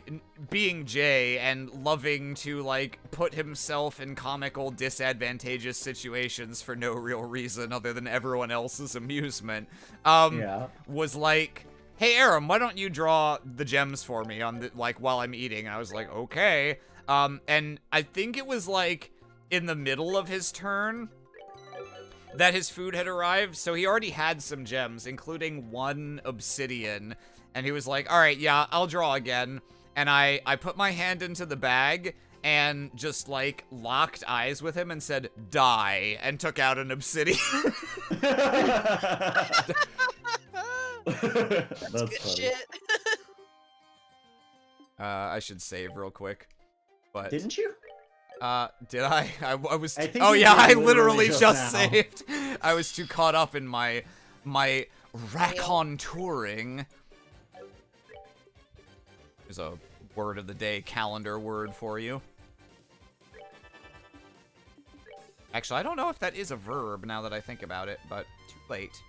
being Jay and loving to, like, put himself in comical, disadvantageous situations for no real reason other than everyone else's amusement, was like, hey, Aram, why don't you draw the gems for me on the, like, while I'm eating? And I was like, okay. And I think it was, like, in the middle of his turn that his food had arrived, so he already had some gems, including one obsidian, and he was like, all right, yeah, I'll draw again. And I put my hand into the bag and just, like, locked eyes with him and said, die, and took out an obsidian. That's That's good funny. shit. I should save real quick. But Didn't you? did I? I was. I think Oh you yeah, did I literally just just now. saved. I was too caught up in my racontouring. There's a word of the day calendar word for you. Actually, I don't know if that is a verb now that I think about it, but too late.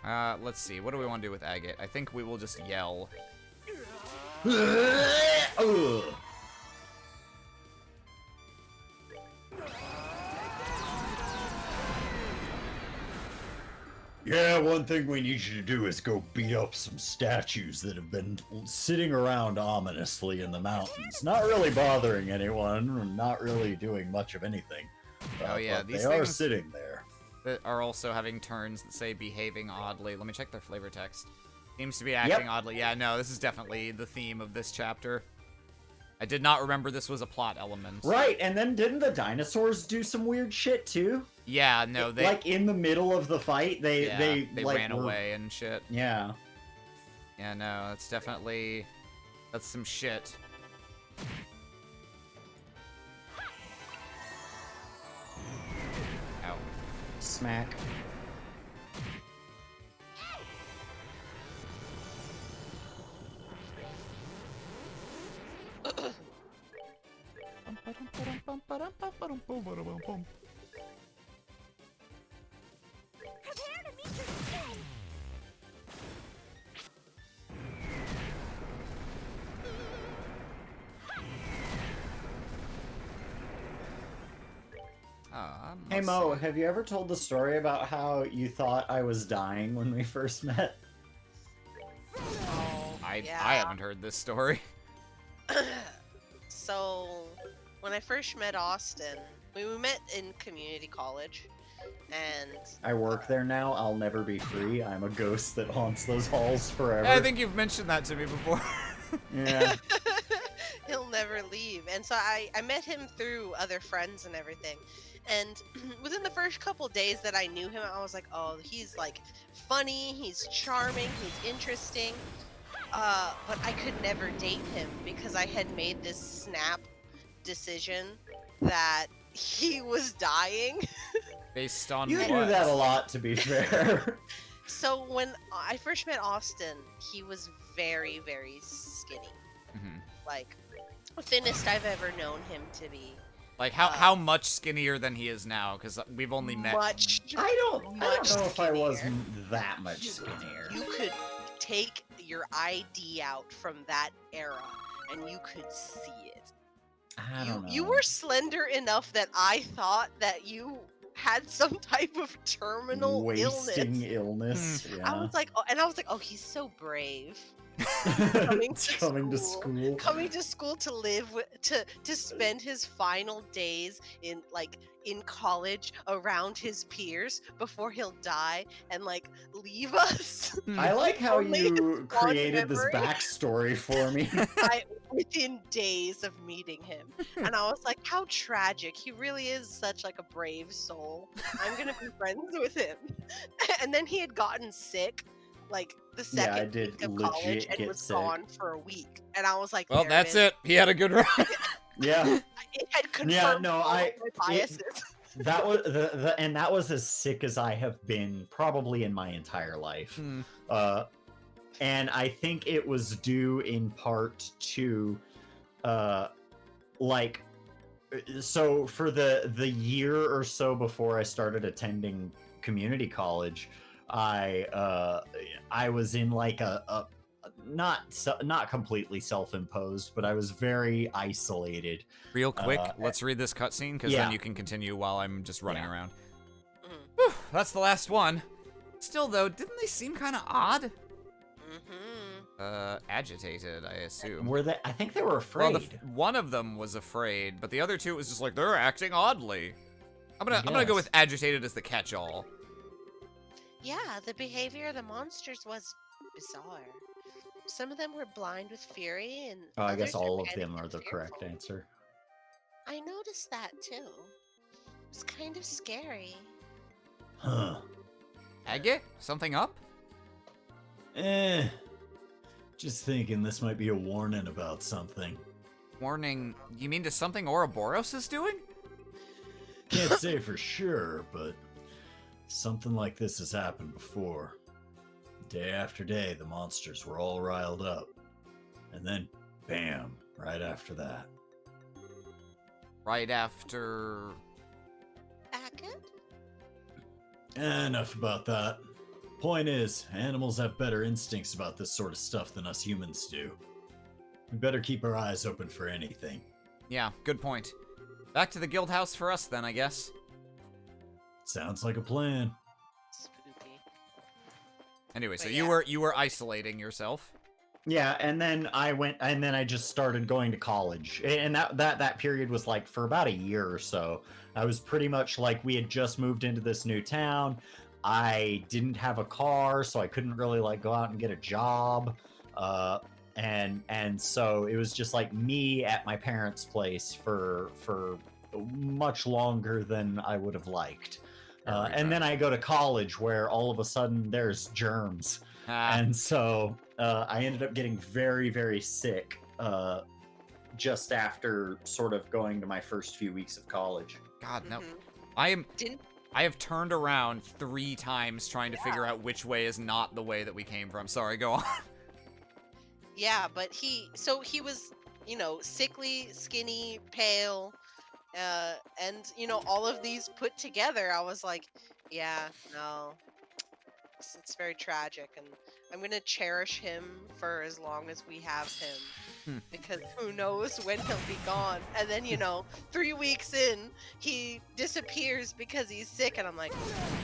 Let's see. What do we want to do with agate? I think we will just yell. Ugh. Yeah, one thing we need you to do is go beat up some statues that have been sitting around ominously in the mountains. Not really bothering anyone, not really doing much of anything. Oh yeah, but these they are things sitting there. that are also having turns that say behaving oddly. Let me check their flavor text. Seems to be acting oddly. Yeah, no, this is definitely the theme of this chapter. I did not remember this was a plot element. Right, and then didn't the dinosaurs do some weird shit too? Yeah, no, they like in the middle of the fight, they like, ran were- away and shit. Yeah. Yeah, no, that's definitely some shit. Ow. Smack. Hey let's Mo, see. have you ever told the story about how you thought I was dying when we first met? Oh, I yeah. haven't heard this story. So, when I first met Austin, we met in community college, and I work there now. I'll never be free. I'm a ghost that haunts those halls forever. I think you've mentioned that to me before. Yeah. he'll never leave. And so I met him through other friends and everything. And within the first couple days that I knew him, I was like, oh, he's like funny, he's charming, he's interesting. But I could never date him because I had made this snap decision that he was dying. Based on You what? do that a lot, to be fair. So when I first met Austin, he was very, very skinny. Mhm. Like, the thinnest I've ever known him to be. Like how much skinnier than he is now? Because we've only met. I don't know if I was skinnier. that much skinnier. You could take your ID out from that era, and you could see it. I don't know. You were slender enough that I thought that you had some type of terminal wasting illness. illness. Yeah. I was like, oh, he's so brave. Coming to to school. Coming to school to live to spend his final days in college around his peers before he'll die and leave us. I like how Only you created this memory. backstory for me. Within days of meeting him, and I was like, how tragic. He really is such a brave soul. I'm gonna be friends with him. And then he had gotten sick the second week of college and was gone for a week, and I was like, well, that's it. He had a good run. Yeah. It had confirmed my biases. That was that was as sick as I have been probably in my entire life. And I think it was due in part to so for the year or so before I started attending community college, I was in a not completely self-imposed, but I was very isolated. Real quick, let's read this cutscene, because yeah. then you can continue while I'm just running around. Whew, that's the last one. Still, though, didn't they seem kind of odd? Agitated, I assume. Were they? I think they were afraid. Well, one of them was afraid, but the other two was just they're acting oddly. I'm gonna go with agitated as the catch-all. Yeah, the behavior of the monsters was bizarre. Some of them were blind with fury, and I guess others all were of them panicked are the and correct fearful. answer. I noticed that too. It was kind of scary. Huh. Agate? Something up? Just thinking this might be a warning about something. Warning, you mean to something Ouroboros is doing? Can't say for sure, but something like this has happened before. Day after day, the monsters were all riled up. And then, bam, right after that. Right after... Agate? Enough about that. Point is, animals have better instincts about this sort of stuff than us humans do. We better keep our eyes open for anything. Yeah, good point. Back to the guild house for us then, I guess. Sounds like a plan. Spooky. Anyway, so But you were isolating yourself. Yeah, and then I just started going to college. And that period was for about a year or so. I was pretty much we had just moved into this new town. I didn't have a car, so I couldn't really go out and get a job. And so it was just me at my parents' place for much longer than I would have liked. And then I go to college where all of a sudden there's germs. And so I ended up getting very, very sick just after sort of going to my first few weeks of college. God, no. I have turned around 3 times trying to figure out which way is not the way that we came from. Sorry, go on. Yeah, but he was, sickly, skinny, pale, and all of these put together. I was like, yeah, no, it's very tragic, and I'm gonna cherish him for as long as we have him, because who knows when he'll be gone. And then 3 weeks in, he disappears because he's sick, and I'm like,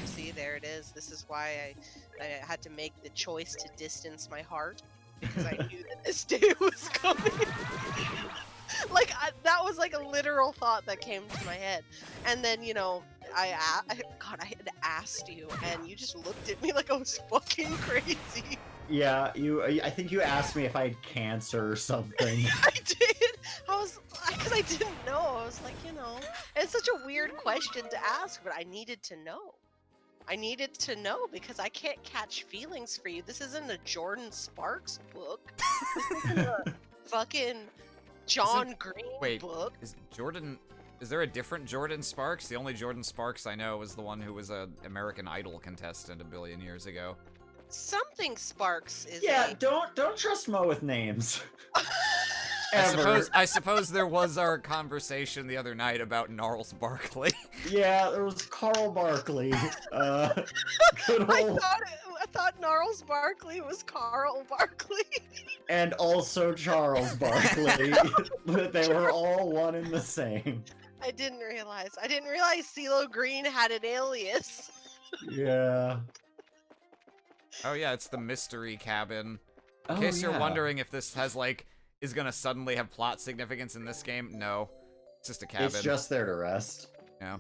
see, there it is. This is why I had to make the choice to distance my heart, because I knew that this day was coming. That was a literal thought that came to my head. And then I had asked you, and you just looked at me like I was fucking crazy. Yeah, I think you asked me if I had cancer or something. I did. Because I didn't know. I was like, it's such a weird question to ask, but I needed to know. I needed to know because I can't catch feelings for you. This isn't a Jordan Sparks book. This isn't a fucking John Green book. Is there a different Jordan Sparks? The only Jordan Sparks I know was the one who was a American Idol contestant a billion years ago. Something Sparks is don't trust Mo with names. ever. I suppose there was our conversation the other night about Gnarls Barkley. Yeah, there was Carl Barkley. Good I old, thought Gnarls Barkley was Carl Barkley. and also Charles Barkley. But they were all one and the same. I didn't realize. CeeLo Green had an alias. Yeah. Oh yeah, it's the mystery cabin. In Oh, case you're yeah. wondering if this has is gonna suddenly have plot significance in this game, no. It's just a cabin. It's just there to rest. Yeah.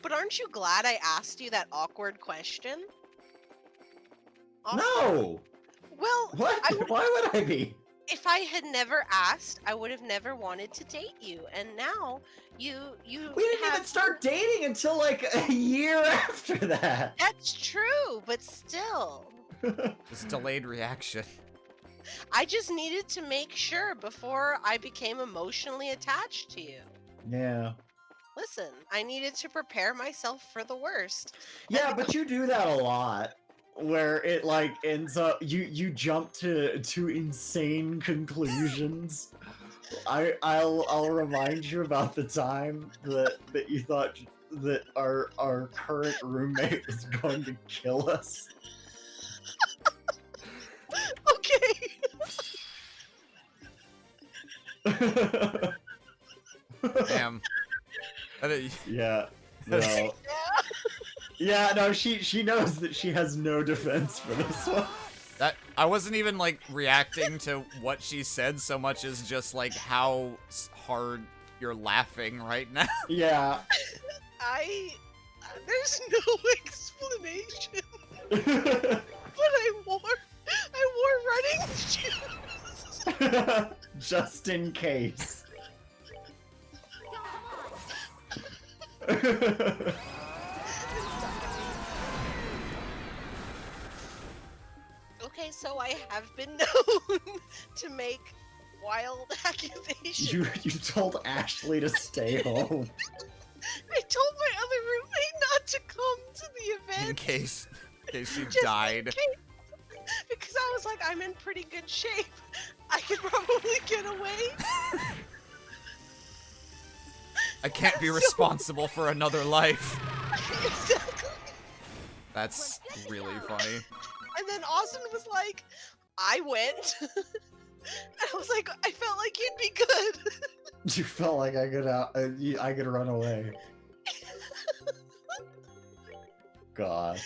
But aren't you glad I asked you that awkward question? No! Well, What? Why would I be? if I had never asked, I would have never wanted to date you. And now you We didn't have... even start dating until like a year after that. That's true, but still. It's delayed reaction. I just needed to make sure before I became emotionally attached to you. Yeah. Listen, I needed to prepare myself for the worst. Yeah, but you do that a lot. Where it like ends up you jump to insane conclusions. I'll remind you about the time that you thought that our current roommate was going to kill us. Okay. Damn. Yeah. No. Yeah, no, she knows that she has no defense for this one. I wasn't even reacting to what she said so much as just how hard you're laughing right now. Yeah. There's no explanation. But I wore running shoes. Just in case. Okay, so I have been known to make wild accusations. You told Ashley to stay home. I told my other roommate not to come to the event. In case she Just in died. case. Because I was like, I'm in pretty good shape. I could probably get away. I can't be responsible for another life. Exactly. That's really funny. And then Austin was like, I went. And I was like, I felt like you'd be good. You felt like I could run away. God.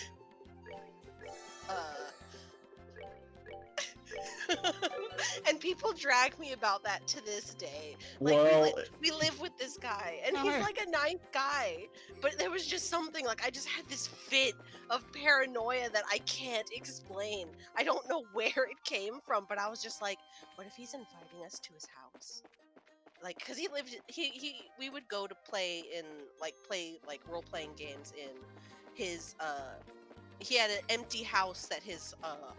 And people drag me about that to this day. Well, we live with this guy, and he's like a nice guy. But there was just something, I just had this fit of paranoia that I can't explain. I don't know where it came from, but I was just like, what if he's inviting us to his house? Because we would go to play role-playing games in his, he had an empty house that his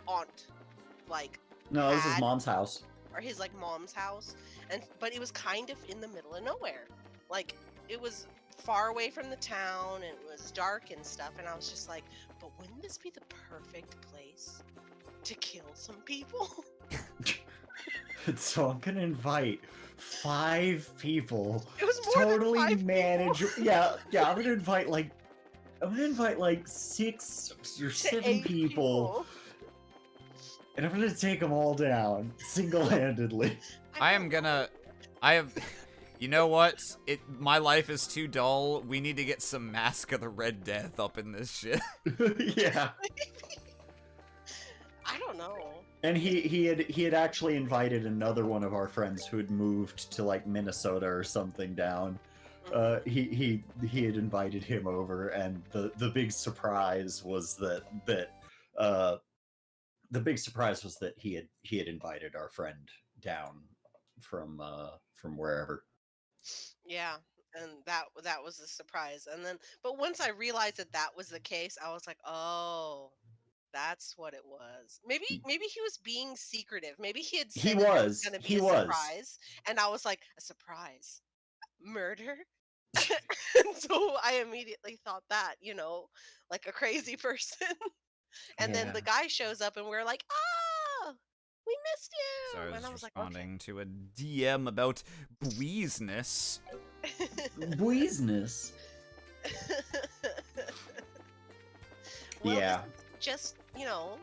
aunt, no, this is had, Mom's house. or his mom's house, but it was kind of in the middle of nowhere. It was far away from the town, and it was dark and stuff, and I was just like, but wouldn't this be the perfect place to kill some people? So I'm gonna invite 5 people. It was more Totally than 5 manageable. Yeah, I'm gonna invite 6 or 7 people. And I'm gonna take them all down single-handedly. You know what? My life is too dull. We need to get some Mask of the Red Death up in this shit. Yeah. I don't know. And he had actually invited another one of our friends who had moved to Minnesota or something down. He had invited him over, and the big surprise was that he had invited our friend down from wherever. Yeah, and that was a surprise. And then, but once I realized that was the case, I was like, oh, that's what it was. Maybe he was being secretive. Maybe he had said that it was going to be a surprise, and I was like, a surprise, murder. And so I immediately thought that, like a crazy person. And then the guy shows up, and we're like, ah. We missed you. So I was and I was responding to a DM about Bweezness. Business. Well, Yeah. this is just, uh,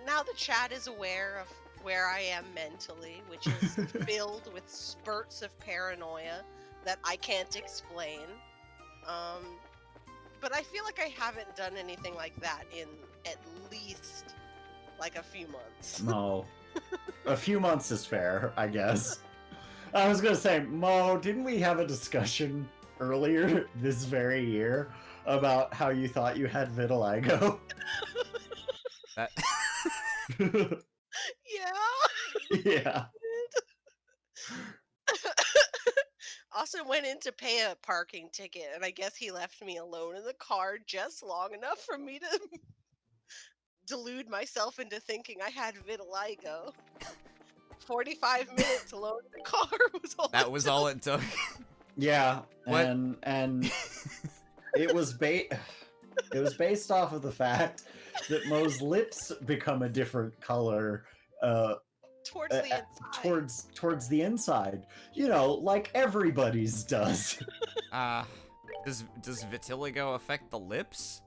now the chat is aware of where I am mentally, which is filled with spurts of paranoia that I can't explain. But I feel like I haven't done anything like that in at least like a few months. Mo. A few months is fair, I guess. I was gonna say, Mo, didn't we have a discussion earlier this very year about how you thought you had vitiligo? That Yeah. Yeah. Austin went in to pay a parking ticket, and I guess he left me alone in the car just long enough for me to delude myself into thinking I had vitiligo. 45 minutes alone in the car was all that it was took. all it took. Yeah. What? And it was based off of the fact that Mo's lips become a different color Towards the inside. towards the inside. You know, like everybody's does. Does vitiligo affect the lips?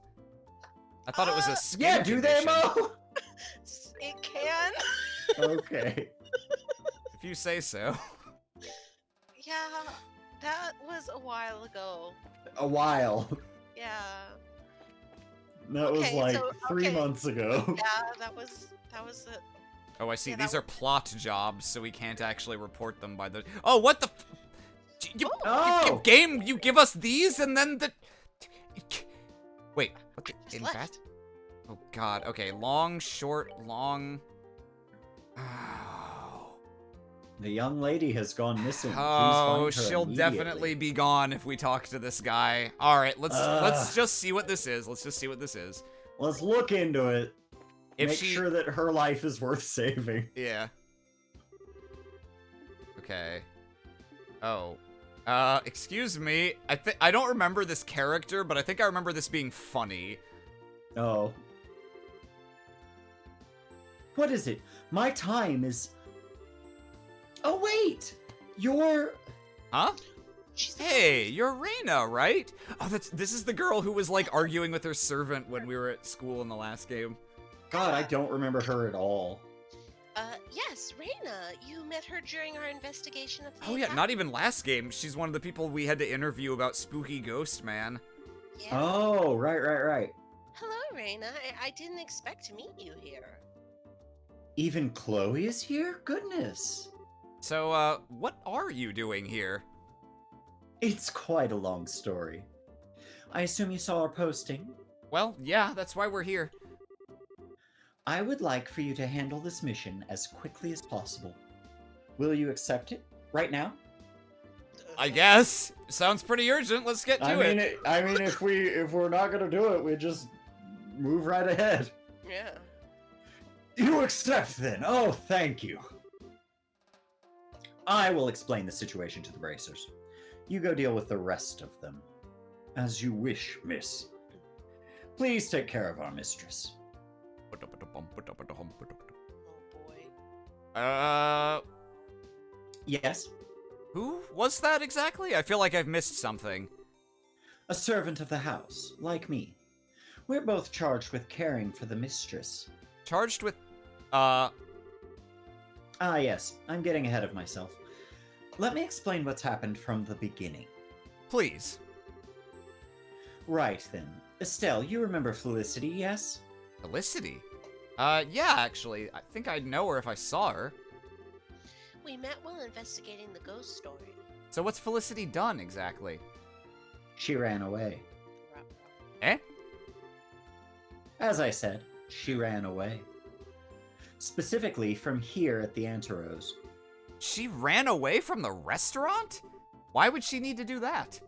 I thought it was a skin Yeah, do they, condition. Mo? It can. Okay. If you say so. Yeah, that was a while ago. A while. Yeah. That was Okay, like so- 3 okay. months ago. Yeah, that was it. Oh, I see. Yeah, These that are plot jobs, so we can't actually report them by the. Oh, what the? Oh! Game, you give us these and then the. Wait, what the? Just In left. fact. Oh God. Okay, long, short, long. The young lady has gone missing. Please Oh, find her she'll immediately. definitely be gone if we talk to this guy. All right, let's just see what this is. Let's just see what this is. Let's look into it. If Make she, sure that her life is worth saving. yeah. Okay. Oh. Excuse me. I don't remember this character, but I think I remember this being funny. Oh. What is it? My time is... Oh, wait! You're... Huh? She's Hey, you're Reyna, right? Oh, this is the girl who was like arguing with her servant when we were at school in the last game. God, I don't remember her at all. Yes, Reyna. You met her during our investigation of the Oh yeah, attack? not even last game. She's one of the people we had to interview about Spooky Ghost Man. Yeah. Oh, right. Hello, Reyna. I didn't expect to meet you here. Even Chloe is here? Goodness. So, what are you doing here? It's quite a long story. I assume you saw our posting? Well, yeah, that's why we're here. I would like for you to handle this mission as quickly as possible. Will you accept it? Right now? I guess. Sounds pretty urgent. Let's get to it. I mean, if we're not gonna do it, we just move right ahead. Yeah. You accept then? Oh, thank you. I will explain the situation to the bracers. You go deal with the rest of them. As you wish, miss. Please take care of our mistress. Oh boy. Yes? Who was that exactly? I feel like I've missed something. A servant of the house, like me. We're both charged with caring for the mistress. Charged with, Ah, yes. I'm getting ahead of myself. Let me explain what's happened from the beginning. please. Right then. Estelle, you remember Felicity, yes? Felicity? Yeah, actually. I think I'd know her if I saw her. We met while investigating the ghost story. So what's Felicity done exactly? She ran away. Eh? As I said, she ran away. Specifically from here at the Anteros. She ran away from the restaurant? Why would she need to do that?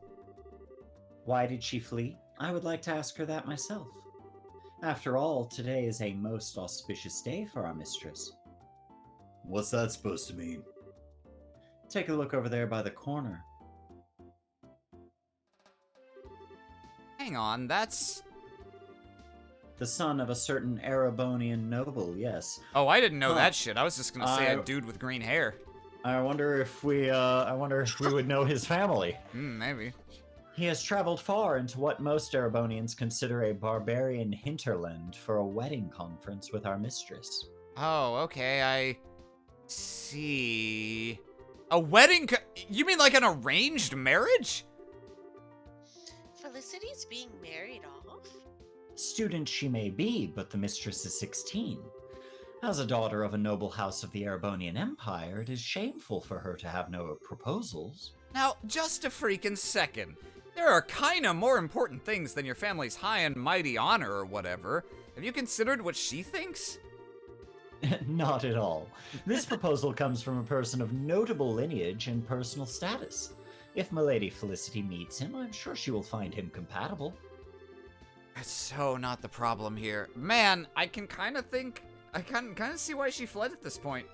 Why did she flee? I would like to ask her that myself. After all, today is a most auspicious day for our mistress. What's that supposed to mean? Take a look over there by the corner. Hang on, that's... The son of a certain Erebonian noble, yes. Oh, I didn't know Huh. that shit. I was just gonna say a dude with green hair. I wonder if we would know his family. Maybe. He has traveled far into what most Erebonians consider a barbarian hinterland for a wedding conference with our mistress. Oh, okay, I see. A wedding? You mean like an arranged marriage? Felicity's being married off? Student she may be, but the mistress is 16. As a daughter of a noble house of the Erebonian Empire, it is shameful for her to have no proposals. Now, just a freaking second. There are kinda more important things than your family's high and mighty honor or whatever. Have you considered what she thinks? Not at all. This proposal comes from a person of notable lineage and personal status. If Milady Felicity meets him, I'm sure she will find him compatible. That's so not the problem here. Man, I can kind of see why she fled at this point.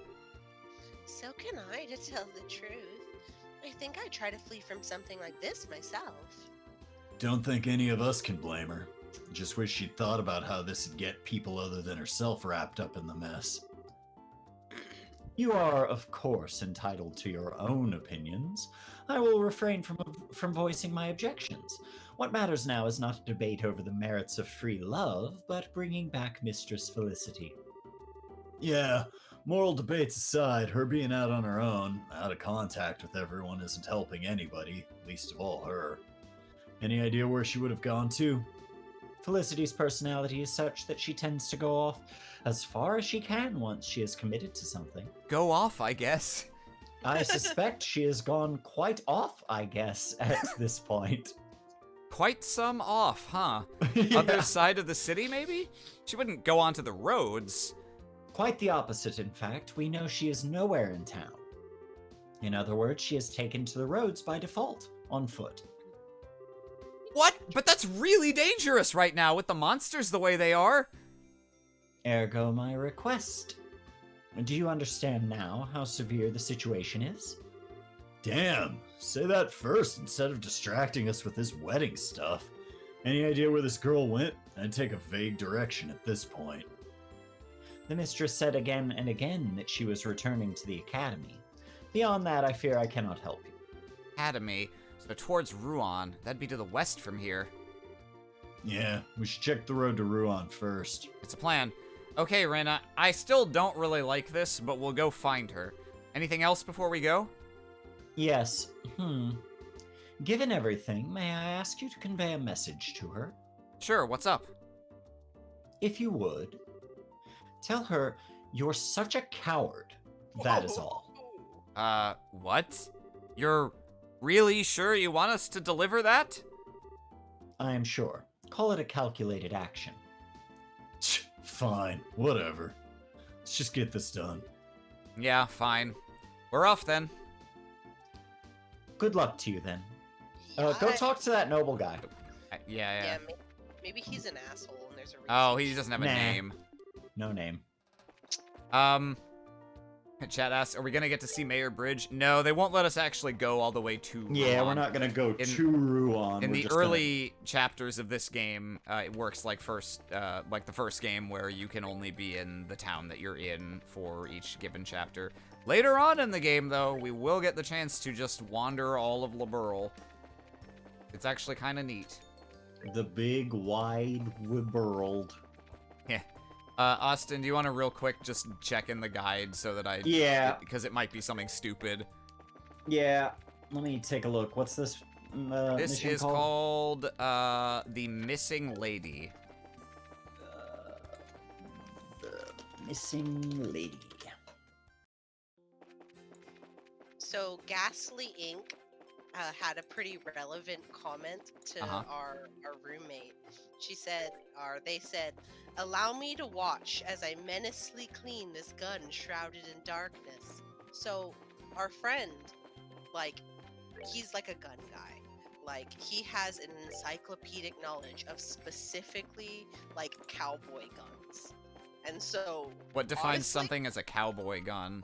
So can I, to tell the truth. I think I'd try to flee from something like this myself. Don't think any of us can blame her. Just wish she'd thought about how this would get people other than herself wrapped up in the mess. You are, of course, entitled to your own opinions. I will refrain from voicing my objections. What matters now is not a debate over the merits of free love, but bringing back Mistress Felicity. Yeah, moral debates aside, her being out on her own, out of contact with everyone, isn't helping anybody, least of all her. Any idea where she would have gone to? Felicity's personality is such that she tends to go off as far as she can once she is committed to something. Go off, I guess. I suspect she has gone quite off, I guess, at this point. Quite some off, huh? Yeah. Other side of the city, maybe? She wouldn't go onto the roads. Quite the opposite, in fact. We know she is nowhere in town. In other words, she has taken to the roads by default, on foot. What? But that's really dangerous right now with the monsters the way they are. Ergo my request. Do you understand now how severe the situation is? Damn, say that first instead of distracting us with this wedding stuff. Any idea where this girl went? I'd take a vague direction at this point. The mistress said again and again that she was returning to the academy. Beyond that, I fear I cannot help you. Academy, so towards Ruan. That'd be to the west from here. Yeah, we should check the road to Ruan first. It's a plan. Okay, Rena, I still don't really like this, but we'll go find her. Anything else before we go? Yes. Given everything, may I ask you to convey a message to her? Sure, what's up? If you would, tell her you're such a coward. That is all. What? You're really sure you want us to deliver that? I am sure. Call it a calculated action. Fine, whatever. Let's just get this done. Yeah, fine. We're off then. Good luck to you then. Yeah, Go talk to that noble guy. Yeah. Yeah, maybe he's an asshole and there's a reason. Oh, he doesn't have a Nah. name. No name. Chat asks, are we gonna get to see Mayor Bridge? No, they won't let us actually go all the way to Yeah, Ruan. we're not gonna go to Ruan. In We're the just early chapters of this game, it works like the first game where you can only be in the town that you're in for each given chapter. Later on in the game, though, we will get the chance to just wander all of Liberl. It's actually kind of neat. The big, wide world. Yeah. Austin, do you want to real quick just check in the guide so that I... Yeah. Because it might be something stupid. Yeah, let me take a look. What's this This mission is called The Missing Lady. The Missing Lady. So Ghastly Inc. Had a pretty relevant comment to our roommate. She said, or they said, "Allow me to watch as I menacingly clean this gun shrouded in darkness." So our friend, like, he's like a gun guy. Like, he has an encyclopedic knowledge of specifically, like, cowboy guns. And so... What defines honestly, something as a cowboy gun?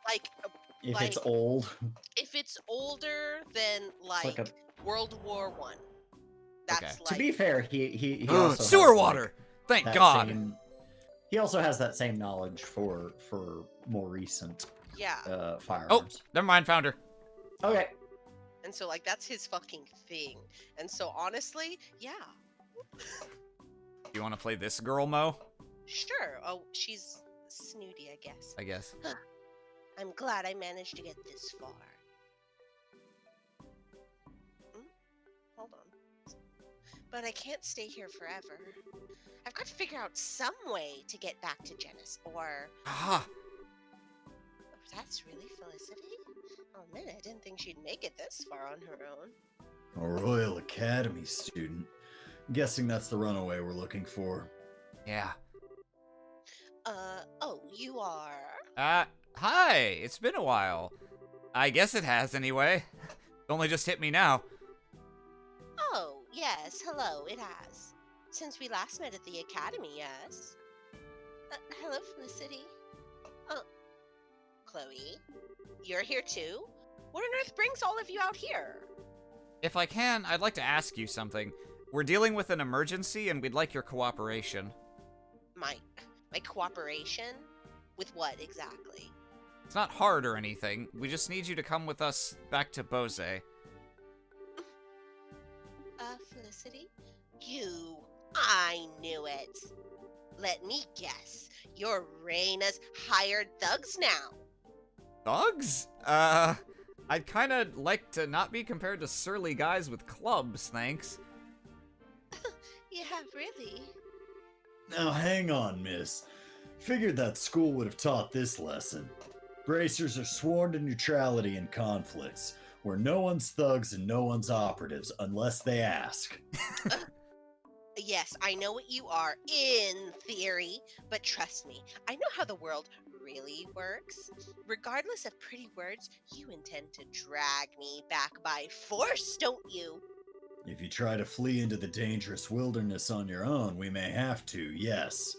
like... If it's like, old. If it's older than, like a... World War One. That's Okay. like... To be fair, he also Sewer has, water! Thank that God. He also has that same knowledge for more recent Yeah. firearms. Oh, never mind, found her. Okay. And so, like, that's his fucking thing. And so, honestly, yeah. You want to play this girl, Mo? Sure. Oh, she's snooty, I guess. I guess. I'm glad I managed to get this far. Hold on. But I can't stay here forever. I've got to figure out some way to get back to Janice, or... Ah, Oh, that's really Felicity? Oh man, I didn't think she'd make it this far on her own. A Royal Academy student. Guessing that's the runaway we're looking for. yeah. Oh, you are? Hi. It's been a while. I guess it has anyway. It only just hit me now. Oh, yes, hello, it has. Since we last met at the academy, yes. Hello, Felicity. Oh, Chloe, you're here too? What on earth brings all of you out here? If I can, I'd like to ask you something. We're dealing with an emergency and we'd like your cooperation. My cooperation? With what exactly? It's not hard or anything. We just need you to come with us back to Bose. Felicity? I knew it. Let me guess. You're Raina's hired thugs now. Thugs? I'd kinda like to not be compared to surly guys with clubs, thanks. Yeah, really? Now hang on, miss. Figured that school would have taught this lesson. Bracers are sworn to neutrality in conflicts, where no one's thugs and no one's operatives unless they ask. Yes, I know what you are, in theory, but trust me, I know how the world really works. Regardless of pretty words, you intend to drag me back by force, don't you? If you try to flee into the dangerous wilderness on your own, we may have to, yes.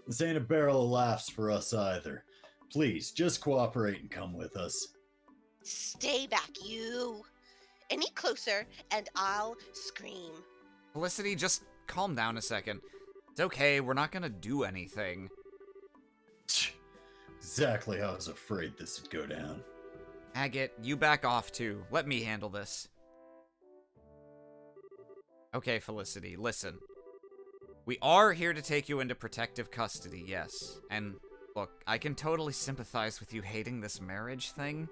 This ain't a barrel of laughs for us either. Please, just cooperate and come with us. Stay back, you. Any closer, and I'll scream. Felicity, just calm down a second. It's okay, we're not gonna do anything. Exactly how I was afraid this would go down. Agate, you back off too. Let me handle this. Okay, Felicity, listen. We are here to take you into protective custody, yes. And look, I can totally sympathize with you hating this marriage thing.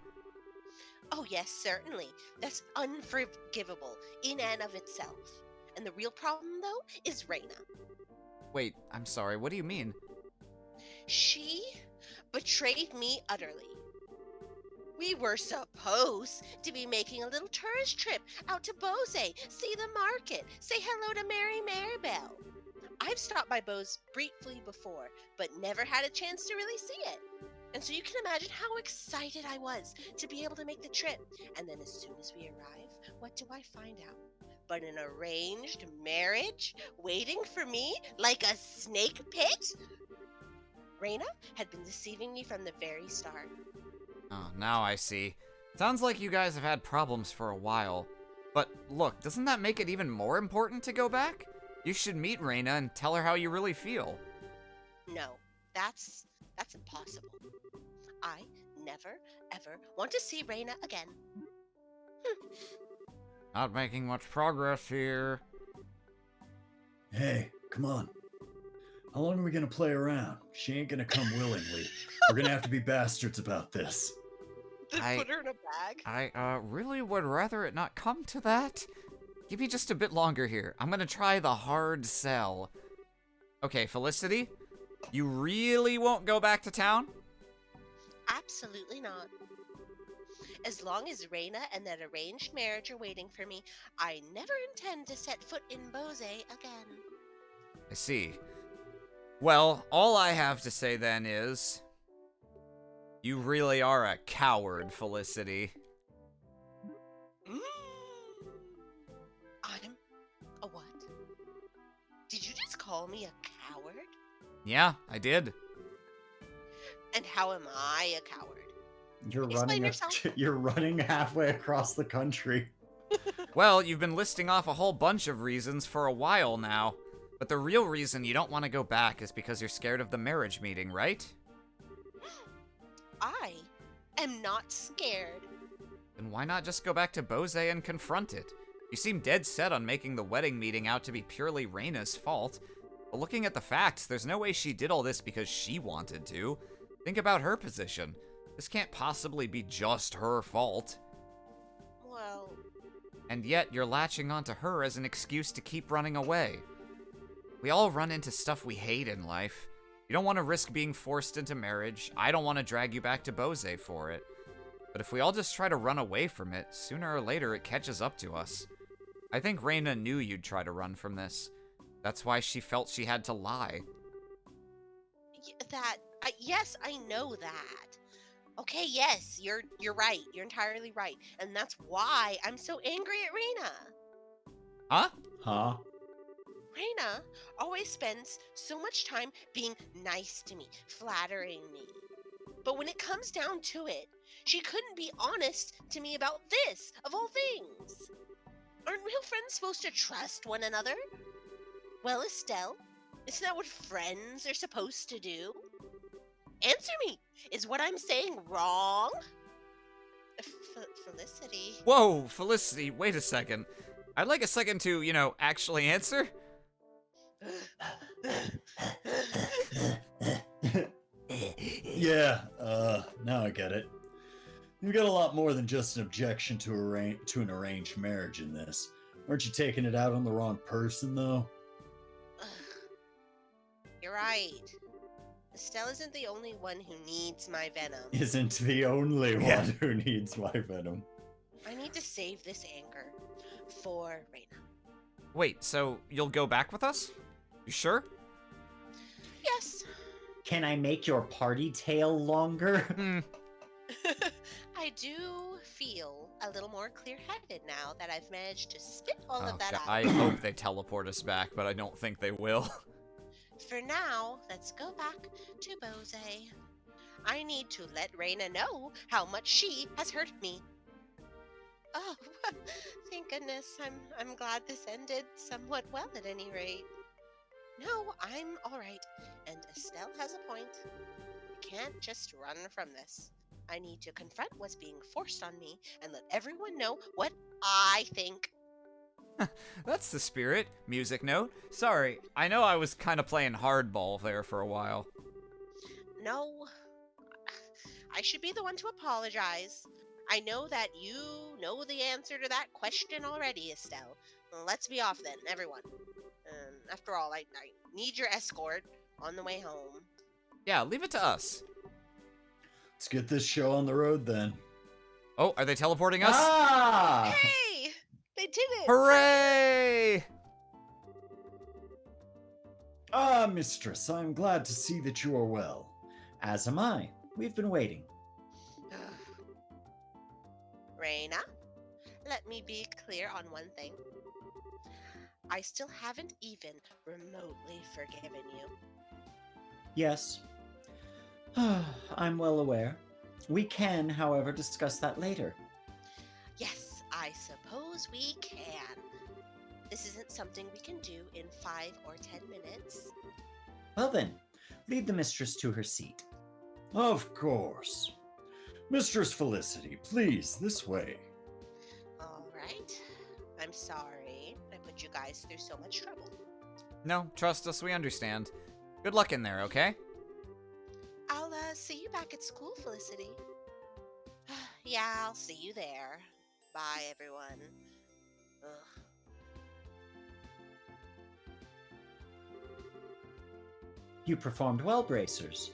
Oh, yes, certainly. That's unforgivable in and of itself. And the real problem, though, is Raina. Wait, I'm sorry, what do you mean? She betrayed me utterly. We were supposed to be making a little tourist trip out to Bose, see the market, say hello to Mary Maribel. I've stopped by Bose briefly before, but never had a chance to really see it. And so you can imagine how excited I was to be able to make the trip. And then as soon as we arrive, what do I find out? But an arranged marriage waiting for me like a snake pit? Raina had been deceiving me from the very start. Oh, now I see. Sounds like you guys have had problems for a while. But look, doesn't that make it even more important to go back? You should meet Raina and tell her how you really feel. No, that's impossible. I never, ever want to see Raina again. Not making much progress here. Hey, come on. How long are we gonna play around? She ain't gonna come willingly. We're gonna have to be bastards about this. Then put her in a bag? I really would rather it not come to that. Give me just a bit longer here. I'm gonna try the hard sell. Okay, Felicity, you really won't go back to town? Absolutely not. As long as Raina and that arranged marriage are waiting for me, I never intend to set foot in Bose again. I see. Well, all I have to say then is... you really are a coward, Felicity. I'm a what? Did you just call me a coward? Yeah, I did. And how am I a coward? You're Explain running. yourself. You're running halfway across the country. Well, you've been listing off a whole bunch of reasons for a while now. But the real reason you don't want to go back is because you're scared of the marriage meeting, right? I am not scared. Then why not just go back to Bose and confront it? You seem dead set on making the wedding meeting out to be purely Reina's fault. But looking at the facts, there's no way she did all this because she wanted to. Think about her position. This can't possibly be just her fault. Well... And yet, you're latching onto her as an excuse to keep running away. We all run into stuff we hate in life. You don't want to risk being forced into marriage. I don't want to drag you back to Bose for it. But if we all just try to run away from it, sooner or later it catches up to us. I think Reina knew you'd try to run from this. That's why she felt she had to lie. Yes, I know that. Okay, yes, you're right. You're entirely right. And that's why I'm so angry at Reina. Huh? Huh? Reina always spends so much time being nice to me, flattering me. But when it comes down to it, she couldn't be honest to me about this, of all things. Aren't real friends supposed to trust one another? Well, Estelle, isn't that what friends are supposed to do? Answer me! Is what I'm saying wrong? Felicity. Whoa, Felicity, wait a second. I'd like a second to, actually answer. Yeah, now I get it. You've got a lot more than just an objection to an arranged marriage in this. Aren't you taking it out on the wrong person, though? You're right. Estelle isn't the only one who needs my venom. Isn't the only Yeah. one who needs my venom. I need to save this anger for Reina. Wait, so you'll go back with us? You sure? Yes. Can I make your party tail longer? I do feel a little more clear-headed now that I've managed to spit all Oh, of that God, out. I hope they teleport us back, but I don't think they will. For now, let's go back to Bose. I need to let Reina know how much she has hurt me. Oh, thank goodness. I'm glad this ended somewhat well at any rate. No, I'm all right. And Estelle has a point. I can't just run from this. I need to confront what's being forced on me and let everyone know what I think. That's the spirit. Music note. Sorry, I know I was kind of playing hardball there for a while. No, I should be the one to apologize. I know that you know the answer to that question already, Estelle. Let's be off then, everyone. After all, I need your escort on the way home. Yeah, leave it to us. Let's get this show on the road then. Oh, are they teleporting us? Ah! Hey! They did it! Hooray! Ah, mistress, I'm glad to see that you are well. As am I. We've been waiting. Reina, let me be clear on one thing. I still haven't even remotely forgiven you. Yes. I'm well aware. We can, however, discuss that later. Yes, I suppose we can. This isn't something we can do in 5 or 10 minutes. Well then, lead the mistress to her seat. Of course. Mistress Felicity, please, this way. All right. I'm sorry I put you guys through so much trouble. No, trust us, we understand. Good luck in there, okay? I'll see you back at school, Felicity. Yeah, I'll see you there. Bye, everyone. Ugh. You performed well, Bracers.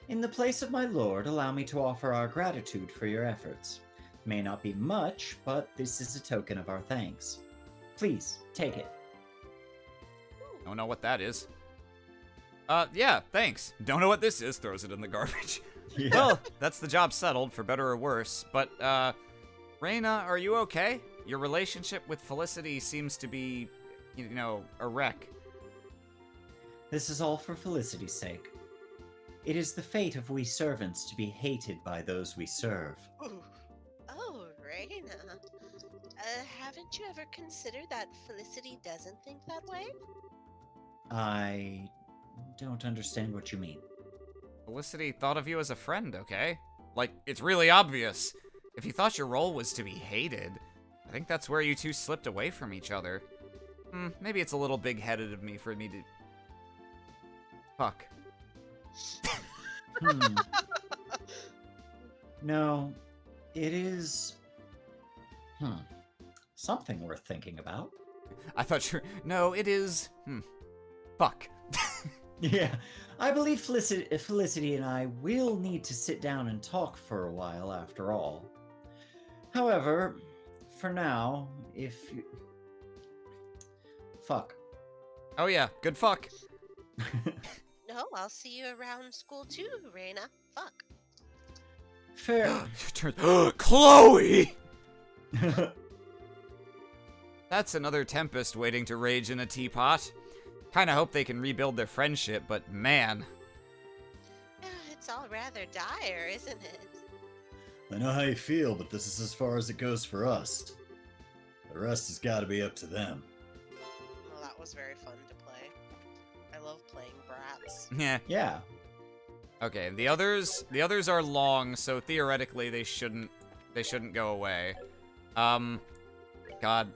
In the place of my lord, allow me to offer our gratitude for your efforts. May not be much, but this is a token of our thanks. Please, take it. Don't know what that is. Yeah, thanks. Don't know what this is, throws it in the garbage. Yeah. Well, that's the job settled, for better or worse. But, Reina, are you okay? Your relationship with Felicity seems to be, a wreck. This is all for Felicity's sake. It is the fate of we servants to be hated by those we serve. Ooh. Oh, Reina. Haven't you ever considered that Felicity doesn't think that way? I don't understand what you mean. Felicity thought of you as a friend, okay? Like, it's really obvious. If you thought your role was to be hated, I think that's where you two slipped away from each other. Maybe it's a little big-headed of me for me to... Fuck. No, it is... something worth thinking about. I thought you were... No, it is... Fuck. Yeah, I believe Felicity and I will need to sit down and talk for a while after all. However, for now, if you... Fuck. Oh yeah, good fuck. No, I'll see you around school too, Reina. Fuck. Fair. Chloe! That's another tempest waiting to rage in a teapot. Kinda hope they can rebuild their friendship, but man. It's all rather dire, isn't it? I know how you feel, but this is as far as it goes for us. The rest has got to be up to them. Well, that was very fun to play. I love playing brats. Yeah. Yeah. Okay, the others are long, so theoretically they shouldn't go away. God.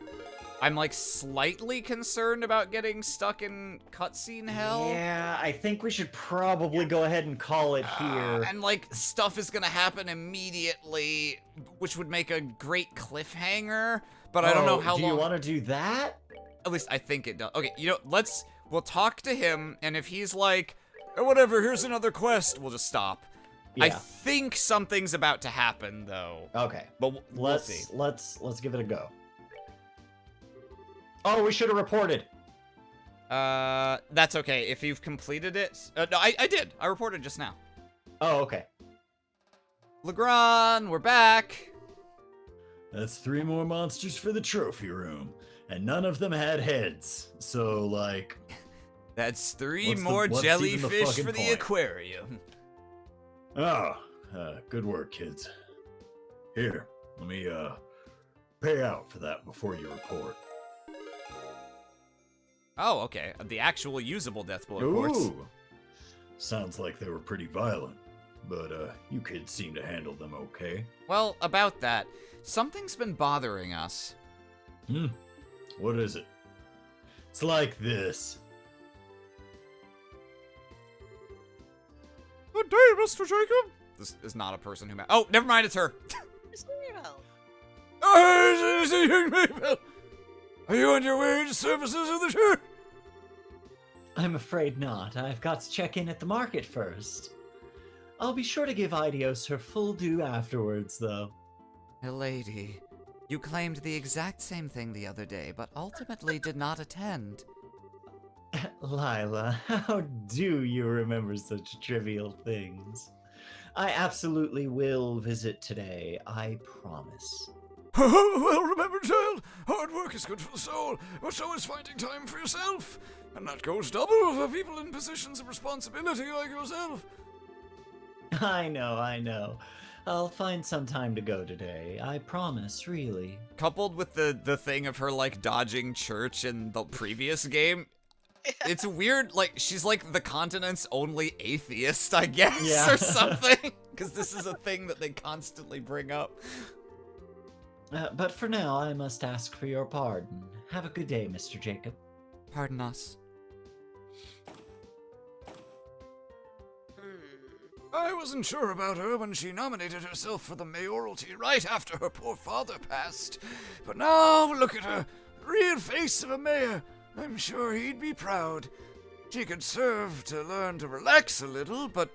I'm like slightly concerned about getting stuck in cutscene hell. Yeah, I think we should probably go ahead and call it here. And like stuff is gonna happen immediately, which would make a great cliffhanger, but I don't know how long. Do you want to do that? At least I think it does. Okay, we'll talk to him, and if he's like, "Oh, whatever, here's another quest," we'll just stop. Yeah. I think something's about to happen though. Okay. But we'll see. Let's give it a go. Oh, we should have reported. That's okay. If you've completed it. No, I did. I reported just now. Oh, okay. Legrand, we're back. That's 3 more monsters for the trophy room, and none of them had heads. So, like... That's 3 What's more even the jellyfish fucking for the point? aquarium. Oh, good work, kids. Here, let me, pay out for that before you report. Oh, okay. The actual usable death blow, of course. Ooh! Sounds like they were pretty violent, but, you kids seem to handle them okay. Well, about that, something's been bothering us. What is it? It's like this. Good day, Mr. Jacob. This is not a person who... Oh, never mind, it's her. Where's Muriel? Are you on your way to services of the church? I'm afraid not. I've got to check in at the market first. I'll be sure to give Idios her full due afterwards, though. Milady, you claimed the exact same thing the other day, but ultimately did not attend. Lila, how do you remember such trivial things? I absolutely will visit today, I promise. Well remembered, child. Hard work is good for the soul, but so is finding time for yourself. And that goes double for people in positions of responsibility like yourself. I know. I'll find some time to go today, I promise, really. Coupled with the thing of her, like, dodging church in the previous game, it's weird, like, she's like the continent's only atheist, I guess, Yeah. or something. Because this is a thing that they constantly bring up. But for now, I must ask for your pardon. Have a good day, Mr. Jacob. Pardon us. I wasn't sure about her when she nominated herself for the mayoralty right after her poor father passed. But now, look at her. Real face of a mayor. I'm sure he'd be proud. She could serve to learn to relax a little, but...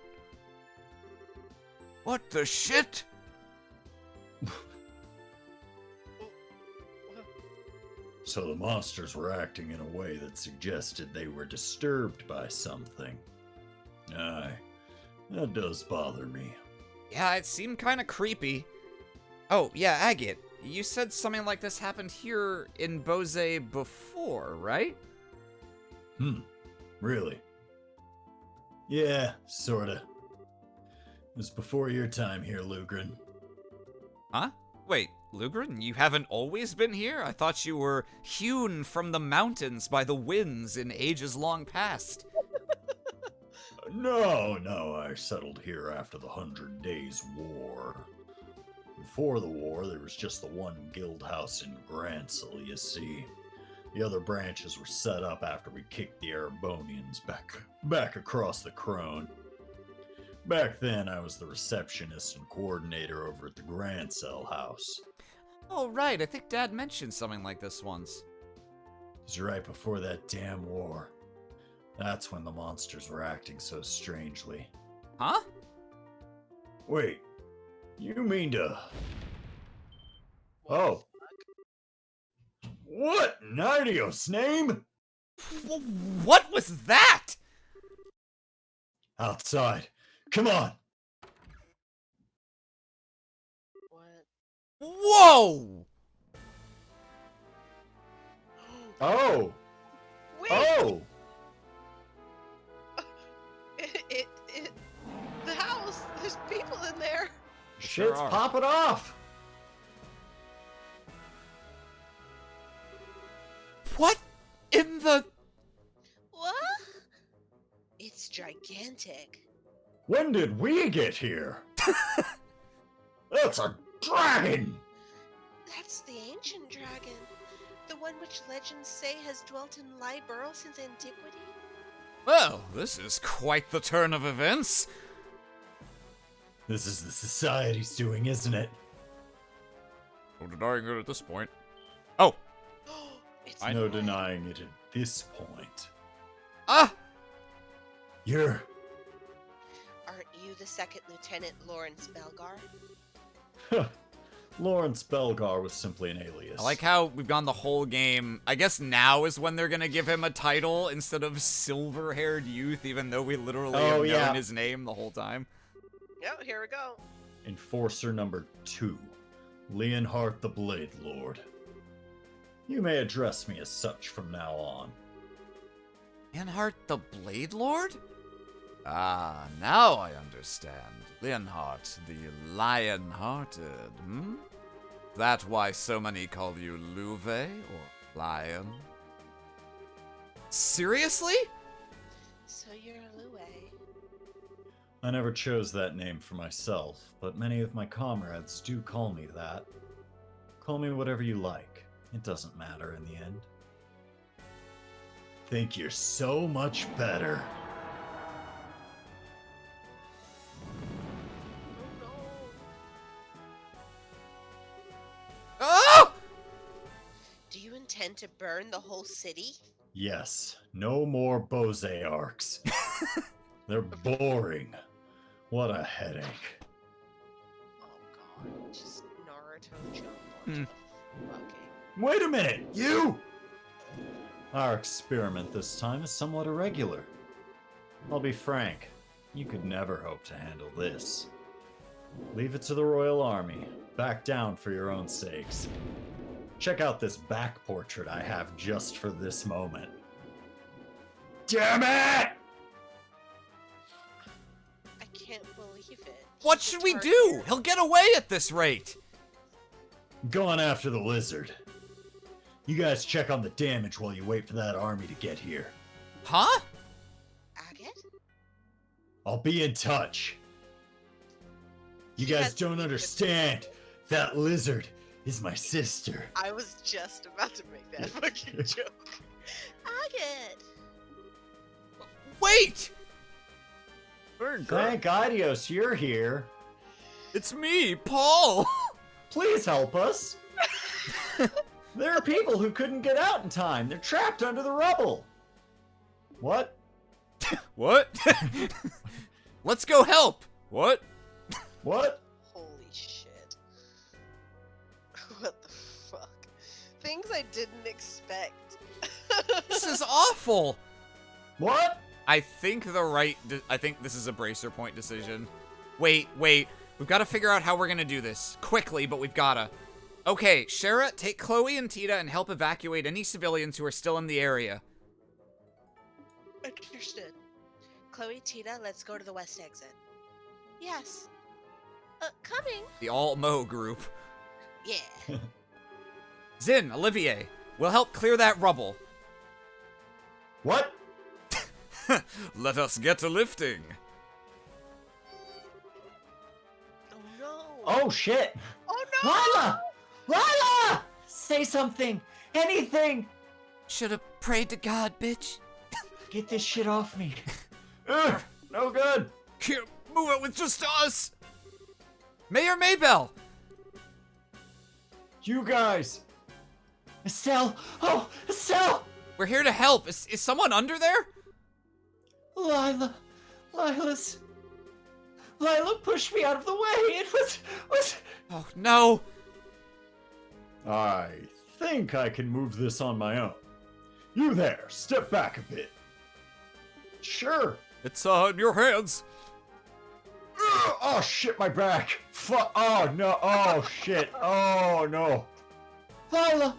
What the shit? So the monsters were acting in a way that suggested they were disturbed by something. Aye, that does bother me. Yeah, it seemed kind of creepy. Oh, yeah, Agate, you said something like this happened here in Bose before, right? Really? Yeah, sorta. It was before your time here, Lugren. Huh? Wait, Lugrin, you haven't always been here? I thought you were hewn from the mountains by the winds in ages long past. No, I settled here after the 100 Days War. Before the war, there was just the one guild house in Gransel, you see. The other branches were set up after we kicked the Erebonians back across the Crone. Back then, I was the receptionist and coordinator over at the Gransel house. Oh, right, I think Dad mentioned something like this once. It was right before that damn war. That's when the monsters were acting so strangely. Huh? Wait, you mean to... Oh. What in Idios' name? What was that? Outside. Come on. What? Whoa! Oh. Wait! Oh. The house, there's people in there. Shit's are. popping off. What in the... What? It's gigantic. When did we get here? That's a dragon! That's the ancient dragon. The one which legends say has dwelt in Liberl since antiquity. Well, this is quite the turn of events. This is the society's doing, isn't it? No denying it at this point. Oh! It's I No mine. denying it at this point. Ah! You're... Aren't you the second lieutenant Lawrence Belgar? Lawrence Belgar was simply an alias. I like how we've gone the whole game. I guess now is when they're gonna give him a title instead of Silver-Haired Youth, even though we literally have known his name the whole time. Yep, here we go. Enforcer number 2, Leonhardt the Blade Lord. You may address me as such from now on. Leonhardt the Blade Lord? Ah, now I understand. Leonhardt the Lion-Hearted, hmm? That why so many call you Louve or Lion? Seriously? So you're Lue. I never chose that name for myself, but many of my comrades do call me that. Call me whatever you like. It doesn't matter in the end. Think you're so much better. Oh no. Oh! Do you intend to burn the whole city? Yes, no more Bose arcs. They're boring. What a headache. Oh god, just Naruto jump onto the fucking... Wait a minute, you! Our experiment this time is somewhat irregular. I'll be frank, you could never hope to handle this. Leave it to the Royal Army. Back down for your own sakes. Check out this back portrait I have just for this moment. Damn it! I can't believe it. What He's a should we target. do? He'll get away at this rate. Going after the lizard. You guys check on the damage while you wait for that army to get here. Huh? Agate? I'll be in touch. You He guys has to don't be understand. That lizard is my sister. I was just about to make that fucking joke. Agate! Wait! Thank Idios you're here. It's me, Paul! Please help us. There are people who couldn't get out in time. They're trapped under the rubble. What? What? Let's go help! What? What? Holy shit. What the fuck? Things I didn't expect. This is awful! What? I think I think this is a bracer point decision. Wait. We've got to figure out how we're gonna do this. Quickly, but we've gotta. Okay, Shara, take Chloe and Tita and help evacuate any civilians who are still in the area. Understood. Chloe, Tita, let's go to the west exit. Yes. Coming. The All-Mo group. Yeah. Zin, Olivier, we'll help clear that rubble. What? Let us get to lifting. Oh no. Oh shit! Oh no. Lila! Lila! Say something! Anything! Should have prayed to God, bitch. Get this shit off me. Ugh, no good. Can't move it with just us. Mayor Maybell! You guys. Estelle! Oh, Estelle! We're here to help. Is someone under there? Lila pushed me out of the way. It was. Oh, no. I think I can move this on my own. You there, step back a bit. Sure. It's in your hands. Ugh, oh shit, my back. Fuck. Oh no. Oh shit. Oh no. Lila!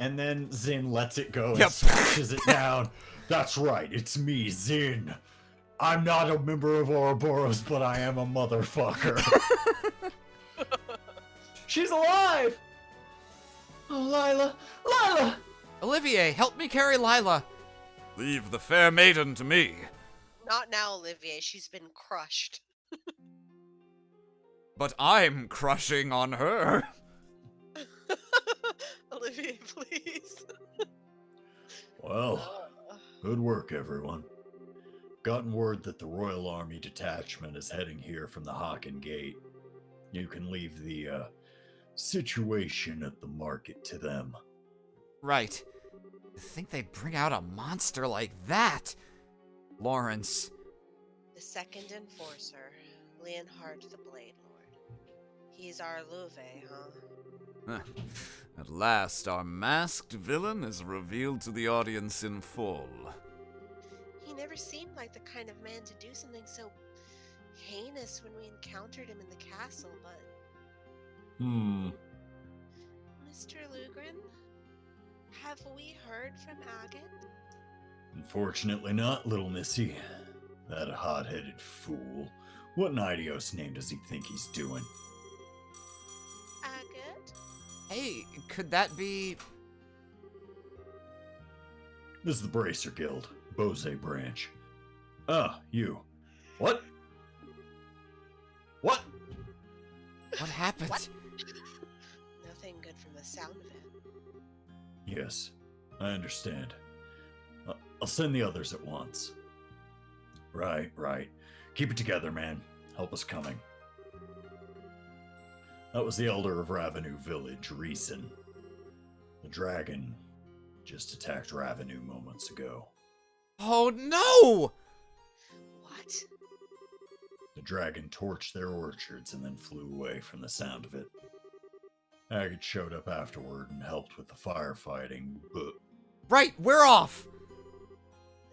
And then Zin lets it go and Yep. smashes it down. That's right, it's me, Zin. I'm not a member of Ouroboros, but I am a motherfucker. She's alive! Oh, Lila! Olivier, help me carry Lila. Leave the fair maiden to me. Not now, Olivier. She's been crushed. But I'm crushing on her. Olivier, please. Well, good work, everyone. Gotten word that the Royal Army detachment is heading here from the Haken Gate. You can leave the situation at the market to them. Right. To think they'd bring out a monster like that. Lawrence. The second enforcer, Leonhard the Blade Lord. He's our Louve, huh? At last, our masked villain is revealed to the audience in full. He never seemed like the kind of man to do something so heinous when we encountered him in the castle, but... Mr. Lugren, have we heard from Agate? Unfortunately not, little missy. That hot-headed fool. What in Idios name does he think he's doing? Agate? Hey, could that be... This is the Bracer Guild, Bose branch. Ah, you. What? What? What happened? What? Nothing good from the sound of it. Yes, I understand. I'll send the others at once. Right. Keep it together, man. Help us coming. That was the Elder of Ravenu Village, Reeson. The dragon just attacked Ravenu moments ago. Oh, no! What? The dragon torched their orchards and then flew away from the sound of it. Agate showed up afterward and helped with the firefighting, but Right, we're off!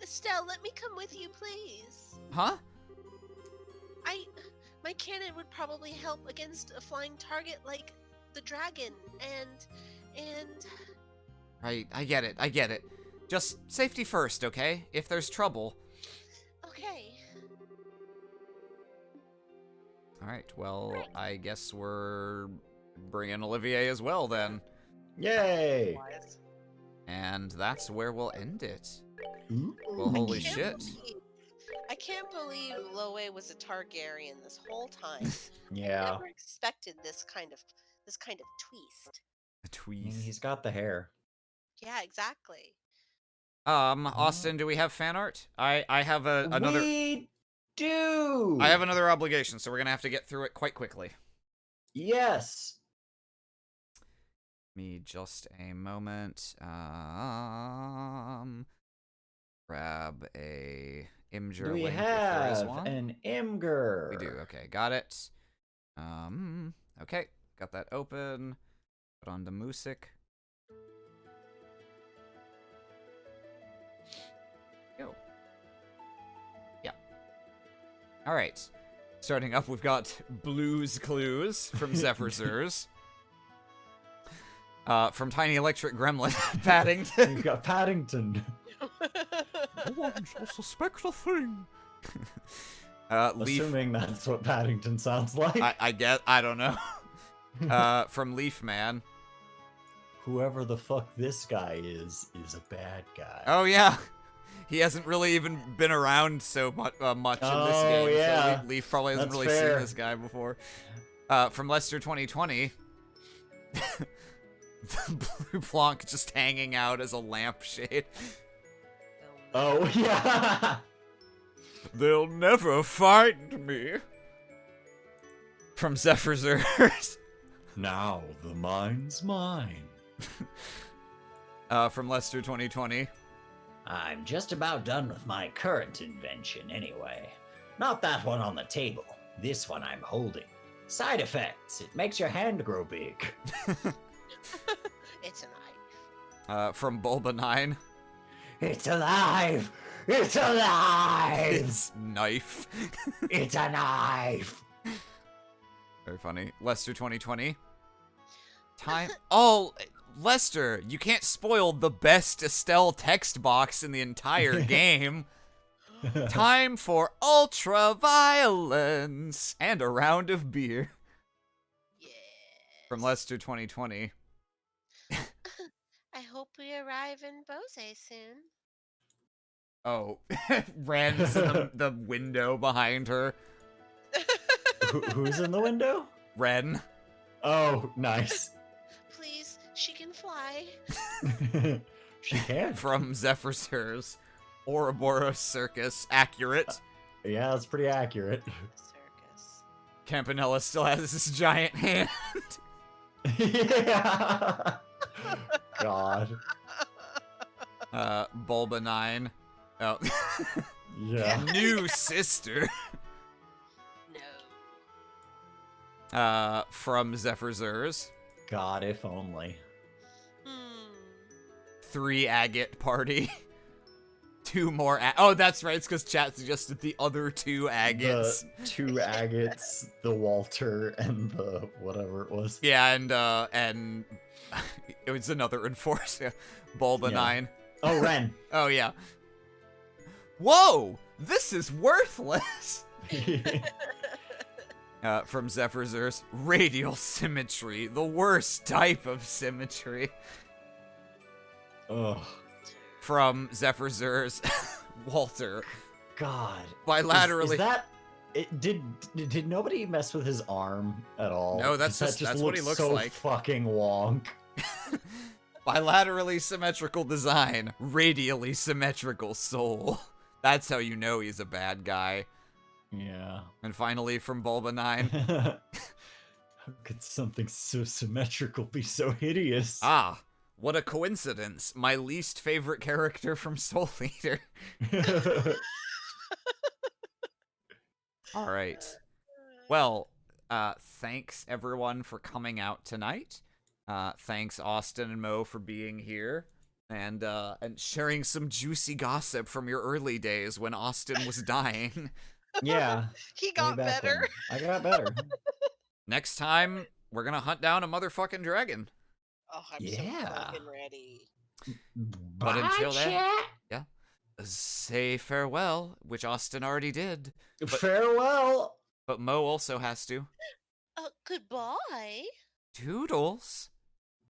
Estelle, let me come with you, please. Huh? My cannon would probably help against a flying target like the dragon, and... Right, I get it. Just safety first, okay? If there's trouble. Okay. Alright, well, I guess we're bringing Olivier as well, then. Yay! And that's where we'll end it. Ooh. Well, holy I can't shit. I can't believe Loe was a Targaryen this whole time. Yeah. Never expected this kind of twist. A I tweet. mean, he's got the hair. Yeah, exactly. Austin, do we have fan art? I have another... We do! I have another obligation, so we're gonna have to get through it quite quickly. Yes! Me just a moment. Grab a Imgur Do we link if there is have one. an Imgur? We do. Okay, got it. Okay, got that open. Put on the music. Go. Yeah. All right. Starting up, we've got Blues Clues from Zephyrzers. From Tiny Electric Gremlin, Paddington. We've got Paddington. No one shall suspect a thing. Leaf. Assuming that's what Paddington sounds like. I guess. I don't know. From Leaf Man. Whoever the fuck this guy is a bad guy. Oh yeah. He hasn't really even been around so much in this Oh, game. yeah. So Leaf probably hasn't That's really fair. seen this guy before. From Lester 2020. The Blue Blanc just hanging out as a lampshade. Oh, yeah. They'll never find me. From Zephyr's. Now the mine's mine. From Lester 2020. I'm just about done with my current invention anyway. Not that one on the table. This one I'm holding. Side effects. It makes your hand grow big. It's a knife. From Bulba9. It's alive! It's alive! It's knife. It's a knife! Very funny. Lester 2020. Time. Oh, Lester, you can't spoil the best Estelle text box in the entire game. Time for ultra violence and a round of beer. Yeah. From Lester 2020. I hope we arrive in Bose soon. Oh, Ren's in the window behind her. Who's in the window? Ren. Oh, nice. Please, she can fly. She can. From Zephyr's Ouroboros Circus. Accurate. Yeah, that's pretty accurate. Circus. Campanella still has this giant hand. Yeah. God. Bulba9. Oh. Yeah. New sister. No. From Zephyr's. God, if only. 3 agate party. 2 more. Oh, that's right. It's because chat suggested the other 2 agates. The 2 agates, the Walter, and the whatever it was. Yeah, and it was another enforcer. Bulba9. Oh, Ren. Oh yeah. Whoa! This is worthless. From Zephyr's radial symmetry, the worst type of symmetry. Ugh. From Zephyr's Walter. God. Bilaterally. Is that... Did nobody mess with his arm at all? No, that's 'Cause that that's what he looks so like. Fucking wonk. Bilaterally symmetrical design, radially symmetrical soul. That's how you know he's a bad guy. Yeah. And finally, from Bulba9. How could something so symmetrical be so hideous? Ah, what a coincidence. My least favorite character from Soul Eater. All right. Well, thanks everyone for coming out tonight. Thanks Austin and Mo for being here and sharing some juicy gossip from your early days when Austin was dying. Yeah. He got way back better. when. I got better. Next time, we're gonna hunt down a motherfucking dragon. Oh, I'm Yeah. so fucking ready. But until then, yeah, say farewell, which Austin already did. Farewell. But Mo also has to. Goodbye. Toodles.